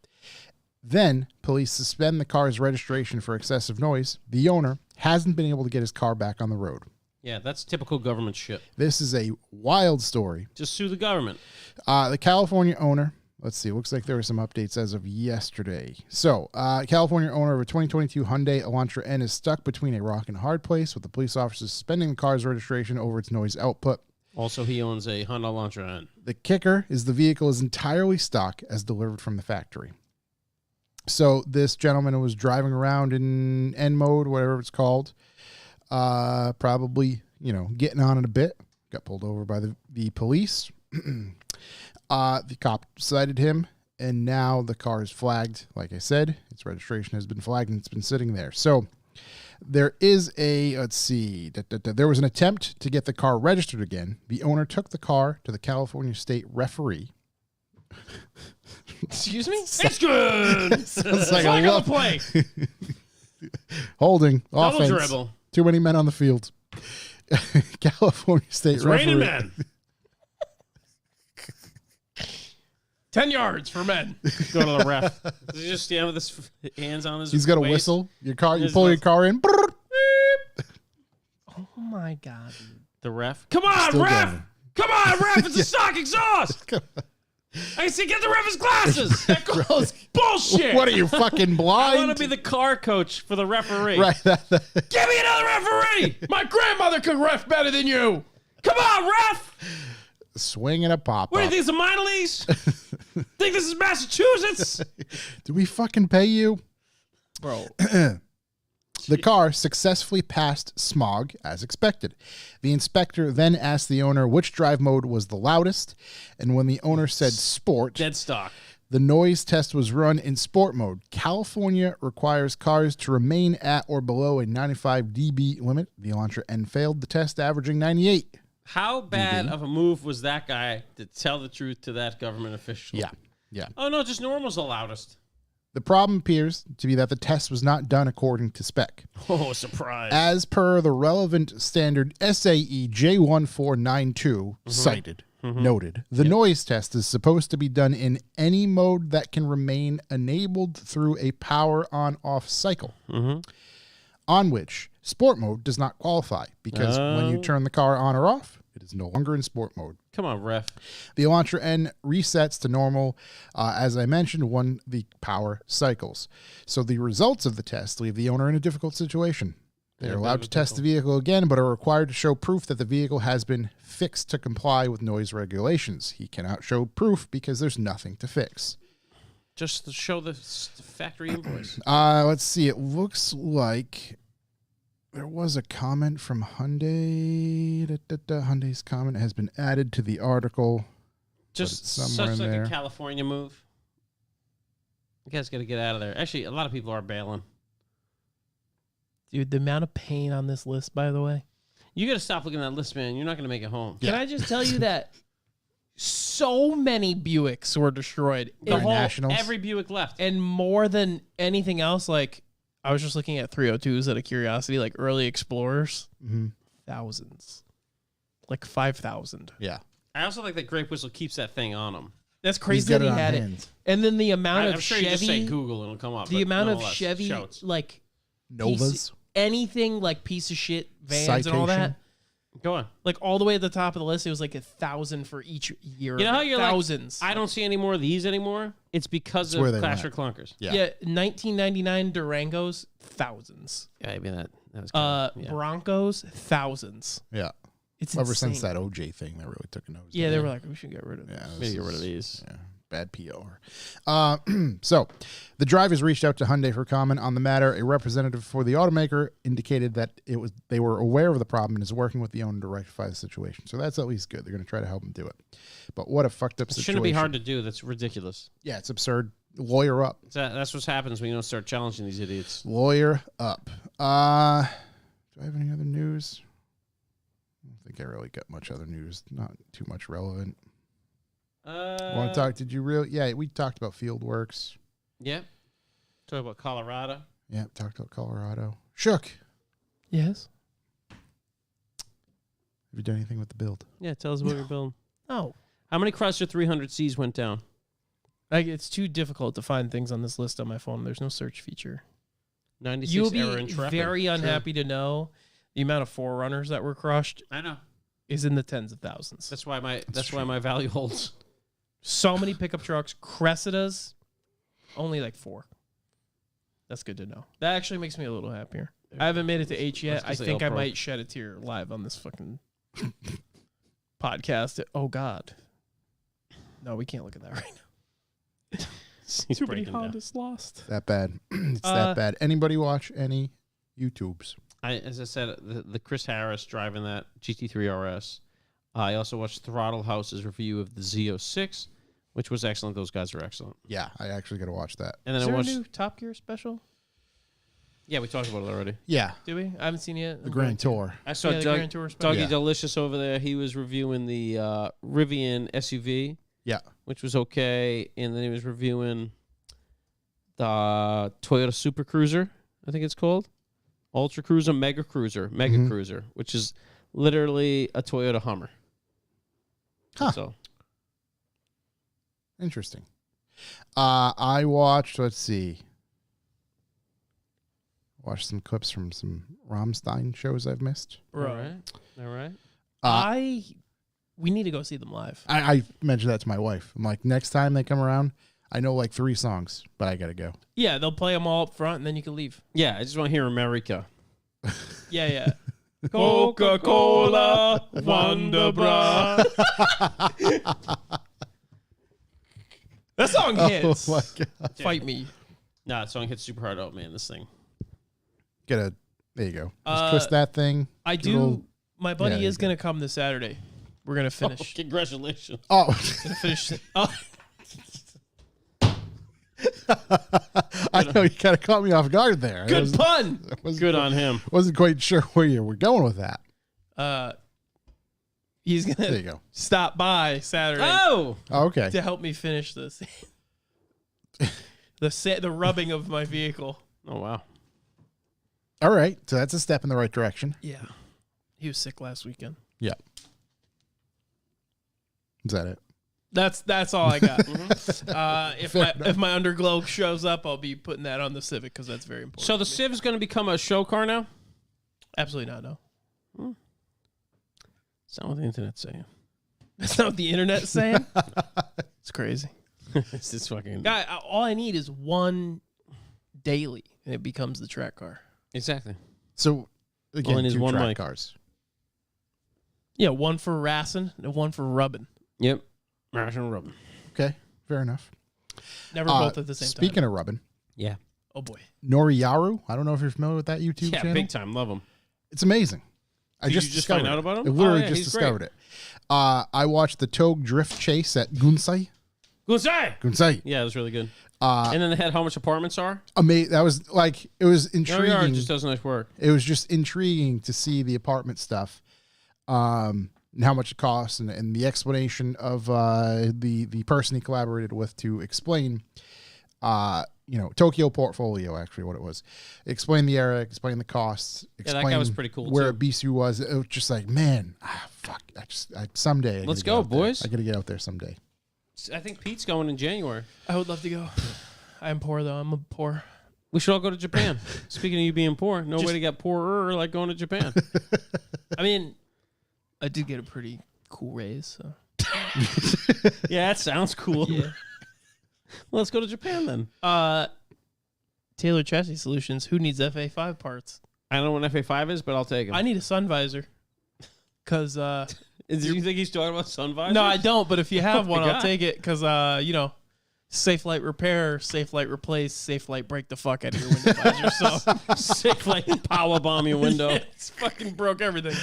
Then police suspend the car's registration for excessive noise. The owner hasn't been able to get his car back on the road. Yeah, that's typical government shit. This is a wild story. Just sue the government. The California owner, let's see, looks like there were some updates as of yesterday. So, California owner of a 2022 Hyundai Elantra N is stuck between a rock and a hard place, with the police officers suspending the car's registration over its noise output. Also, he owns a Honda Elantra N. The kicker is the vehicle is entirely stock as delivered from the factory. So this gentleman was driving around in N mode, whatever it's called, probably, getting on it a bit. Got pulled over by the police. The cop cited him, and now the car is flagged. Like I said, its registration has been flagged, and it's been sitting there. So there is there was an attempt to get the car registered again. The owner took the car to the California state referee. Excuse me? It's good. Sounds like Flag a on the play. holding Double offense. dribble. Too many men on the field. California state It's referee. raining men. 10 yards for men. Go to the ref. Does he just stand with his hands on his He's got a waist? whistle. Your car. You His pull your whistle. car in. Oh my God. The ref. Come on, Still ref. going. Come on, ref. It's a stock exhaust. I can see. Get the ref his glasses. That goes bullshit. What are you, fucking I blind? want to be the car coach for the referee. Right. Give me another referee. My grandmother could ref better than you. Come on, ref. Swinging a pop. What do you think? It's a minor leagues? Think this is Massachusetts? Do we fucking pay you? Bro. The car successfully passed smog as expected. The inspector then asked the owner which drive mode was the loudest, and when the owner said sport, Dead stock. the noise test was run in sport mode. California requires cars to remain at or below a 95 dB limit. The Elantra N failed the test, averaging 98. How bad of a move was that guy to tell the truth to that government official? Yeah. Oh, no, just normal's the loudest. The problem appears to be that the test was not done according to spec. Oh, surprise. As per the relevant standard SAE J1492 cited, noted, the noise test is supposed to be done in any mode that can remain enabled through a power on-off cycle, on which sport mode does not qualify, because when you turn the car on or off, it is no longer in sport mode. Come on, ref. The Elantra N resets to normal, as I mentioned, when the power cycles. So the results of the test leave the owner in a difficult situation. They're allowed to test the vehicle again, but are required to show proof that the vehicle has been fixed to comply with noise regulations. He cannot show proof because there's nothing to fix. Just to show the factory invoice. Let's see. It looks like there was a comment from Hyundai. Hyundai's comment has been added to the article. Just it's somewhere such in like there. a California move. You guys got to get out of there. Actually, a lot of people are bailing. Dude, the amount of pain on this list, by the way. You got to stop looking at that list, man. You're not going to make it home. Can I just tell you that so many Buicks were destroyed? By Nationals? Every Buick left. And more than anything else, like, I was just looking at 302s out of curiosity, like early Explorers. Thousands. Like 5,000. Yeah. I also like that Grape Whistle keeps that thing on him. That's He's crazy got that he it on had hand. it. And then the amount I'm of sure you just say Chevy, Google and it'll come up. the but amount of nonetheless, Chevy, shouts. like, Novas. anything like piece of shit vans and all that. Citation. Go on. Like all the way at the top of the list, it was like 1,000 for each year. You know how you're thousands. like, I don't see any more of these anymore? It's because That's where of they Clash went. for Clunkers. Yeah. Yeah, 1999 Durangos, thousands. Yeah, I mean, that was kind of, yeah. Broncos, thousands. Yeah. It's Ever insane. since that OJ thing, that really took a nose. Yeah, they were like, we should get rid of Yeah, this. this Maybe get is- rid of these. Yeah, bad PR. So, the drivers reached out to Hyundai for comment on the matter. A representative for the automaker indicated that they were aware of the problem and is working with the owner to rectify the situation. So that's at least good. They're going to try to help him do it. But what a fucked up It situation. shouldn't be hard to do. That's ridiculous. Yeah, it's absurd. Lawyer up. That's what happens when you don't start challenging these idiots. Lawyer up. Do I have any other news? I don't think I really got much other news. Not too much relevant. Want to talk? Did you really? Yeah, we talked about Fieldworks. Yeah. Talk about Colorado. Yeah, talked about Colorado. Shook. Yes. Have you done anything with the build? Yeah, tell us what you're building. No. How many Chrysler 300Cs went down? Like, it's too difficult to find things on this list on my phone. There's no search feature. 96 You'll era be Intrepid. very unhappy to know the amount of Forerunners that were crushed I know. is in the tens of thousands. That's why my value holds. So many pickup trucks. Cressidas, only like 4. That's good to know. That actually makes me a little happier. I haven't made it to H yet. That's 'cause I they think all I broke. might shed a tear live on this fucking podcast. Oh, God. No, we can't look at that right now. He's Too many breaking down. Hondas lost. That bad. It's that bad. Anybody watch any YouTubes? As I said, the Chris Harris driving that GT3 RS. I also watched Throttle House's review of the Z06, which was excellent. Those guys are excellent. Yeah, I actually got to watch that. And then Is I there a watched. new Top Gear special? Yeah, we talked about it already. Yeah, Do we? I haven't seen it yet. the Grand Tour. I saw Yeah, the Grand Tour special. Dougie Yeah. Delicious over there. He was reviewing the Rivian SUV, Yeah, which was okay, and then he was reviewing the Toyota Super Cruiser, I think it's called, Ultra Cruiser, Mega Cruiser, Mhm. Cruiser, which is literally a Toyota Hummer. Huh. So interesting. I watched. Let's see. Watched some clips from some Rammstein shows I've missed. Bro. all right. We need to go see them live. I mentioned that to my wife. I'm like, next time they come around, I know like 3 songs, but I gotta go. Yeah, they'll play them all up front, and then you can leave. Yeah, I just want to hear America. Yeah, yeah. Coca-Cola, Wonderbra. That song hits. Oh my god! Fight me. Nah, that song hits super hard. Oh man, this thing. There you go. Just twist that thing. I Good old- do. My buddy Yeah, is going to come this Saturday. We're going to finish. Congratulations. Oh, Gonna finish. Oh, I know you kind of caught me off guard there. good pun. Good on him. Wasn't quite sure where you were going with that. He's going There you to go. stop by Saturday Oh, Oh, okay. to help me finish this. The rubbing of my vehicle. oh wow. All right. So that's a step in the right direction. Yeah. He was sick last weekend. Yeah. Is that it? That's all I got. Fair If my underglow shows up, I'll be putting that on the Civic because that's very important. So the to me. Civ is going to become a show car now? Absolutely not. No, That's not what the internet's saying. that's not what the internet's saying. It's crazy. It's just fucking. Guy, all I need is one daily, and it becomes the track car. Exactly. So again, Only needs 2 one track mic. cars. Yeah, one for racing and one for rubbing. Yep. Marathon Robin. Okay, fair enough. Never both at the same Speaking time. of rubbing, Yeah. Oh boy. Noriyaru. I don't know if you're familiar with that YouTube Yeah, channel. big time. Love him. It's amazing. I Did just you just discovered find out it. about him? I literally Oh, yeah, just he's discovered it. I watched the Togue Drift Chase at Gunsai. Gunsai! Yeah, it was really good. And then they had how much apartments are? That was like, it was intriguing. Noriyaru just does nice work. It was just intriguing to see the apartment stuff, and how much it costs, and the explanation of the person he collaborated with to explain, Tokyo Portfolio, actually what it was. Explain the era, explain the costs, Yeah, explain that guy was pretty cool, where too. Bisu was. It was just like, man, fuck. Someday. I Let's gotta go, get out there. boys. I got to get out there someday. I think Pete's going in January. I would love to go. I'm poor though. I'm a poor. We should all go to Japan. Speaking of you being poor, nobody got poorer like going to Japan. I mean, I did get a pretty cool raise. So. Yeah, that sounds cool. Yeah. Well, let's go to Japan then. Taylor Chassis Solutions. Who needs FA5 parts? I don't know what FA5 is, but I'll take him. I need a sun visor. Cause Do you think he's talking about sun visors? no, I don't. But if you have Oh one, my I'll God. take it. Cause safe light repair, safe light replace, safe light break the fuck out of your window visor. So Sick like power bomb your window. it's fucking broke everything.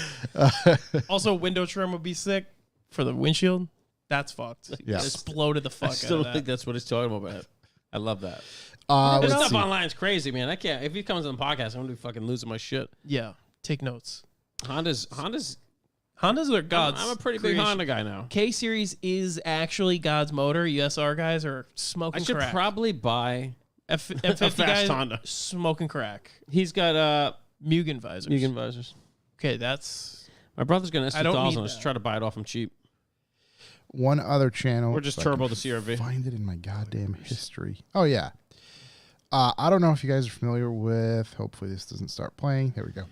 Also, window trim would be sick for the windshield. That's fucked. Yeah. Exploded the I fuck still out of think that. that's what he's talking about. I love that. This Let's stuff see. online is crazy, man. I can't. If he comes on the podcast, I'm gonna be fucking losing my shit. Yeah, take notes. Honda's. Hondas are God's. I'm a pretty creation. big Honda guy now. K Series is actually God's motor. USR guys are smoking I should crack. probably buy. F50 fast guys Honda. smoking crack. He's got Mugen visors. Mugen visors. Okay, that's My brother's gonna I don't need S2000. Let's that. try to buy it off him cheap. one other channel. Or just if I Turbo can the CRV. Find it in my goddamn history. Oh, yeah. I don't know if you guys are familiar with, hopefully this doesn't start playing. There we go.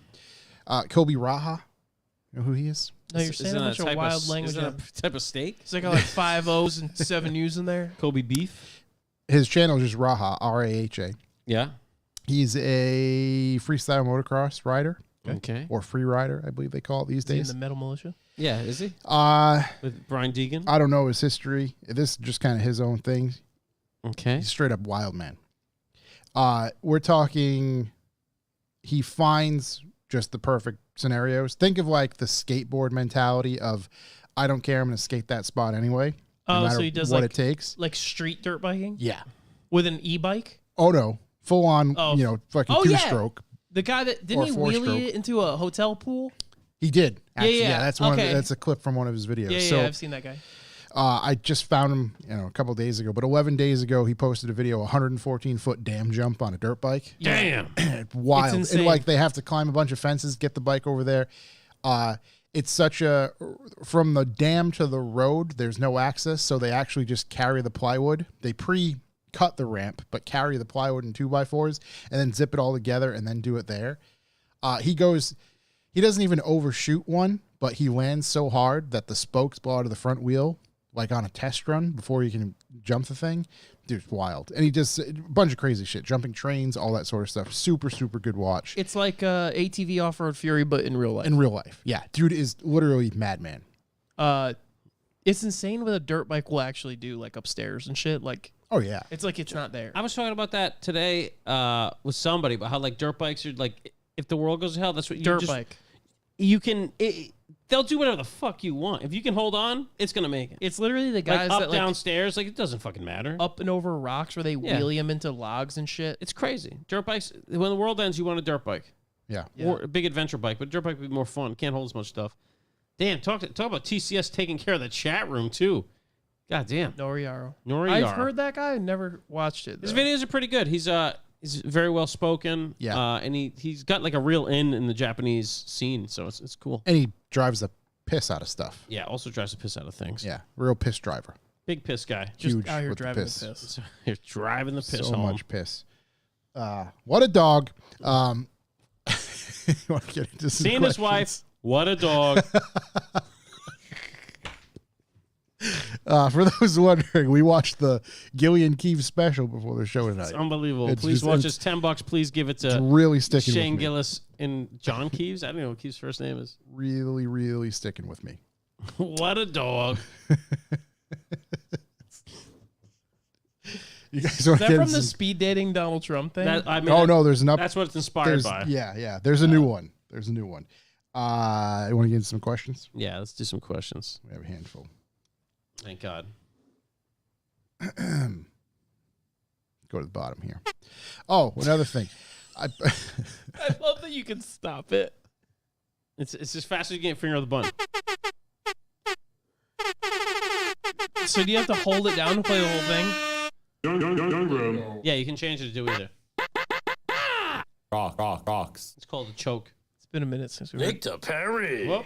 Kobe Raha. You know who he is? No, you're saying a bunch of wild language. Is that a type of steak? It's like 5 O's and 7 U's in there. Kobe beef? His channel is just Raha, R-A-H-A. Yeah. He's a freestyle motocross rider. Okay. Or free rider, I believe they call it these Is he in days. the metal militia? Yeah, is he? With Brian Deegan? I don't know his history. This is just kind of his own thing. Okay. He's straight up wild man. We're talking, he finds just the perfect scenarios. Think of like the skateboard mentality of, I don't care, I'm going to skate that spot anyway. No matter So he does what like, it takes. like street dirt biking? Yeah. With an e-bike? Oh, no. Full on, fucking two-stroke. The guy that, didn't he wheelie it into a hotel pool? He did. Actually. Yeah. That's that's a clip from one of his videos. Yeah, I've seen that guy. I just found him, a couple days ago, but 11 days ago, he posted a video, 114-foot dam jump on a dirt bike. Damn. Wild. It's insane. And like they have to climb a bunch of fences, get the bike over there. It's such a, from the dam to the road, there's no access. So they actually just carry the plywood. They pre-cut the ramp, but carry the plywood in 2x4s and then zip it all together and then do it there. He doesn't even overshoot one, but he lands so hard that the spokes blow out of the front wheel, like on a test run before he can jump the thing. Dude, wild. And he does a bunch of crazy shit, jumping trains, all that sort of stuff. Super, super good watch. It's like ATV Off-Road Fury, but in real life. In real life. Yeah. Dude is literally madman. It's insane what a dirt bike will actually do, like upstairs and shit. Like, oh, yeah. it's like it's not there. I was talking about that today with somebody, about how like dirt bikes are like, if the world goes to hell, that's what you Dirt bike. You can... they'll do whatever the fuck you want. If you can hold on, it's gonna make it. It's literally the guys like up, that downstairs, like it doesn't fucking matter. up and over rocks where they Yeah. wheelie them into logs and shit. It's crazy. Dirt bikes. When the world ends, you want a dirt bike Yeah. or a big adventure bike, but dirt bike would be more fun. Can't hold as much stuff. Damn, talk about TCS taking care of the chat room too. God damn. Noriaro. Noriaro. I've heard that guy. Never watched it. His though. videos are pretty good. He's very well spoken. Yeah. And he's got like a real in the Japanese scene, so it's cool. And he drives the piss out of stuff. Yeah. Also drives the piss out of things. Yeah. Real piss driver. Big piss guy. Just Huge out here with the driving piss. the piss. He's driving the piss So home. much piss. What a dog. You want to get into some Seeing his questions? wife. What a dog. For those wondering, we watched the Gillian Keefe special before the show tonight. It's unbelievable. It's Please just- watch it's- this. $10. Please give it It's to really sticking Shane with me. Gillis and John Keeves. I don't know what Keeves' first name is. Really, really sticking with me. What a dog. You guys want Is to that get from into the some- speed dating Donald Trump thing? Oh, no, there's an up. That's what it's inspired There's, by. yeah. There's a new one. You want to get into some questions? Yeah, let's do some questions. We have a handful. Thank God. Go to the bottom here. Oh, another thing. I love that you can stop it. It's as fast as you can finger on the button. So do you have to hold it down to play the whole thing? Yeah, you can change it to do either. Rocks. It's called a choke. It's been a minute since we Nick to Perry. Whoop.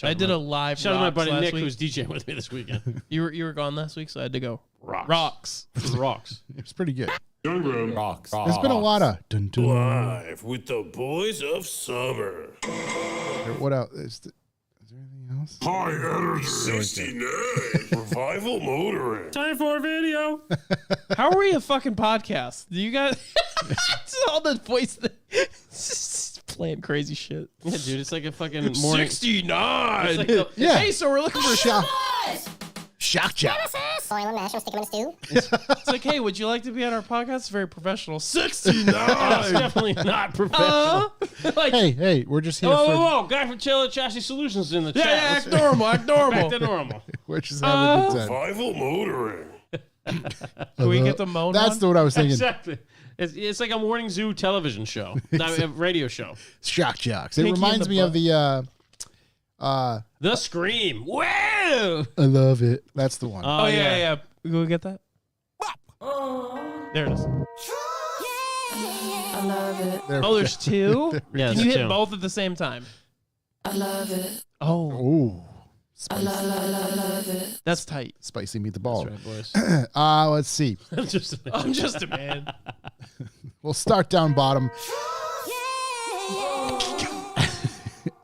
I did a live Shout out to my Rocks buddy last Nick, week. who's DJing with me this weekend. You were gone last week, so I had to go. Rocks. Rocks. It was pretty good. Rocks. There's been a lot of dun dun. Live with the boys of summer. What else? Is there anything else? High energy 69. Revival motoring. Time for a video. How are we a fucking podcast? Do you guys it's all the voice just playing crazy shit? Yeah, dude, it's like a fucking morning. 69. It's like a- Yeah. Hey, so we're looking for Shock job. Boil and mash and stick them in a stew. It's like, hey, would you like to be on our podcast? It's very professional. 69. That's definitely not professional. Like, Hey, we're just here Whoa, for. whoa, whoa. Guy from Chiller Chassis Solutions in the yeah, chat. act Let's- normal, act normal. Back to normal. We're just having a good time. Revival motoring. Can we get the moan That's one? what I was thinking. Exactly. It's like a morning zoo television show. Not a radio show. Shock jocks. It Pinky in reminds the me of butt. the. The Scream. Whoa! I love it. That's the one. Oh, yeah. Can we get that? There it is. I love it. There Oh, we there's two? Yeah, Can there's you hit two. both at the same time? I love it. Oh. go. Ooh. That's tight. Spicy meatball. That's right, boys. Let's see. I'm just a man. We'll start down bottom.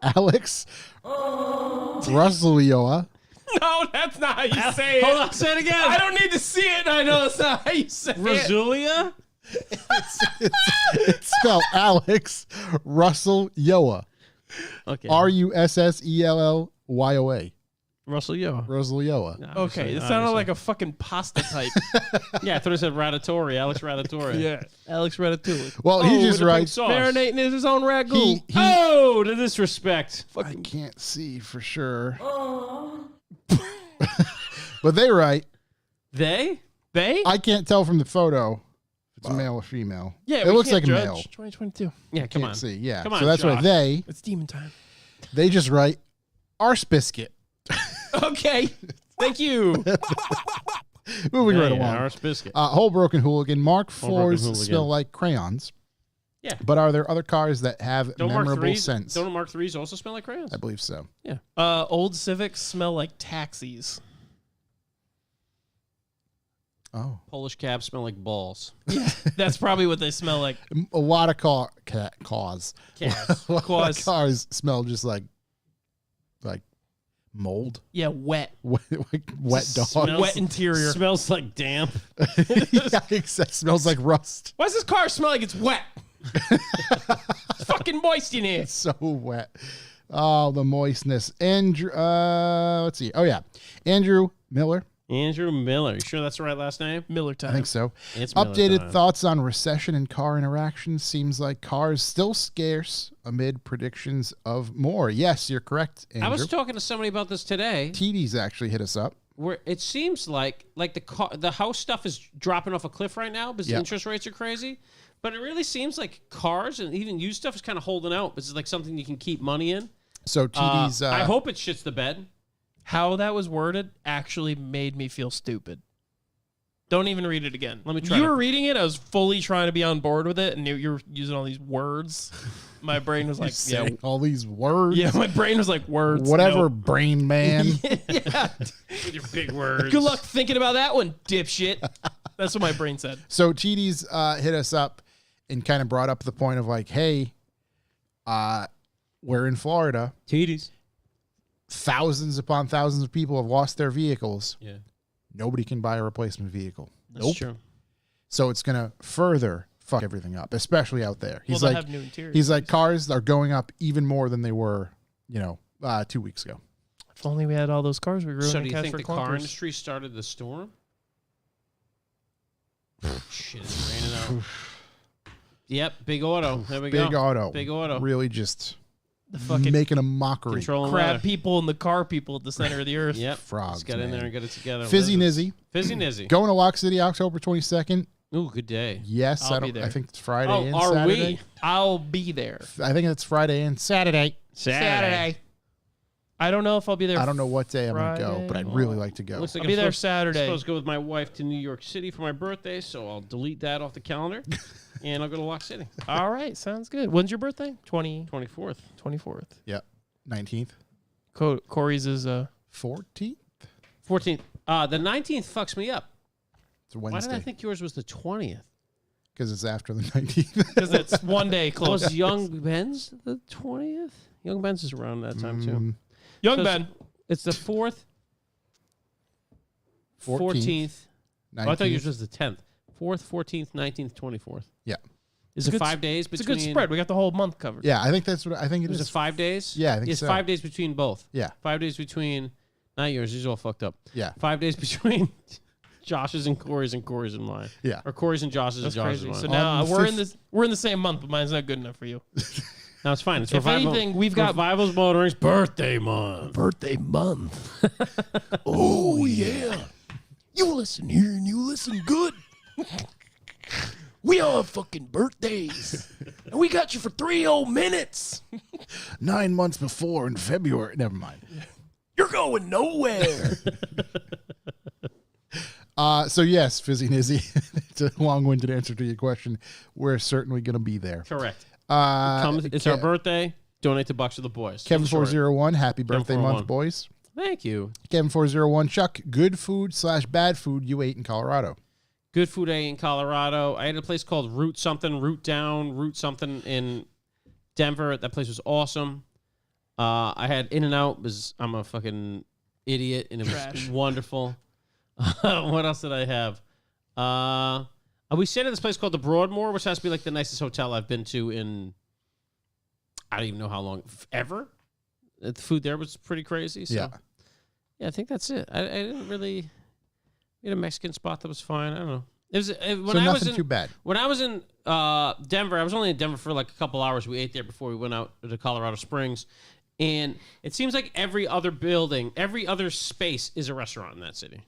Alex Ruslioa. No, that's not how you say it. Hold on, say it again. I don't need to see it. I know it's not how you say it. Razulia? It's spelled Alex Ruslioa. Okay. Russellyoa. Russell Yo. Rosalioa. Okay, it sounded like a fucking pasta type. Yeah, I thought it said Ratatouille. Alex Ratatouille. Yeah, Alex Ratatouille. Well, he with just the pink writes. sauce. Marinating in his own ragu. Oh, the disrespect. I can't see for sure. But they write. They? I can't tell from the photo if it's a male or female. Yeah, it we looks can't like a judge. male. 2022. Yeah, come Can't on. see. Yeah. Come on, so that's why Josh. It's demon time. they just write arse biscuit. Okay, thank you. Moving right Yeah, along. Arse biscuit. Whole broken hooligan. Mark Whole broken IVs hooligan. smell like crayons. Yeah. But are there other cars that have Don't Mark memorable 3s scents? Don't Mark 3s also smell like crayons? I believe so. Yeah. Old Civics smell like taxis. Oh. Polish cabs smell like balls. That's probably what they smell like. A lot of cars. Calves. A lot Quads. of cars smell just like mold. Yeah, wet. Wet dog. Smells- Wet interior. Smells like damp. Yeah, exactly. Smells like rust. Why does this car smell like it's wet? It's fucking moist in here. It's so wet. Oh, the moistness. Andrew, let's see. Oh, yeah. Andrew Miller. Andrew Miller. You sure that's the right last name? Miller time. I think so. It's Miller Updated time. thoughts on recession and car interactions. Seems like cars still scarce amid predictions of more. Yes, you're correct, Andrew. I was talking to somebody about this today. TD's actually hit us up. Where it seems like the house stuff is dropping off a cliff right now because the interest rates are crazy. But it really seems like cars and even used stuff is kind of holding out. This is like something you can keep money in. So TD's... I hope it shits the bed. How that was worded actually made me feel stupid. Don't even read it again. Let me try You to- were reading it. I was fully trying to be on board with it, and you were using all these words. My brain was like, yeah, saying all these words. yeah. My brain was like, words. Whatever, no. brain man. Yeah. With your big words. Good luck thinking about that one, dipshit. That's what my brain said. So TD's hit us up and kind of brought up the point of like, hey, we're in Florida. TDs. Thousands upon thousands of people have lost their vehicles. Yeah. Nobody can buy a replacement vehicle. That's true. So it's going to further fuck everything up, especially out there. He's Well, they'll like, have new interiors. he's like, cars are going up even more than they were, 2 weeks ago. If only we had all those cars we grew So in do you cash think for the car clunkers. industry started the storm? Shit, it's raining out. Yep, big auto. There we go. Big auto. Big auto. Really just The fucking making a mockery. Controlling crab weather. people and the car people at the center of the earth. Yep. Frogs, Just got in man. there and got it together. Fizzy Nizzy. Fizzy Nizzy. Going to Lock City October 22nd. Ooh, good day. Yes, I'll be I there. think it's Friday Oh, and are Saturday. we? I'll be there. I think it's Friday and Saturday. Saturday. I don't know if I'll be there. I don't know what day I'm going to go, Friday. but I'd really like to go. Looks like I'll be there I'm Saturday. supposed to go with my wife to New York City for my birthday, so I'll delete that off the calendar, and I'll go to Lock City. All right, sounds good. When's your birthday? 24th. 24th. Yep. 19th. Corey's is 14th? 14th. The 19th fucks me up. It's a Why did Wednesday. I think yours was the 20th? Because it's after the 19th. because it's one day close. Was Young Ben's the 20th? Young Ben's is around that time, too. Young So Ben. It's the 4th, 14th. Oh, I thought yours was the 10th. 4th, 14th, 19th, 24th. Yeah. Is It's it a good 5 days It's a between? good spread. We got the whole month covered. Yeah, I think that's what I think it Was is. it 5 days? Yeah, I think it's so. 5 days between both. Yeah. 5 days between, not yours, these are all fucked up. Yeah. 5 days between Josh's and Corey's and mine. Yeah. Or Corey's and Josh's That's and Josh's crazy. and So mine. now On the we're in fifth- we're in the same month, but mine's not good enough for you. No, it's fine. It's If Revival. anything, we've got Revival's Motoring's birthday month. birthday month. Oh yeah. You listen here and you listen good. We all have fucking birthdays. And we got you for 3 whole minutes. 9 months before in February. Never mind. You're going nowhere. So yes, Fizzy Nizzy. It's a long-winded answer to your question. We're certainly going to be there. Correct. It's our birthday. Donate the bucks to the boys. Kevin In short. 401, happy birthday 401. month, boys. Thank you. Kevin401, Chuck, good food / bad food you ate in Colorado. Good food I ate in Colorado. I ate at a place called Root something in Denver. That place was awesome. I had In-N-Out because I'm a fucking idiot, and it was wonderful. What else did I have? We stayed at this place called the Broadmoor, which has to be like the nicest hotel I've been to in I don't even know how long, ever. The food there was pretty crazy. So. Yeah, I think that's it. I didn't really. We had a Mexican spot that was fine. I don't know. It was Nothing too bad. When I was in Denver, I was only in Denver for like a couple hours. We ate there before we went out to Colorado Springs. And it seems like every other building, every other space is a restaurant in that city.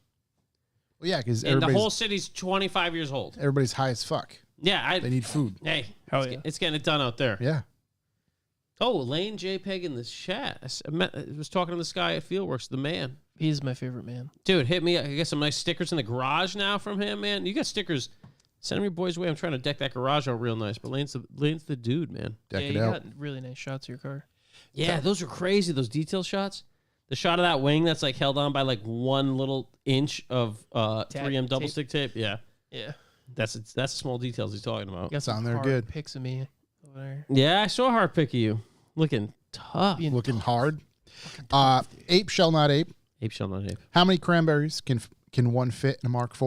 Well, yeah, because the whole city's 25 years old. Everybody's high as fuck. Yeah. They need food. Hey, it's getting it done out there. Yeah. Oh, Lane JPEG in the chat. I was talking to this guy at Fieldworks, the man. He's my favorite man. Dude, hit me. I got some nice stickers in the garage now from him, man. You got stickers. Send them your boys' way. I'm trying to deck that garage out real nice. But Lane's the dude, man. Deck it you out. got really nice shots of your car. Yeah, those are crazy, those detail shots. The shot of that wing that's like held on by like 1 little inch of 3M double stick tape. Yeah. Yeah. That's the small details he's talking about. You got some Sound there hard good. pics of me over there. Yeah, I saw a hard pic of you. Looking tough. Looking hard. Ape shall not ape. Ape shall not ape. How many cranberries can one fit in a Mark IV?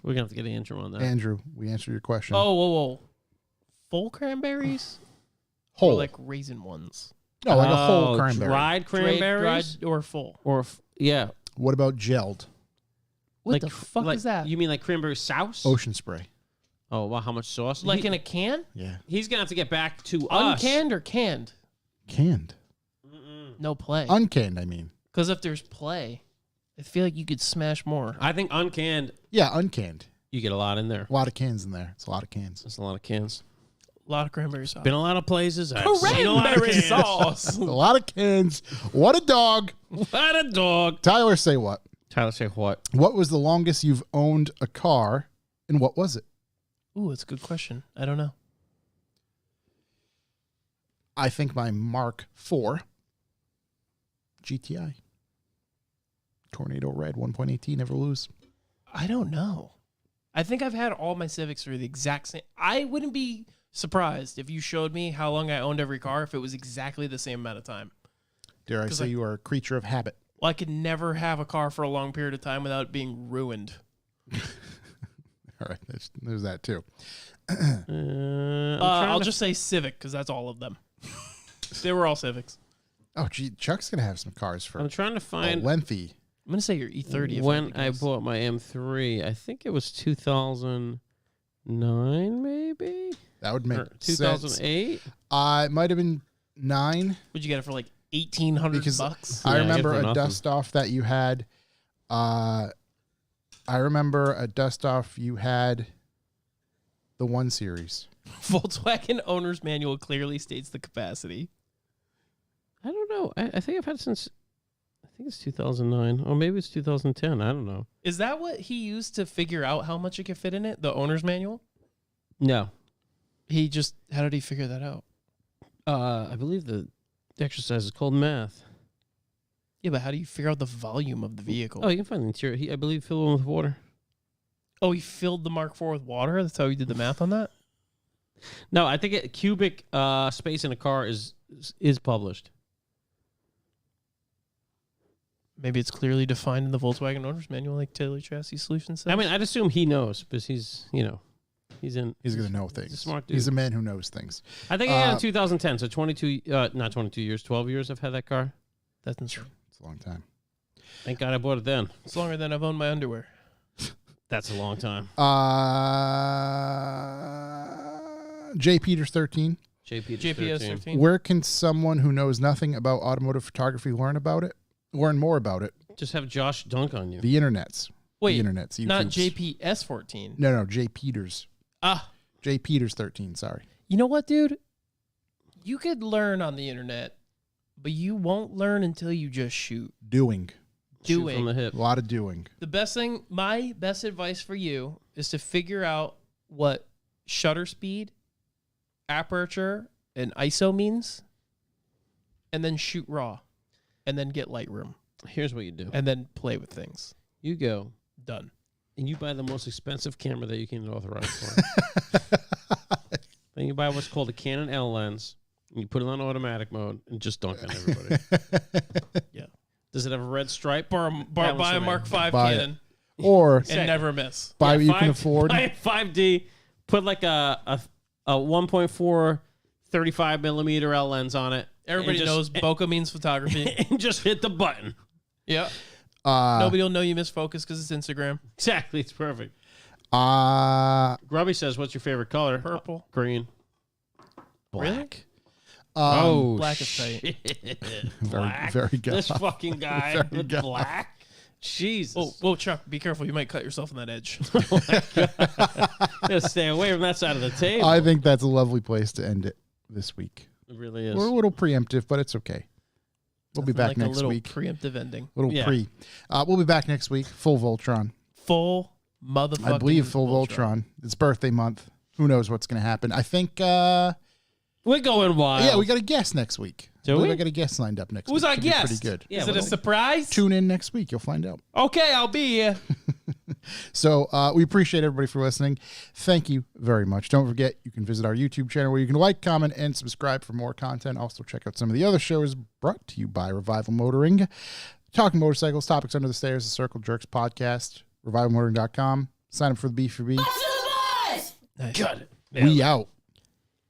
We're going to have to get an answer on that. Andrew, we answered your question. Oh, whoa. Full cranberries? Whole. Or like raisin ones? No, like a whole cranberry. Dried cranberries? Dried or full? Yeah. What about gelled? What the fuck is that? You mean like cranberry sauce? Ocean spray. Oh, wow. How much sauce? Like in a can? Yeah. He's going to have to get back to us. Uncanned or canned? Canned. No play. Uncanned, I mean. Because if there's play, I feel like you could smash more. I think uncanned, Yeah, uncanned. you get a lot in there. A lot of cans in there. It's a lot of cans. That's a lot of cans. A lot of cranberry sauce. Been a lot of places. I've seen a lot of Cranberry cans. sauce. A lot of cans. What a dog. What a dog. Tyler, say what? Tyler, say what? What was the longest you've owned a car, and what was it? Ooh, that's a good question. I don't know. I think my Mark IV GTI. Tornado Red 1.18, never lose. I don't know. I think I've had all my Civics for the exact same. I wouldn't be surprised if you showed me how long I owned every car if it was exactly the same amount of time. Dare I say you are a creature of habit? Well, I could never have a car for a long period of time without it being ruined. All right, there's that too. I'll just say Civic because that's all of them. They were all Civics. Oh, gee, Chuck's going to have some cars for I'm trying to a find lengthy. I'm going to say your E30. when I bought my M3. I think it was 2009, maybe? That would make Or sense. 2008? It might have been 9. Would you get it for like $1,800 Because bucks? I Yeah, I remember get it for a nothing. dust off that you had. I remember a dust off you had the 1 Series. Volkswagen owner's manual clearly states the capacity. I don't know. I think I've had it since, I think it's 2009. Or maybe it's 2010. I don't know. Is that what he used to figure out how much it could fit in it? The owner's manual? No. How did he figure that out? I believe the exercise is called math. Yeah, but how do you figure out the volume of the vehicle? Oh, you can find the interior. I believe fill one with water. Oh, he filled the Mark IV with water? That's how he did the math on that? No, I think cubic space in a car is published. Maybe it's clearly defined in the Volkswagen owner's manual, like Taylor Chassis Solutions says. I mean, I'd assume he knows because he's going to know things. He's a smart dude. He's a man who knows things. I think I got it in 2010, so 22, not 22 years, 12 years I've had that car. That's insane. It's a long time. Thank God I bought it then. It's longer than I've owned my underwear. That's a long time. J. Peters 13. JPS 13. Where can someone who knows nothing about automotive photography learn more about it? Just have Josh dunk on you. The internets. Wait, the internets. not YouTubes. JPS 14. No, J. Peters. Ah, J. Peters 13, sorry. you know what, dude? You could learn on the internet, but you won't learn until you just shoot. Doing. Shoot from the A hip. lot of doing. The best thing, my best advice for you is to figure out what shutter speed, aperture, and ISO means, and then shoot raw. and then get Lightroom, Here's what you do. and then play with things. You go Done. and you buy the most expensive camera that you can authorize for. Then you buy what's called a Canon L lens. And you put it on automatic mode and just dunk on everybody. Yeah. Does it have a red stripe? Buy a Mark V Buy it. Cannon Or and never miss. buy what you can 5 afford. Buy a 5D. Put like a 1.4 35 millimeter L lens on it. Everybody and knows just, bokeh means photography. and just hit the button. Yeah. Nobody will know you misfocus because it's Instagram. Exactly. It's perfect. Uh, Grubby says, what's your favorite color? Purple. Green. Black. Oh, black is tight. Black? very good. This fucking guy Very with good. black? Jesus. Oh, whoa, Chuck, be careful. You might cut yourself on that edge. Gotta stay away from that side of the table. I think that's a lovely place to end it this week. It really is. We're a little preemptive, but it's okay. We'll be back like next a little week. preemptive ending. Little Yeah. pre. We'll be back next week. Full Voltron. Full motherfucking I believe full Voltron. It's birthday month. Who knows what's going to happen? I think. We're going wild. Yeah, we got a guest next week. Do I believe we? I got a guest lined up next Who's week. our Should be guest? Pretty good. Yeah, Is it well, a surprise? Tune in next week. You'll find out. Okay, I'll be here. So we appreciate everybody for listening. Thank you very much. Don't forget, you can visit our YouTube channel where you can like, comment, and subscribe for more content. Also, check out some of the other shows brought to you by Revival Motoring. Talking motorcycles, topics under the stairs, the Circle Jerks podcast, revivalmotoring.com. Sign up for the B4B. Nice. Got it. We out.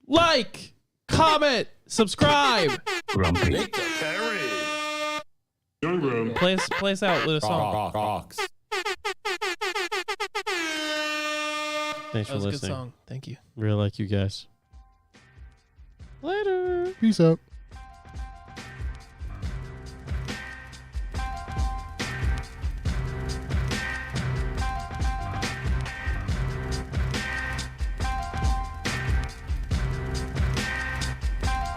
Like, comment, subscribe. Grumpy. Make the carry. Young room. Play us out with a song. Rocks. Thanks That for was a good listening. song. Thank you. Really like you guys. Later. Peace out.